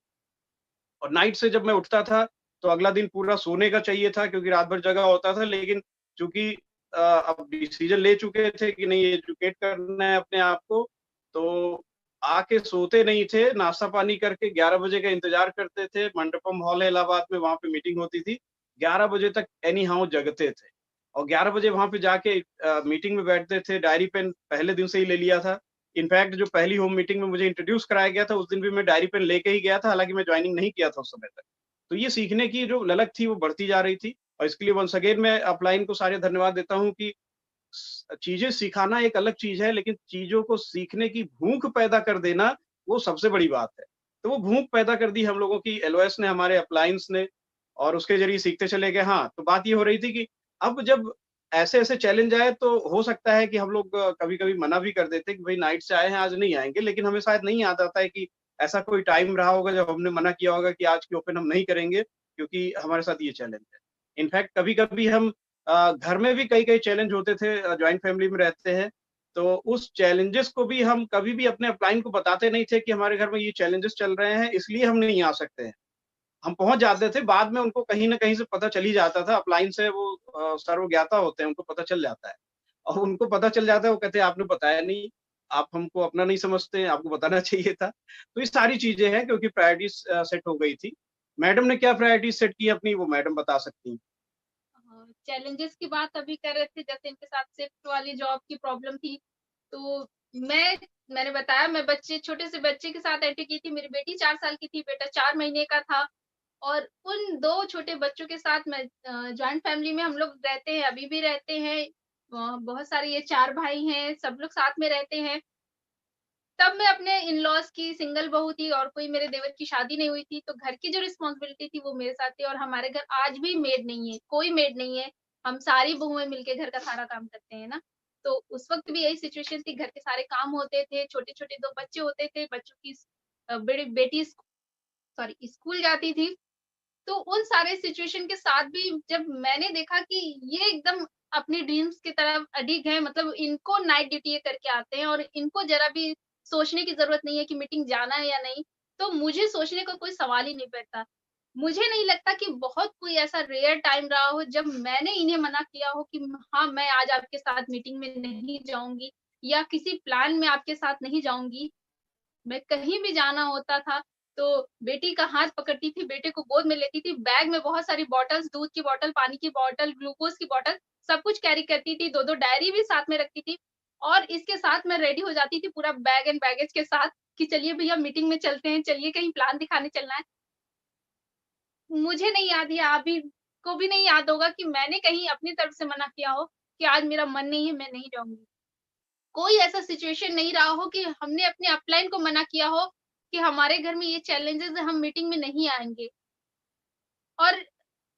और नाइट से जब मैं उठता था, तो अगला दिन पूरा सोने का चाहिए था क्योंकि रात भर जगा होता था। लेकिन चूँकि अब डिसीज़न ले चुके थे कि नहीं एजुकेट करना है अपने आप को, तो आके सोते नहीं थे, नाश्ता-पानी करके 11 बजे का इंतज़ार करते थे। मंडपम हॉल है इलाहाबाद में, वहाँ पे मीटिंग होती थी। 11 बजे तक एनी हाउ जगते थे और 11 बजे वहाँ पे जाके मीटिंग में बैठते थे। डायरी पेन पहले दिन से ही ले लिया था। इनफैक्ट जो पहली होम मीटिंग में मुझे इंट्रोड्यूस कराया गया था, उस दिन भी मैं डायरी पेन लेके ही गया था, हालाँकि मैं जॉइनिंग नहीं किया था उस समय तक। तो ये सीखने की जो ललक थी, वो बढ़ती जा रही थी और इसके लिए वन्स अगेन मैं अपलाइन को सारे धन्यवाद देता हूँ कि चीज़ें सिखाना एक अलग चीज़ है, लेकिन चीज़ों को सीखने की भूख पैदा कर देना, वो सबसे बड़ी बात है। तो वो भूख पैदा कर दी हम लोगों की एलओएस ने, हमारे अपलायंस ने और उसके ज़रिए सीखते चले गए। हाँ, तो बात ये हो रही थी कि अब जब ऐसे-ऐसे चैलेंज आए तो हो सकता है कि हम लोग कभी-कभी मना भी कर देते कि भई नाइट से आए हैं, आज नहीं आएँगे। लेकिन हमें शायद नहीं याद आता है कि ऐसा कोई टाइम रहा होगा जब हमने मना किया होगा कि आज की ओपन हम नहीं करेंगे, क्योंकि हमारे साथ ये चैलेंज है। इनफैक्ट कभी-कभी हम घर में भी कई-कई चैलेंज होते थे, जॉइंट फैमिली में रहते हैं, तो उस चैलेंजेस को भी हम कभी भी अपने अपलाइन को बताते नहीं थे कि हमारे घर में ये चैलेंजेस चल रहे हैं, इसलिए हम नहीं आ सकते हैं। हम पहुँच जाते थे, बाद में उनको कहीं न कहीं से पता चल ही जाता था, अपलाइन से वो सर्वज्ञाता होते हैं, उनको पता चल जाता है। और उनको पता चल जाता है, वो कहते हैं आपने बताया नहीं, आप हमको अपना नहीं समझते, आपको बताना चाहिए था। तो ये सारी चीज़ें हैं क्योंकि प्रायोरिटीज़ सेट हो गई थी। मैडम ने क्या प्रायोरिटीज़ सेट की अपनी, वो मैडम बता सकती हैं। चैलेंजेस की बात अभी कर रहे थे, जैसे इनके साथ शिफ्ट वाली जॉब की प्रॉब्लम थी, तो मैंने बताया मैं छोटे से बच्चे के साथ एंट्री की थी। मेरी बेटी 4 साल की थी, बेटा 4 महीने का था और उन 2 छोटे बच्चों के साथ मैं जॉइंट फैमिली में हम लोग रहते हैं, अभी भी रहते हैं। बहुत सारे ये 4 भाई हैं, सब लोग साथ में रहते हैं। तब मैं अपने इन-लॉज़ की सिंगल बहू थी और कोई मेरे देवर की शादी नहीं हुई थी, तो घर की जो रिस्पॉन्सिबिलिटी थी वो मेरे साथ थी और हमारे घर आज भी मेड नहीं है, कोई मेड नहीं है। हम सारी बहुएँ मिलके घर का सारा काम करते हैं ना। तो उस वक़्त भी यही सिचुएशन थी, घर के सारे काम होते थे, छोटे-छोटे 2 बच्चे होते थे, बच्चों की बड़ी बेटी स्कूल जाती थी। तो उन सारे सिचुएशन के साथ भी जब मैंने देखा कि ये एकदम अपनी ड्रीम्स की तरफ अडिग है, मतलब इनको नाइट ड्यूटी ये करके आते हैं और इनको ज़रा भी सोचने की ज़रूरत नहीं है कि मीटिंग जाना है या नहीं, तो मुझे सोचने का कोई सवाल ही नहीं बैठता। मुझे नहीं लगता कि बहुत कोई ऐसा रेयर टाइम रहा हो जब मैंने इन्हें मना किया हो कि हाँ, मैं आज आपके साथ मीटिंग में नहीं जाऊँगी या किसी प्लान में आपके साथ नहीं जाऊँगी। मैं कहीं भी जाना होता था, तो बेटी का हाथ पकड़ती थी, बेटे को गोद में लेती थी, बैग में बहुत सारी बॉटल्स, दूध की बॉटल, पानी की बॉटल, ग्लूकोज़ की बॉटल, सब कुछ कैरी करती थी, 2-2 डायरी भी साथ में रखती थी और इसके साथ मैं रेडी हो जाती थी पूरा बैग एंड बैगेज के साथ कि चलिए भैया मीटिंग में चलते हैं, चलिए कहीं प्लान दिखाने चलना है। मुझे नहीं याद या अभी को भी नहीं याद होगा कि मैंने कहीं अपनी तरफ से मना किया हो कि आज मेरा मन नहीं है, मैं नहीं जाऊँगी। कोई ऐसा सिचुएशन नहीं रहा हो कि हमने अपने अपलाइन को मना किया हो कि हमारे घर में ये चैलेंजेस है, हम मीटिंग में नहीं आएँगे। और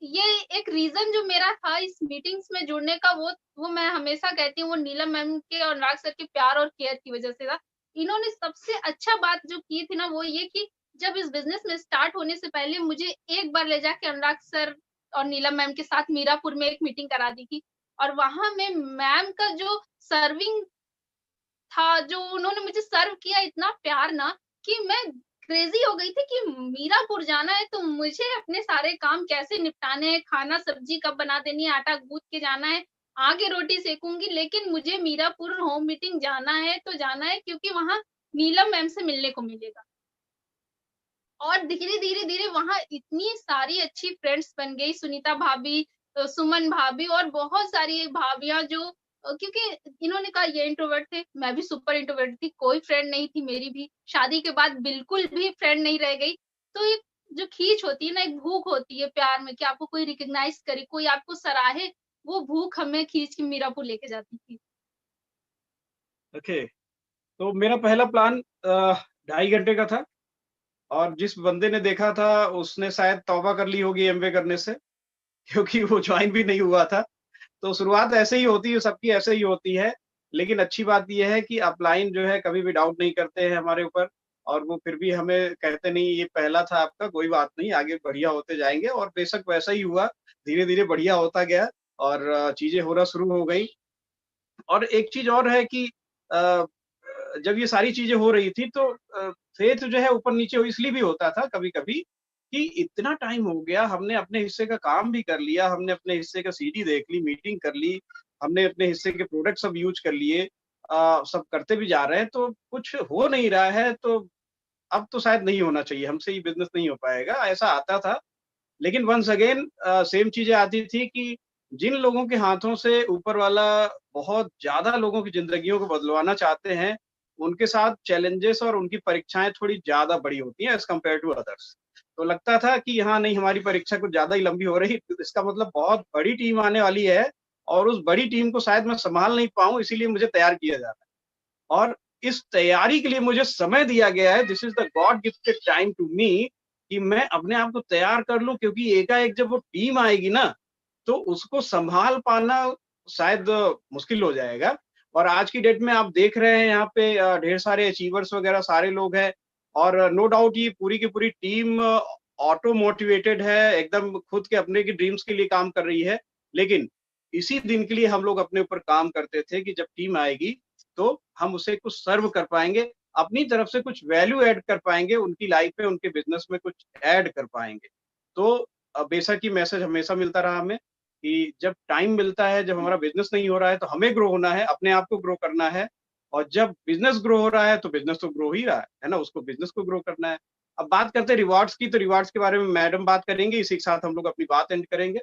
ये एक रीज़न जो मेरा था इस मीटिंग्स में जुड़ने का वो मैं हमेशा कहती हूँ वो नीलम मैम के और अनुराग सर के प्यार और केयर की वज़ह से था। इन्होंने सबसे अच्छा बात जो की थी ना वो ये कि जब इस बिज़नेस में स्टार्ट होने से पहले मुझे एक बार ले जाके अनुराग सर और नीलम मैम के साथ मीरापुर में एक मीटिंग करा दी थी। और वहाँ में मैम का जो सर्विंग था, जो उन्होंने मुझे सर्व किया इतना प्यार ना कि मैं क्रेज़ी हो गई थी कि मीरापुर जाना है तो मुझे अपने सारे काम कैसे निपटाने हैं, खाना सब्ज़ी कब बना देनी है, आटा गूँथ के जाना है, आगे रोटी सेकूंगी, लेकिन मुझे मीरापुर होम मीटिंग जाना है तो जाना है, क्योंकि वहां नीलम मैम से मिलने को मिलेगा। और धीरे धीरे धीरे वहां इतनी सारी अच्छी फ्रेंड्स बन गई, सुनीता भाभी, सुमन भाभी और बहुत सारी भाभियां जो क्योंकि इन्होंने कहा ये इंट्रोवर्ट थे, मैं भी सुपर इंट्रोवर्ट थी, कोई फ्रेंड नहीं थी मेरी भी, शादी के बाद बिल्कुल भी फ्रेंड नहीं रह गई। तो एक जो खींच होती है ना, एक भूख होती है प्यार में कि आपको कोई रिकॉग्नाइज करे, कोई आपको सराहे, वो भूख हमें खींच के मीरापुर लेके जाती थी। ओके, तो मेरा पहला प्लान 2.5 घंटे का था, और जिस बंदे ने देखा था उसने शायद तौबा कर ली होगी एमवे करने से, क्योंकि वो ज्वाइन भी नहीं हुआ था। तो शुरुआत ऐसे ही होती है, सबकी ऐसे ही होती है। लेकिन अच्छी बात यह है कि अपलाइन जो है कभी भी डाउट नहीं करते हैं हमारे ऊपर, और वो फिर भी हमें कहते नहीं ये पहला था आपका, कोई बात नहीं, आगे बढ़िया होते जाएंगे। और बेशक वैसा ही हुआ, धीरे धीरे बढ़िया होता गया और चीजें होना शुरू हो गई। और एक चीज और है कि जब ये सारी चीजें हो रही थी तो फेथ जो है ऊपर नीचे इसलिए भी होता था कभी कभी कि इतना टाइम हो गया, हमने अपने हिस्से का काम भी कर लिया, हमने अपने हिस्से का सीडी देख ली, मीटिंग कर ली, हमने अपने हिस्से के प्रोडक्ट सब यूज कर लिए, सब करते भी जा रहे हैं, तो कुछ हो नहीं रहा है, तो अब तो शायद नहीं होना चाहिए, हमसे ये बिजनेस नहीं हो पाएगा, ऐसा आता था। लेकिन वंस अगेन सेम चीजें आती थी कि जिन लोगों के हाथों से ऊपर वाला बहुत ज्यादा लोगों की जिंदगियों को बदलवाना चाहते हैं, उनके साथ चैलेंजेस और उनकी परीक्षाएं थोड़ी ज्यादा बड़ी होती हैं एज कम्पेयर टू अदर्स। तो लगता था कि यहाँ नहीं, हमारी परीक्षा कुछ ज्यादा ही लंबी हो रही, इसका मतलब बहुत बड़ी टीम आने वाली है और उस बड़ी टीम को शायद मैं संभाल नहीं पाऊं, इसीलिए मुझे तैयार किया जा रहा है। और इस तैयारी के लिए मुझे समय दिया गया है, this is the god gifted time to me, कि मैं अपने आप को तैयार कर लूं, क्योंकि एकाएक जब वो टीम आएगी ना, तो उसको संभाल पाना शायद मुश्किल हो जाएगा। और आज की डेट में आप देख रहे हैं यहाँ पे ढेर सारे अचीवर्स वगैरह सारे लोग हैं, और नो डाउट ये पूरी की पूरी टीम ऑटो मोटिवेटेड है, एकदम खुद के अपने की ड्रीम्स के लिए काम कर रही है। लेकिन इसी दिन के लिए हम लोग अपने ऊपर काम करते थे कि जब टीम आएगी तो हम उसे कुछ सर्व कर पाएंगे, अपनी तरफ से कुछ वैल्यू ऐड कर पाएंगे, उनकी लाइफ में, उनके बिजनेस में कुछ ऐड कर पाएंगे। तो बेशक ही मैसेज हमेशा मिलता रहा हमें कि जब टाइम मिलता है, जब हमारा बिजनेस नहीं हो रहा है तो हमें ग्रो होना है, अपने आप को ग्रो करना है, और जब बिजनेस ग्रो हो रहा है तो बिजनेस तो ग्रो ही रहा है ना, उसको बिजनेस को ग्रो करना है। अब बात करते हैं रिवॉर्ड्स की, तो रिवॉर्ड्स के बारे में मैडम बात करेंगे, इसी के साथ हम लोग अपनी बात एंड करेंगे।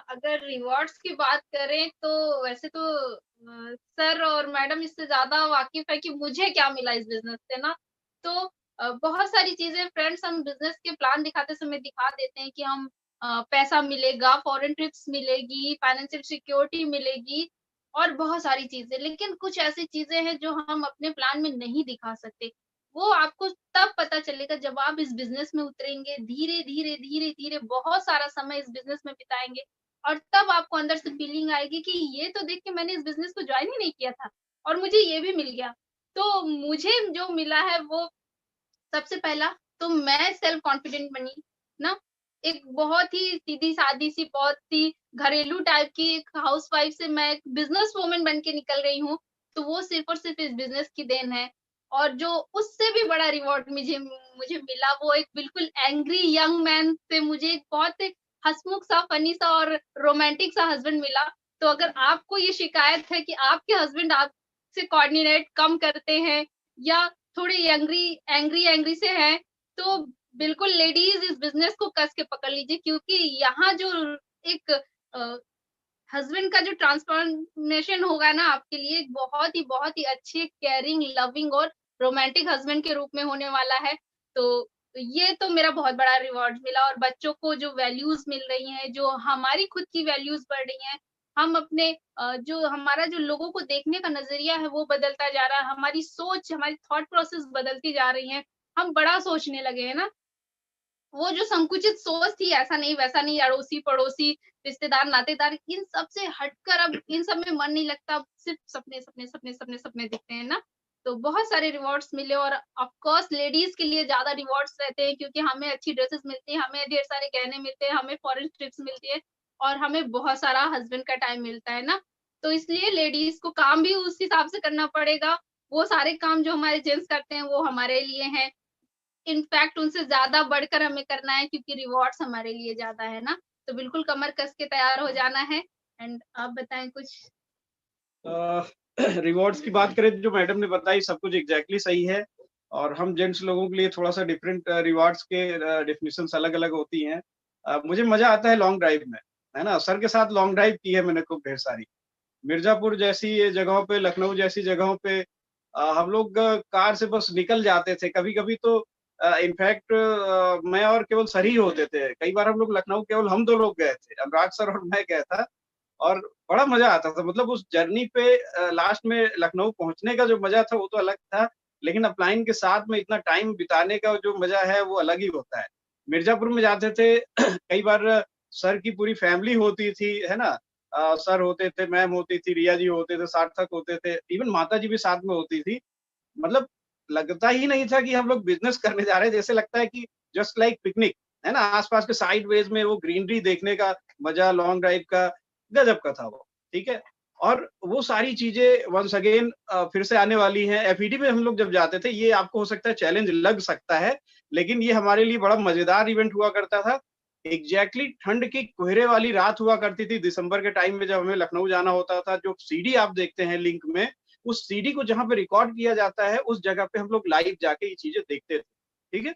अगर रिवॉर्ड्स की बात करें तो वैसे तो सर और मैडम इससे ज्यादा वाकिफ है कि मुझे क्या मिला इस बिजनेस से ना। तो बहुत सारी चीजें फ्रेंड्स हम बिजनेस के प्लान दिखाते समय दिखा देते हैं कि हम पैसा मिलेगा, फॉरेन ट्रिप्स मिलेगी, फाइनेंशियल सिक्योरिटी मिलेगी और बहुत सारी चीजें। लेकिन कुछ ऐसी चीजें हैं जो हम अपने प्लान में नहीं दिखा सकते। वो आपको तब पता चलेगा जब आप इस बिजनेस में उतरेंगे, धीरे धीरे धीरे धीरे बहुत सारा समय इस बिजनेस में बिताएंगे, और तब आपको अंदर से फीलिंग आएगी कि ये तो देख के मैंने इस बिजनेस को ज्वाइन ही नहीं किया था और मुझे ये भी मिल गया। तो मुझे जो मिला है वो सबसे पहला तो मैं सेल्फ कॉन्फिडेंट बनी ना। एक बहुत ही सीधी सादी सी, बहुत ही घरेलू टाइप की एक हाउसवाइफ से मैं एक बिजनेस वूमेन बन के निकल रही हूँ। तो वो सिर्फ और सिर्फ इस बिजनेस की देन है। और जो उससे भी बड़ा रिवॉर्ड मुझे मुझे मिला वो एक बिल्कुल एंग्री यंग मैन से मुझे एक बहुत हंसमुख सा, फनी सा और रोमांटिक सा हस्बैंड मिला। तो अगर आपको ये शिकायत है कि आपके हस्बैंड आपसे कोऑर्डिनेट कम करते हैं या थोड़े एंग्री एंग्री से हैं, तो बिल्कुल लेडीज इस बिजनेस को कस के पकड़ लीजिए, क्योंकि यहाँ जो एक हस्बैंड का जो ट्रांसफॉर्मेशन होगा ना आपके लिए, एक बहुत ही अच्छे, केयरिंग, लविंग और रोमांटिक हस्बैंड के रूप में होने वाला है। तो ये तो मेरा बहुत बड़ा रिवॉर्ड मिला। और बच्चों को जो वैल्यूज मिल रही हैं, जो हमारी खुद की वैल्यूज बढ़ रही हैं, हम अपने जो हमारा जो लोगों को देखने का नजरिया है वो बदलता जा रहा है, हमारी सोच, हमारी थॉट प्रोसेस बदलती जा रही है, हम बड़ा सोचने लगे हैं ना। वो जो संकुचित सोच थी, ऐसा नहीं वैसा नहीं, अड़ोसी पड़ोसी रिश्तेदार नातेदार, इन सब से हटकर अब इन सब में मन नहीं लगता, सिर्फ सपने सपने सपने सपने सपने दिखते हैं ना। तो बहुत सारे रिवॉर्ड्स मिले, और ऑफ कोर्स लेडीज के लिए ज्यादा रिवॉर्ड्स रहते हैं, क्योंकि हमें अच्छी ड्रेसेस मिलती है, हमें ढेर सारे गहने मिलते हैं, हमें फॉरेन ट्रिप्स मिलती है, और हमें बहुत सारा हस्बैंड का टाइम मिलता है ना। तो इसलिए लेडीज को काम भी उस हिसाब से करना पड़ेगा। वो सारे काम जो हमारे जेंट्स करते हैं वो हमारे लिए हैं, इनफैक्ट उनसे ज्यादा बढ़कर हमें करना है, क्योंकि रिवॉर्ड्स हमारे लिए ज्यादा है ना। तो बिल्कुल कमर कस के तैयार हो जाना है। एंड आप बताएं कुछ। रिवॉर्ड्स की बात करें तो जो मैडम ने बताई सब कुछ एग्जैक्टली सही है, और हम जेंट्स लोगों के लिए थोड़ा सा डिफरेंट रिवॉर्ड्स के डेफिनेशंस अलग अलग होती हैं। मुझे मजा आता है लॉन्ग ड्राइव में, है ना। सर के साथ लॉन्ग ड्राइव की है मैंने खूब ढेर सारी, मिर्जापुर जैसी जगहों पे, लखनऊ जैसी जगहों पे हम लोग कार से बस निकल जाते थे। कभी कभी तो इनफैक्ट मैं और केवल सर ही होते थे। कई बार हम लोग लखनऊ केवल हम 2 लोग गए थे, अनुराग सर और मैं गया था, और बड़ा मजा आता था। मतलब उस जर्नी पे लास्ट में लखनऊ पहुंचने का जो मजा था वो तो अलग था, लेकिन अपलाइन के साथ में इतना टाइम बिताने का जो मजा है वो अलग ही होता है। मिर्जापुर में जाते थे कई बार सर की पूरी फैमिली होती थी, है ना। सर होते थे, मैम होती थी, रिया जी होते थे, सार्थक होते थे, इवन माता जी भी साथ में होती थी। मतलब लगता ही नहीं था कि हम लोग बिजनेस करने जा रहे हैं, जैसे लगता है कि जस्ट लाइक पिकनिक, है ना। आसपास के साइड वेज में वो ग्रीनरी देखने का मजा, लॉन्ग ड्राइव का गजब का था वो, ठीक है। और वो सारी चीजें वंस अगेन फिर से आने वाली हैं। एफईडी में हम लोग जब जाते थे, ये आपको हो सकता है चैलेंज लग सकता है, लेकिन ये हमारे लिए बड़ा मजेदार इवेंट हुआ करता था। एग्जैक्टली ठंड की कोहरे वाली रात हुआ करती थी दिसंबर के टाइम में, जब हमें लखनऊ जाना होता था। जो सीडी आप देखते हैं लिंक में, उस सीडी को जहां पे रिकॉर्ड किया जाता है उस जगह पे हम लोग लाइव जाके ये चीजें देखते थे, ठीक है।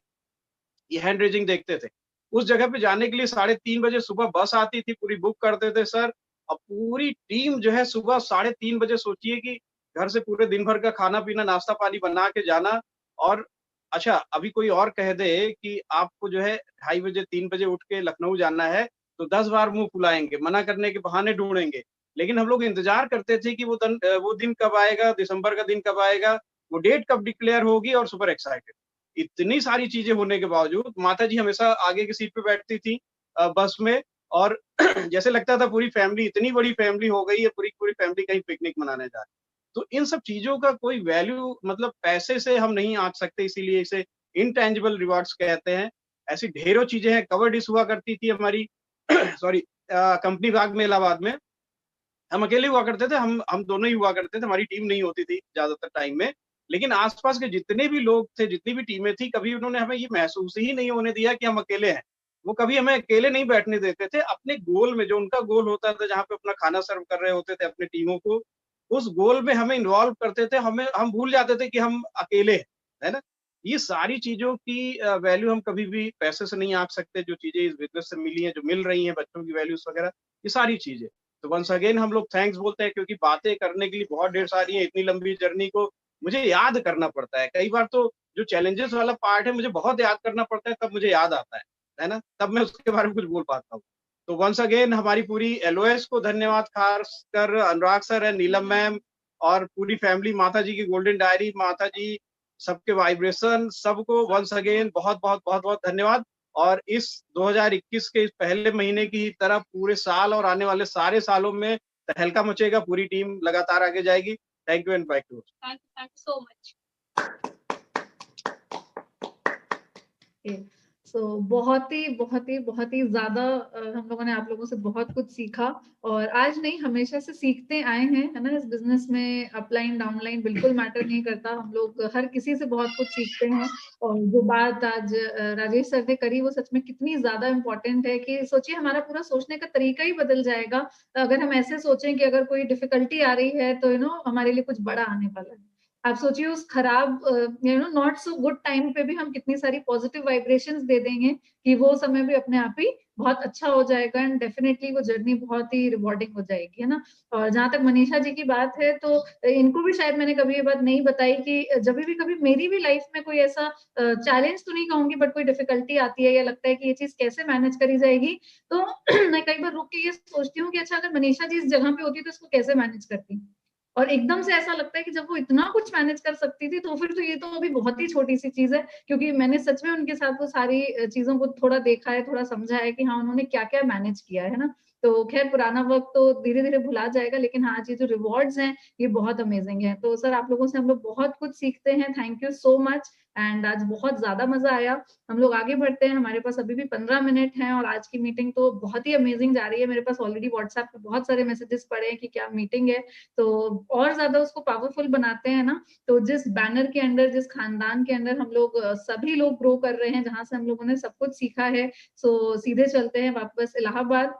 ये हैंड रेजिंग देखते थे। उस जगह पे जाने के लिए 3:30 बजे सुबह बस आती थी, पूरी बुक करते थे सर, और पूरी टीम जो है सुबह 3:30 बजे, सोचिए कि घर से पूरे दिन भर का खाना पीना नाश्ता पानी बना के जाना। और अच्छा, अभी कोई और कह दे कि आपको जो है 2:30 बजे 3 बजे उठ के लखनऊ जाना है, तो 10 बार मुंह फुलाएंगे, मना करने के बहाने ढूंढेंगे। लेकिन हम लोग इंतजार करते थे कि वो दिन कब आएगा, दिसंबर का दिन कब आएगा, वो डेट कब डिक्लेयर होगी, और सुपर एक्साइटेड। इतनी सारी चीजें होने के बावजूद माता जी हमेशा आगे की सीट पे बैठती थी बस में, और जैसे लगता था पूरी फैमिली, इतनी बड़ी फैमिली हो गई है, पूरी पूरी फैमिली कहीं पिकनिक मनाने जा रही। तो इन सब चीजों का कोई वैल्यू मतलब पैसे से हम नहीं आंक सकते, इसीलिए इसे इनटेंजिबल रिवॉर्ड्स कहते हैं। ऐसी ढेरों चीजें हैं। कवर डिश हुआ करती थी हमारी सॉरी कंपनी बाग में, इलाहाबाद में। हम अकेले हुआ करते थे, हम दोनों ही हुआ करते थे, हमारी टीम नहीं होती थी ज्यादातर टाइम में। लेकिन आसपास के जितने भी लोग थे, जितनी भी टीमें थी, कभी उन्होंने हमें ये महसूस ही नहीं होने दिया कि हम अकेले हैं। वो कभी हमें अकेले नहीं बैठने देते थे। अपने गोल में, जो उनका गोल होता था, जहाँ पे अपना खाना सर्व कर रहे होते थे अपने टीमों को, उस गोल में हमें इन्वॉल्व करते थे। हम भूल जाते थे कि हम अकेले हैं, है ना। ये सारी चीजों की वैल्यू हम कभी भी पैसे से नहीं आंक सकते। जो चीजें इस बिजनेस से मिली हैं, जो मिल रही हैं, बच्चों की वैल्यूज वगैरह, ये सारी चीजें। तो वंस अगेन हम लोग थैंक्स बोलते हैं, क्योंकि बातें करने के लिए बहुत ढेर सारी हैं। इतनी लंबी जर्नी को मुझे याद करना पड़ता है। कई बार तो जो चैलेंजेस वाला पार्ट है, मुझे बहुत याद करना पड़ता है, तब मुझे याद आता है ना, तब मैं उसके बारे में कुछ बोल पाता हूँ। तो वंस अगेन हमारी पूरी एलओएस को धन्यवाद, खासकर अनुराग सर है, नीलम मैम, और पूरी फैमिली, माता जी की गोल्डन डायरी, माता जी, सबके वाइब्रेशन, सबको वंस अगेन बहुत बहुत बहुत बहुत धन्यवाद। और इस 2021 के इस पहले महीने की तरह पूरे साल और आने वाले सारे सालों में तहलका मचेगा। पूरी टीम लगातार आगे जाएगी। Thank you and back to. Thank you so much. So बहुत ही ज्यादा हम लोगों ने आप लोगों से बहुत कुछ सीखा, और आज नहीं, हमेशा से सीखते आए हैं, है ना। इस बिजनेस में अपलाइन डाउनलाइन बिल्कुल मैटर नहीं करता, हम लोग हर किसी से बहुत कुछ सीखते हैं। और जो बात आज राजेश सर ने करी, वो सच में कितनी ज्यादा इम्पोर्टेंट है कि सोचिए, हमारा पूरा सोचने का तरीका ही बदल जाएगा अगर हम ऐसे सोचें कि अगर कोई डिफिकल्टी आ रही है तो हमारे लिए कुछ बड़ा आने वाला है। आप सोचिए, उस खराब नॉट सो गुड टाइम पे भी हम कितनी सारी पॉजिटिव वाइब्रेशंस दे देंगे कि वो समय भी अपने आप ही बहुत अच्छा हो जाएगा, एंड डेफिनेटली वो जर्नी बहुत ही रिवॉर्डिंग हो जाएगी, है ना। और जहां तक मनीषा जी की बात है, तो इनको भी शायद मैंने कभी ये बात नहीं बताई कि जब भी कभी मेरी भी लाइफ में कोई ऐसा चैलेंज तो नहीं कहूंगी, बट कोई डिफिकल्टी आती है या लगता है कि ये चीज कैसे मैनेज करी जाएगी, तो मैं कई बार रुक के ये सोचती हूँ कि अच्छा, अगर मनीषा जी इस जगह पे होती तो इसको कैसे मैनेज करती। और एकदम से ऐसा लगता है कि जब वो इतना कुछ मैनेज कर सकती थी, तो फिर तो ये तो अभी बहुत ही छोटी सी चीज है, क्योंकि मैंने सच में उनके साथ वो सारी चीजों को थोड़ा देखा है, थोड़ा समझा है कि हाँ, उन्होंने क्या क्या मैनेज किया है ना। तो खैर पुराना वक्त तो धीरे धीरे भुला जाएगा, लेकिन हाँ ये जो रिवॉर्ड्स हैं ये बहुत अमेजिंग है। तो सर आप लोगों से हम लोग बहुत कुछ सीखते हैं, thank you so much. And आज बहुत ज्यादा मजा आया। हम लोग आगे बढ़ते हैं, हमारे पास अभी भी 15 मिनट हैं और आज की मीटिंग तो बहुत ही अमेजिंग जा रही है। मेरे पास ऑलरेडी व्हाट्सएप पे बहुत सारे मैसेजेस पड़े हैं कि क्या मीटिंग है, तो और ज्यादा उसको पावरफुल बनाते हैं ना। तो जिस बैनर के अंदर, जिस खानदान के अंदर हम लोग सभी लोग ग्रो कर रहे हैं, जहां से हम लोगों ने सब कुछ सीखा है, सो सीधे चलते हैं वापस इलाहाबाद।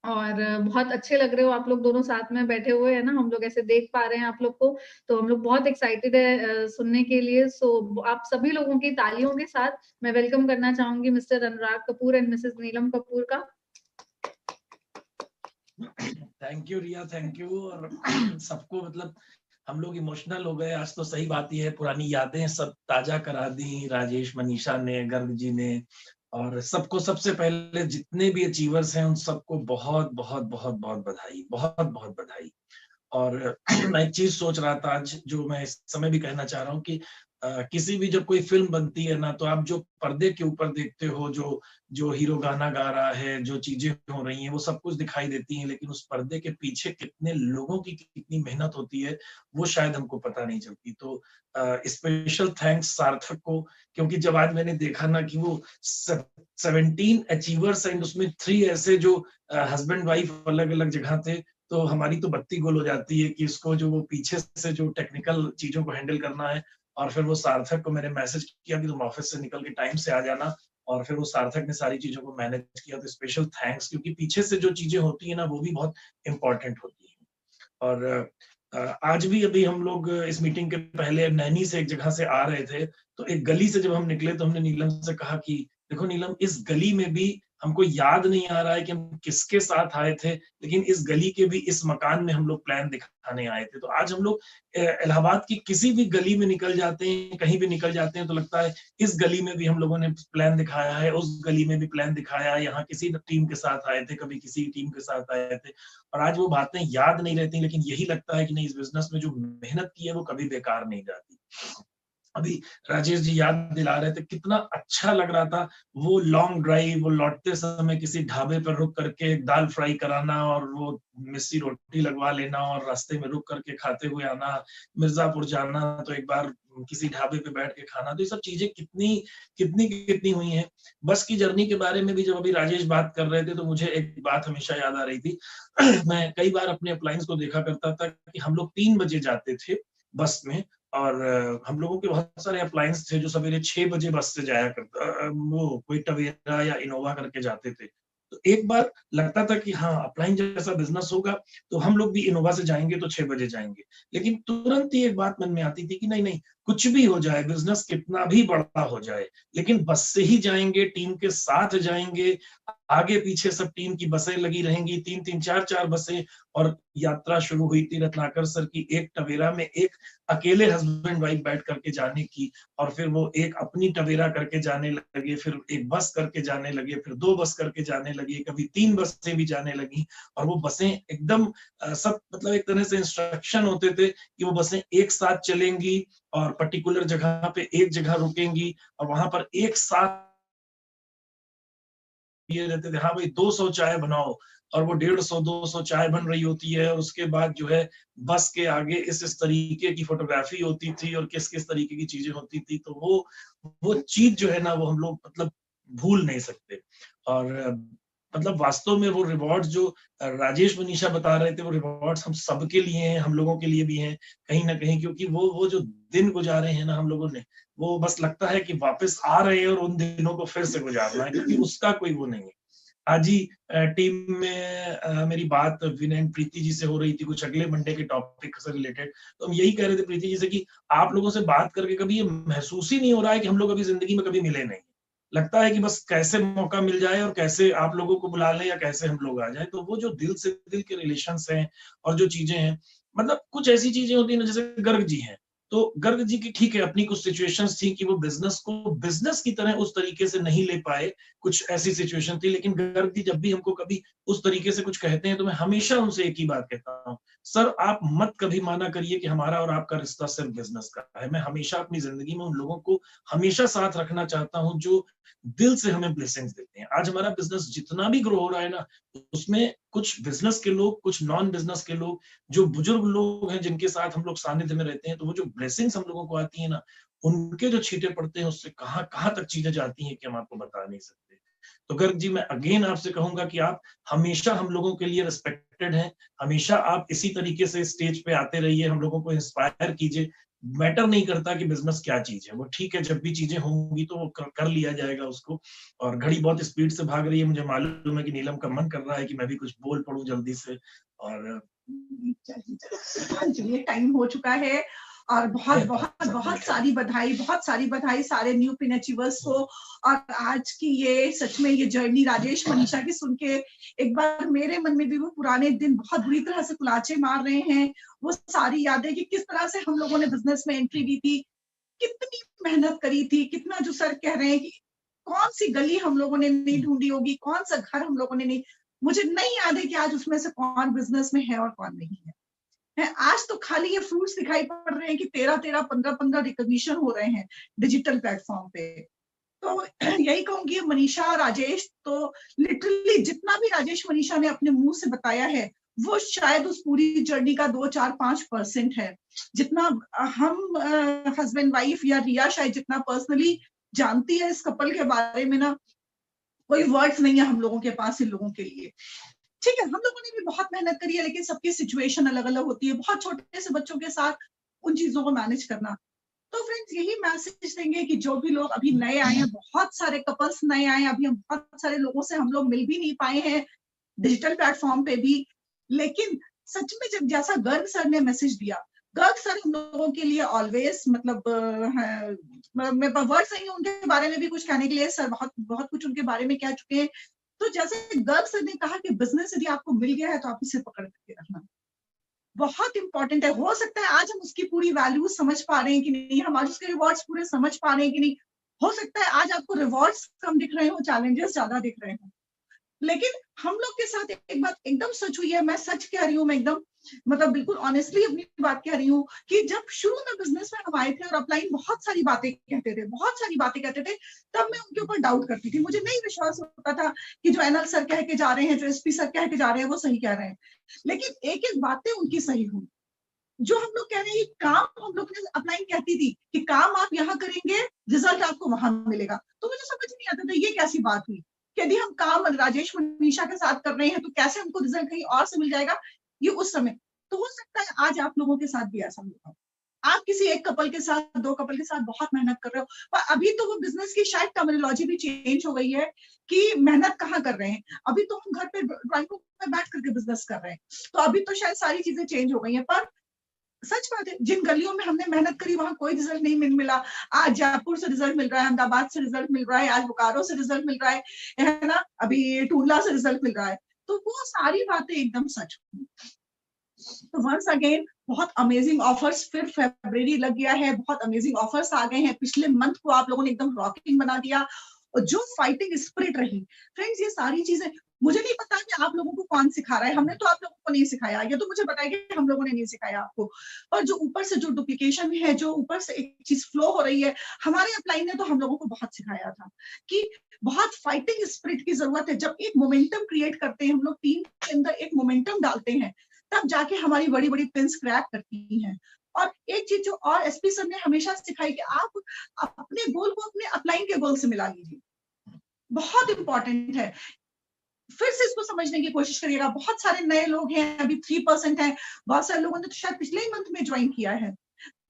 और बहुत अच्छे लग रहे हो आप लोग दोनों साथ में बैठे हुए हैं ना, हम लोग ऐसे देख पा रहे हैं आप लोग को, तो हम लोग बहुत एक्साइटेड है सुनने के लिए। सो आप सभी लोगों की तालियों के साथ मैं वेलकम करना चाहूंगी mister Anurag Kapoor and Mrs Neelam Kapoor का। Thank you Riya, thank you. और सबको मतलब हम लोग इमोशनल हो गए आज, तो सही बात ही है, पुरानी यादें सब ताजा करा दी राजेश, मनीषा ने, गर्ग जी ने, और सबको सबसे पहले जितने भी अचीवर्स हैं उन सबको बहुत बहुत बहुत बहुत बधाई, बहुत बहुत बधाई। और मैं एक चीज सोच रहा था आज, जो मैं इस समय भी कहना चाह रहा हूँ कि किसी भी जब कोई फिल्म बनती है ना, तो आप जो पर्दे के ऊपर देखते हो, जो हीरो गाना गा रहा है, जो चीजें हो रही हैं, वो सब कुछ दिखाई देती हैं, लेकिन उस पर्दे के पीछे कितने लोगों की कितनी मेहनत होती है वो शायद हमको पता नहीं चलती। तो स्पेशल थैंक्स सार्थक को, क्योंकि जब आज मैंने देखा ना कि वो 17 अचीवर्स एंड उसमें 3 ऐसे जो हस्बैंड वाइफ अलग अलग जगह थे, तो हमारी तो बत्ती गोल हो जाती है कि इसको जो वो पीछे से जो टेक्निकल चीजों को हैंडल करना है। और फिर वो सार्थक को मैंने मैसेज किया कि तुम ऑफिस से निकल के टाइम से आ जाना, और फिर वो सार्थक ने सारी चीजों को मैनेज किया। तो स्पेशल थैंक्स, क्योंकि पीछे से जो चीजें होती है ना वो भी बहुत इंपॉर्टेंट होती है। और आज भी अभी हम लोग इस मीटिंग के पहले नैनी से एक जगह से आ रहे थे, तो एक गली से जब हम निकले तो हमने नीलम से कहा कि देखो नीलम, इस गली में भी हमको याद नहीं आ रहा है कि हम किसके साथ आए थे, लेकिन इस गली के भी इस मकान में हम लोग प्लान दिखाने आए थे। तो आज हम लोग इलाहाबाद की किसी भी गली में निकल जाते हैं, कहीं भी निकल जाते हैं, तो लगता है इस गली में भी हम लोगों ने प्लान दिखाया है, उस गली में भी प्लान दिखाया है, यहाँ किसी टीम के साथ आए थे, कभी किसी टीम के साथ आए थे। और आज वो बातें याद नहीं रहती, लेकिन यही लगता है कि नहीं, इस बिजनेस में जो मेहनत की है वो कभी बेकार नहीं जाती। अभी राजेश जी याद दिला रहे थे, कितना अच्छा लग रहा था वो लॉन्ग ड्राइव, वो लौटते समय किसी ढाबे पर रुक करके दाल फ्राई कराना और वो मिस्सी रोटी लगवा लेना और रास्ते में रुक करके खाते हुए आना, मिर्जापुर जाना तो एक बार किसी ढाबे पे बैठ के खाना। तो ये सब चीजें कितनी कितनी कितनी हुई हैं। बस की जर्नी के बारे में भी जब अभी राजेश बात कर रहे थे तो मुझे एक बात हमेशा याद आ रही थी। मैं कई बार अपने अपलायंस को देखा करता था कि हम लोग 3 बजे जाते थे बस में, और हम लोगों के बहुत सारे अप्लायंस थे जो सवेरे 6 बजे बस से जाया करता, वो कोई टवेरा या इनोवा करके जाते थे। तो एक बार लगता था कि हाँ, अपलाइन जैसा बिजनेस होगा तो हम लोग भी इनोवा से जाएंगे तो 6 बजे जाएंगे, लेकिन तुरंत ही एक बात मन में आती थी कि नहीं नहीं, कुछ भी हो जाए, बिजनेस कितना भी बड़ा हो जाए, लेकिन बस से ही जाएंगे, टीम के साथ जाएंगे, आगे पीछे सब टीम की बसें लगी रहेंगी, 3-3 4-4 बसें। और यात्रा शुरू हुई थी रत्नाकर सर की एक टवेरा में एक अकेले हस्बैंड वाइफ बैठ करके जाने की, और फिर वो एक अपनी टवेरा करके जाने लगे, फिर एक बस करके जाने लगे, फिर 2 बस करके जाने लगे, कभी 3 बसें भी जाने लगी। और वो बसें एकदम सब मतलब एक तरह से इंस्ट्रक्शन होते थे कि वो बसें एक साथ चलेंगी और पर्टिकुलर जगह पे एक जगह रुकेंगी, और वहां पर एक साथ ये रहते थे, हाँ भाई 200 चाय बनाओ, और वो 150-200 चाय बन रही होती है, और उसके बाद जो है बस के आगे इस तरीके की फोटोग्राफी होती थी और किस किस तरीके की चीजें होती थी। तो वो चीज जो है ना वो हम लोग मतलब भूल नहीं सकते। और मतलब वास्तव में वो रिवॉर्ड्स जो राजेश मनीषा बता रहे थे, वो रिवॉर्ड्स हम सबके लिए हैं, हम लोगों के लिए भी हैं कहीं ना कहीं, क्योंकि वो जो दिन गुजारे हैं ना हम लोगों ने, वो बस लगता है कि वापस आ रहे हैं और उन दिनों को फिर से गुजारना है, क्योंकि उसका कोई वो नहीं है। आज ही टीम में मेरी बात विनय प्रीति जी से हो रही थी कुछ अगले मंडे के टॉपिक से रिलेटेड, तो हम यही कह रहे थे प्रीति जी से कि आप लोगों से बात करके कभी ये महसूस ही नहीं हो रहा है कि हम लोग अभी जिंदगी में कभी मिले नहीं। लगता है कि बस कैसे मौका मिल जाए और कैसे आप लोगों को बुला लें या कैसे हम लोग आ जाए। तो वो जो दिल से दिल के रिलेशंस हैं और जो चीजें हैं, मतलब कुछ ऐसी चीजें होती है ना, जैसे गर्ग जी हैं, तो गर्ग जी की ठीक है अपनी कुछ सिचुएशंस थी कि वो बिजनेस को बिजनेस की तरह उस तरीके से नहीं ले पाए, कुछ ऐसी सिचुएशन थी। लेकिन गर्ग जी जब भी हमको कभी उस तरीके से कुछ कहते हैं तो मैं हमेशा उनसे एक ही बात कहता हूँ, सर आप मत कभी माना करिए कि हमारा और आपका रिश्ता सिर्फ बिजनेस का है। मैं हमेशा अपनी जिंदगी में उन लोगों को हमेशा साथ रखना चाहता हूँ जो दिल से हमें ब्लेसिंग्स देते हैं। आज हमारा बिजनेस जितना भी ग्रो हो रहा है ना, उसमें कुछ बिजनेस के लोग, कुछ नॉन बिजनेस के लोग, जो बुजुर्ग लोग हैं जिनके साथ हम लोग सानिध्य में रहते हैं, तो वो जो ब्लेसिंग्स हम लोगों को आती है ना, उनके जो छींटे पड़ते हैं उससे कहाँ तक चीजें जाती हैं कि हम आपको बता नहीं सकते। तो गर्ग जी, मैं अगेन आपसे कहूंगा कि आप हमेशा हम लोगों के लिए रिस्पेक्टेड हैं, हमेशा आप इसी तरीके से स्टेज पे आते रहिए, हम लोगों को इंस्पायर कीजिए। मैटर नहीं करता कि बिजनेस क्या चीज है, वो ठीक है, जब भी चीजें होंगी तो वो कर लिया जाएगा उसको। और घड़ी बहुत स्पीड से भाग रही है, मुझे मालूम है कि नीलम का मन कर रहा है कि मैं भी कुछ बोल पड़ूं जल्दी से। और चलिए टाइम हो चुका है, और बहुत बहुत बहुत सारी बधाई सारे न्यू पिन अचीवर्स को। और आज की ये सच में ये जर्नी राजेश मनीषा की सुन के एक बार मेरे मन में भी वो पुराने दिन बहुत बुरी तरह से कुलाचे मार रहे हैं। वो सारी यादें कि किस तरह से हम लोगों ने बिजनेस में एंट्री दी थी, कितनी मेहनत करी थी, कितना जो सर कह रहे हैं कि कौन सी गली हम लोगों ने नहीं ढूंढी होगी, कौन सा घर हम लोगों ने नहीं, मुझे नहीं याद है कि आज उसमें से कौन बिजनेस में है और कौन नहीं है। आज तो खाली ये फ्रूट्स दिखाई पड़ रहे हैं कि 13-13, 15-15 रिकॉग्निशन हो रहे हैं डिजिटल प्लेटफॉर्म पे। तो यही कहूंगी, मनीषा, राजेश, तो लिटरली जितना भी राजेश मनीषा ने अपने मुंह से बताया है वो शायद उस पूरी जर्नी का 2-4-5% है। जितना हम हस्बैंड वाइफ या रिया शायद जितना पर्सनली जानती है इस कपल के बारे में ना, कोई वर्ड्स नहीं है हम लोगों के पास इन लोगों के लिए। ठीक है, हम लोगों ने भी बहुत मेहनत करी है, लेकिन सबकी सिचुएशन अलग अलग होती है, बहुत छोटे से बच्चों के साथ उन चीजों को मैनेज करना। तो फ्रेंड्स, यही मैसेज देंगे कि जो भी लोग अभी नए आए हैं, बहुत सारे कपल्स नए आए हैं, अभी हम बहुत सारे लोगों से हम लोग मिल भी नहीं पाए हैं डिजिटल प्लेटफॉर्म पे भी, लेकिन सच में जब जैसा गर्ग सर ने मैसेज दिया, गर्ग सर हम लोगों के लिए ऑलवेज मतलब मैं वर्ड्स नहीं उनके बारे में भी कुछ कहने के लिए, सर बहुत कुछ उनके बारे में कह चुके हैं। तो जैसे गर्ग सर ने कहा कि बिजनेस यदि आपको मिल गया है तो आप इसे पकड़ के रखना, बहुत इंपॉर्टेंट है। हो सकता है आज हम उसकी पूरी वैल्यू समझ पा रहे हैं कि नहीं, हम आज उसके रिवॉर्ड्स पूरे समझ पा रहे हैं कि नहीं, हो सकता है आज आपको रिवॉर्ड्स कम दिख रहे हो, चैलेंजेस ज्यादा दिख रहे हो, लेकिन हम लोग के साथ एक बात एकदम सच हुई है, मैं सच कह रही हूँ, मैं एकदम मतलब बिल्कुल ऑनेस्टली अपनी बात कह रही हूँ कि जब शुरू में बिजनेस में हम आए थे और अपलाइन बहुत सारी बातें कहते थे, तब मैं उनके ऊपर डाउट करती थी, मुझे नहीं विश्वास होता था कि जो एनएल सर कह के जा रहे हैं, जो एसपी सर कह के जा रहे हैं, वो सही कह रहे हैं। लेकिन एक एक बातें उनकी सही हुई। जो हम लोग कह रहे हैं काम, हम लोग ने अपलाइन कहती थी कि काम आप यहाँ करेंगे, रिजल्ट आपको वहां मिलेगा, तो मुझे समझ नहीं आता था ये कैसी बात हुई। यदि हम काम राजेश मनीषा के साथ कर रहे हैं तो कैसे हमको रिजल्ट कहीं और से मिल जाएगा, ये उस समय। तो हो सकता है आज आप लोगों के साथ भी ऐसा होगा, आप किसी एक कपल के साथ, 2 कपल के साथ बहुत मेहनत कर रहे हो, पर अभी तो वो बिजनेस की शायद टर्मिनोलॉजी भी चेंज हो गई है कि मेहनत कहाँ कर रहे हैं। अभी तो हम घर पे ड्राइंग रूम में बैठ करके बिजनेस कर रहे हैं, तो अभी तो शायद सारी चीजें चेंज हो गई हैं। पर सच बात है, जिन गलियों में हमने मेहनत करी वहां कोई रिजल्ट नहीं मिला। आज जयपुर से रिजल्ट मिल रहा है, अहमदाबाद से रिजल्ट मिल रहा है, आज बोकारो से रिजल्ट मिल रहा है ना, अभी टूंडला से रिजल्ट मिल रहा है, तो वो सारी बातें एकदम सच हुई। तो वंस अगेन बहुत अमेजिंग ऑफर्स, फिर फरवरी लग गया है, बहुत अमेजिंग ऑफर्स आ गए हैं। पिछले मंथ को आप लोगों ने एकदम रॉकिंग बना दिया, और जो फाइटिंग स्पिरिट रही फ्रेंड्स, ये सारी चीजें मुझे नहीं पता कि आप लोगों को कौन सिखा रहा है, हमने तो आप लोगों को नहीं सिखाया, ये तो मुझे बताया कि हम लोगों ने नहीं सिखाया आपको। पर जो ऊपर से जो डुप्लीकेशन है, जो ऊपर से एक चीज फ्लो हो रही है, हमारे अपलाइन ने तो हम लोगों को बहुत सिखाया था कि बहुत फाइटिंग स्पिरिट की जरूरत है। जब एक मोमेंटम क्रिएट करते हैं हम लोग, टीम के अंदर एक मोमेंटम डालते हैं, तब जाके हमारी बड़ी बड़ी पिन्स क्रैक करती हैं। और एक चीज जो और एसपी सर ने हमेशा सिखाई कि आप अपने गोल को अपने अपलाइन के गोल से मिला लीजिए, बहुत इंपॉर्टेंट है। फिर से इसको समझने की कोशिश करिएगा। बहुत सारे नए लोग हैं, अभी 3% हैं, बहुत सारे लोगों ने तो शायद पिछले ही मंथ में ज्वाइन किया है।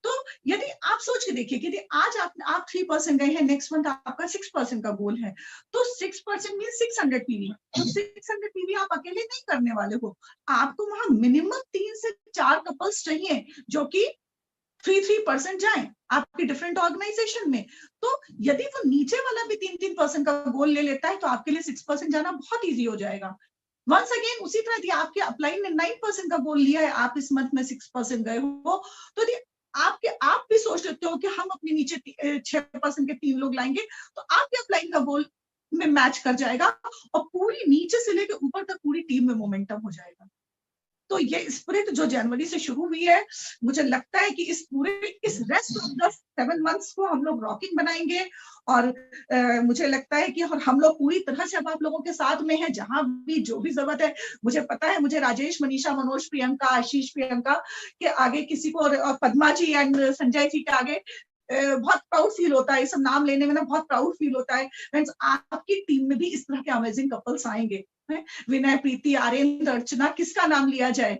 तो यदि आप सोच के देखिए कि आज आप 3% गए हैं, नेक्स्ट मंथ आपका 6% का गोल है, तो 6% मीन 600 पीवी। तो 600 पीवी आप अकेले नहीं करने वाले हो, आपको वहां मिनिमम 3 से 4 कपल्स चाहिए जो कि 3% जाए आपके डिफरेंट ऑर्गेनाइजेशन में। तो यदि वो नीचे वाला भी 3% का गोल ले लेता है तो आपके लिए 6% जाना बहुत इजी हो जाएगा। वंस अगेन उसी तरह यदि आपके अपलाइन ने 9% का गोल लिया है, आप इस मंथ में 6% गए हो, तो आप भी सोच लेते हो कि हम अपने नीचे 6% के 3 लोग लाएंगे, तो आपके अपलाइन का गोल में मैच कर जाएगा और पूरी नीचे से लेकर ऊपर तक पूरी टीम में मोमेंटम हो जाएगा। तो ये स्पिरिट जो जनवरी से शुरू हुई है, मुझे लगता है कि इस रेस्ट ऑफ द 7 मंथ्स को हम लोग रॉकिंग बनाएंगे। और मुझे लगता है कि और हम लोग पूरी तरह से अब आप लोगों के साथ में हैं, जहां भी जो भी जरूरत है। मुझे पता है, मुझे राजेश, मनीषा, मनोज, प्रियंका, आशीष, प्रियंका के आगे किसी को, और पद्मा जी एंड संजय जी के आगे बहुत प्राउड फील होता है। ये सब नाम लेने में ना बहुत प्राउड फील होता है। फ्रेंड्स, आपकी टीम में भी इस तरह के अमेजिंग कपल्स आएंगे। विनय, प्रीति, आर्यन, अर्चना, किसका नाम लिया जाए?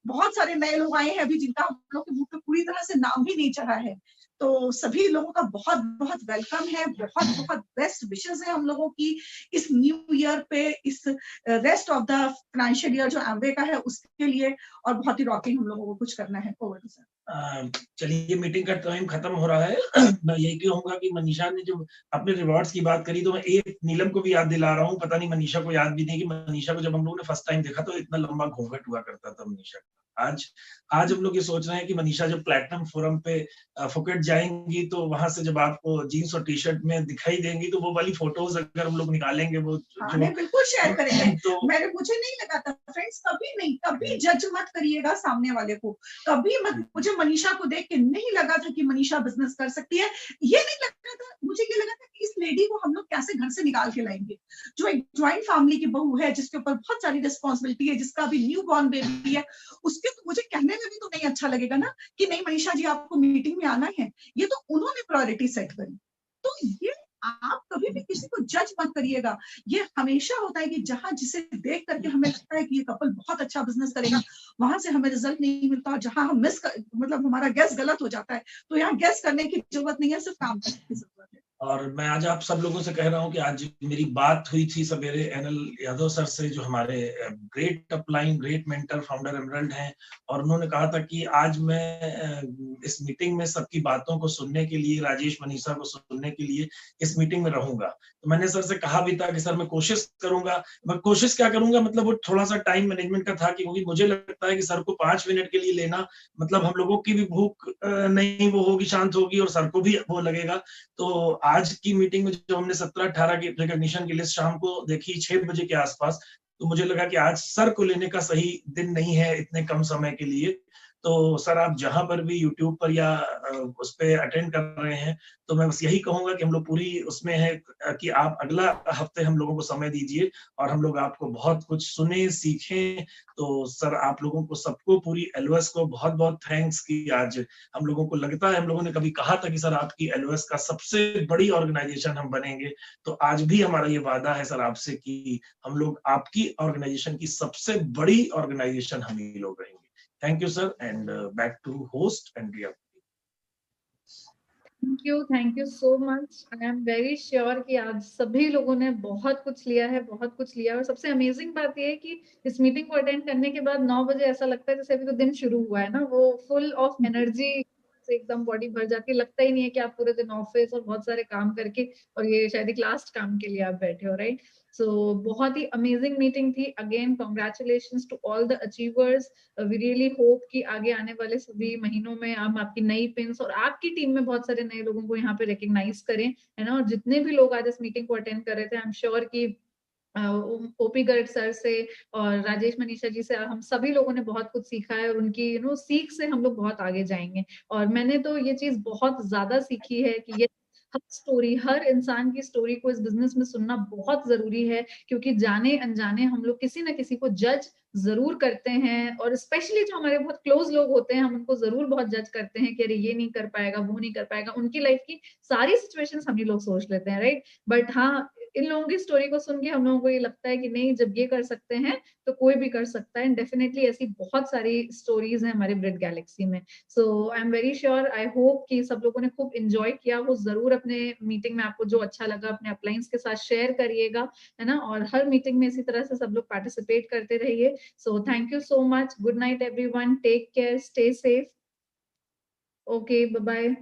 बहुत सारे नए लोग आए हैं अभी, जिनका हम लोग के मुंह पे पूरी तरह से नाम भी नहीं चढ़ा है। तो सभी लोगों का बहुत बहुत वेलकम है, बहुत बहुत बेस्ट विशेस है हम लोगों की इस न्यू ईयर पे, इस rest of the financial year जो एमवे का है उसके लिए। और बहुत ही रॉकिंग हम लोगों को कुछ करना है। Over to sir. चलिए, मीटिंग का टाइम खत्म हो रहा है। मैं यही कहूंगा कि मनीषा ने जो अपने रिवॉर्ड्स की बात करी, तो मैं एक नीलम को भी याद दिला रहा हूँ। पता नहीं मनीषा को याद भी नहीं कि मनीषा को जब हम लोगों ने फर्स्ट टाइम देखा तो इतना लंबा घूंघट हुआ करता था मनीषा का। आज हम लोग ये सोच रहे हैं कि मनीषा जब प्लैटिनम फोरम पे फुकेट जाएंगी तो वहां से जब आपको जीन्स और टी शर्ट में दिखाई देंगी, तो वो वाली फोटोज अगर हम लोग निकालेंगे वो जो बिल्कुल शेयर करेंगे। तो मुझे नहीं लगा था फ्रेंड्स, कभी जज मत करिएगा सामने वाले को। कभी मत, मुझे मनीषा को देख के नहीं लगा था कि मनीषा बिजनेस कर सकती है। ये नहीं लगा था, मुझे ये लगा था कि इस लेडी को हम लोग कैसे घर से निकाल के लाएंगे, जो एक ज्वाइंट फैमिली की बहू है, जिसके ऊपर बहुत सारी रिस्पॉन्सिबिलिटी है, जिसका अभी न्यू बॉर्न बेबी है। उसके तो मुझे कहने में भी तो नहीं अच्छा लगेगा ना कि नहीं मनीषा जी आपको मीटिंग में आना है। ये तो उन्होंने प्रायोरिटी सेट करी। तो ये आप कभी भी किसी को जज मत करिएगा। ये हमेशा होता है कि जहां जिसे देख करके हमें लगता है कि ये कपल बहुत अच्छा बिजनेस करेगा, वहां से हमें रिजल्ट नहीं मिलता। और जहां हम मतलब हमारा गैस गलत हो जाता है, तो यहाँ गैस करने की जरूरत नहीं है, सिर्फ काम करने की जरूरत है। और मैं आज आप सब लोगों से कह रहा हूं कि आज मेरी बात हुई थी सवेरे एनएल यादव सर से, जो हमारे great upline, great mentor, founder emerald हैं। और उन्होंने कहा था कि आज मैं इस मीटिंग में सबकी बातों को सुनने के लिए, राजेश, मनीषा को सुनने के लिए इस मीटिंग में रहूंगा। तो मैंने सर से कहा भी था कि सर मैं कोशिश करूंगा। मैं कोशिश क्या करूंगा, मतलब वो थोड़ा सा टाइम मैनेजमेंट का था, क्योंकि मुझे लगता है कि सर को 5 मिनट के लिए लेना, मतलब हम लोगों की भी भूख नहीं वो होगी, शांत होगी, और सर को भी वो लगेगा। तो आज की मीटिंग में जो हमने 17-18 की रिकॉग्निशन की लिस्ट शाम को देखी 6 बजे के आसपास, तो मुझे लगा कि आज सर को लेने का सही दिन नहीं है इतने कम समय के लिए। तो सर, आप जहां पर भी यूट्यूब पर या उस पे अटेंड कर रहे हैं, तो मैं बस यही कहूंगा कि हम लोग पूरी उसमें है कि आप अगला हफ्ते हम लोगों को समय दीजिए और हम लोग आपको बहुत कुछ सुने, सीखें। तो सर, आप लोगों को सबको, पूरी एलओएस को बहुत बहुत थैंक्स कि आज हम लोगों को लगता है, हम लोगों ने कभी कहा था कि सर आपकी एलओएस का सबसे बड़ी ऑर्गेनाइजेशन हम बनेंगे, तो आज भी हमारा ये वादा है सर आपसे कि हम लोग आपकी ऑर्गेनाइजेशन की सबसे बड़ी ऑर्गेनाइजेशन हम ही लोग रहेंगे। Thank you, sir, and back to host and Riya. Thank you so much. I am very sure कि आज सभी लोगों ने बहुत कुछ लिया है, बहुत कुछ लिया। और सबसे अमेजिंग बात ये है कि इस मीटिंग को अटेंड करने के बाद 9 बजे ऐसा लगता है जैसे अभी तो दिन शुरू हुआ है ना, वो फुल ऑफ एनर्जी से एकदम बॉडी भर जाती है। लगता ही नहीं है कि आप पूरे दिन ऑफिस और बहुत सारे काम करके, और ये शायद एक लास्ट काम के लिए आप बैठे हो, राइट? सो बहुत ही अमेजिंग मीटिंग थी। Again congratulations to all the achievers. We really hope कि आगे आने वाले सभी महीनों में हम आपकी नई पिन्स और आपकी टीम में बहुत सारे नए लोगों को यहाँ पे रिकॉग्नाइज करें, है ना। और जितने भी लोग आज इस मीटिंग को अटेंड कर रहे थे, आई एम श्योर कि ओपी गर्ग सर से और राजेश, मनीषा जी से हम सभी लोगों ने बहुत कुछ सीखा है, और उनकी सीख से हम लोग बहुत आगे जाएंगे। और मैंने तो ये चीज बहुत ज्यादा सीखी है कि ये स्टोरी, हर इंसान की स्टोरी को इस बिजनेस में सुनना बहुत जरूरी है, क्योंकि जाने अनजाने हम लोग किसी ना किसी को जज जरूर करते हैं। और स्पेशली जो हमारे बहुत क्लोज लोग होते हैं, हम उनको जरूर बहुत जज करते हैं कि अरे ये नहीं कर पाएगा, वो नहीं कर पाएगा। उनकी लाइफ की सारी सिचुएशंस हम ही लोग सोच लेते हैं, राइट? बट हाँ, इन लोगों की स्टोरी को सुन के हम लोगों को ये लगता है कि नहीं, जब ये कर सकते हैं तो कोई भी कर सकता है। डेफिनेटली ऐसी बहुत सारी स्टोरीज हैं हमारे ब्रिड गैलेक्सी में। So I am very sure, I hope कि सब लोगों ने खूब एंजॉय किया। वो जरूर अपने मीटिंग में आपको जो अच्छा लगा अपने अपलाइंस के साथ शेयर करिएगा, है ना। और हर मीटिंग में इसी तरह से सब लोग पार्टिसिपेट करते रहिए। So thank you so much. Good night everyone. Take care. Stay safe. Okay, bye bye.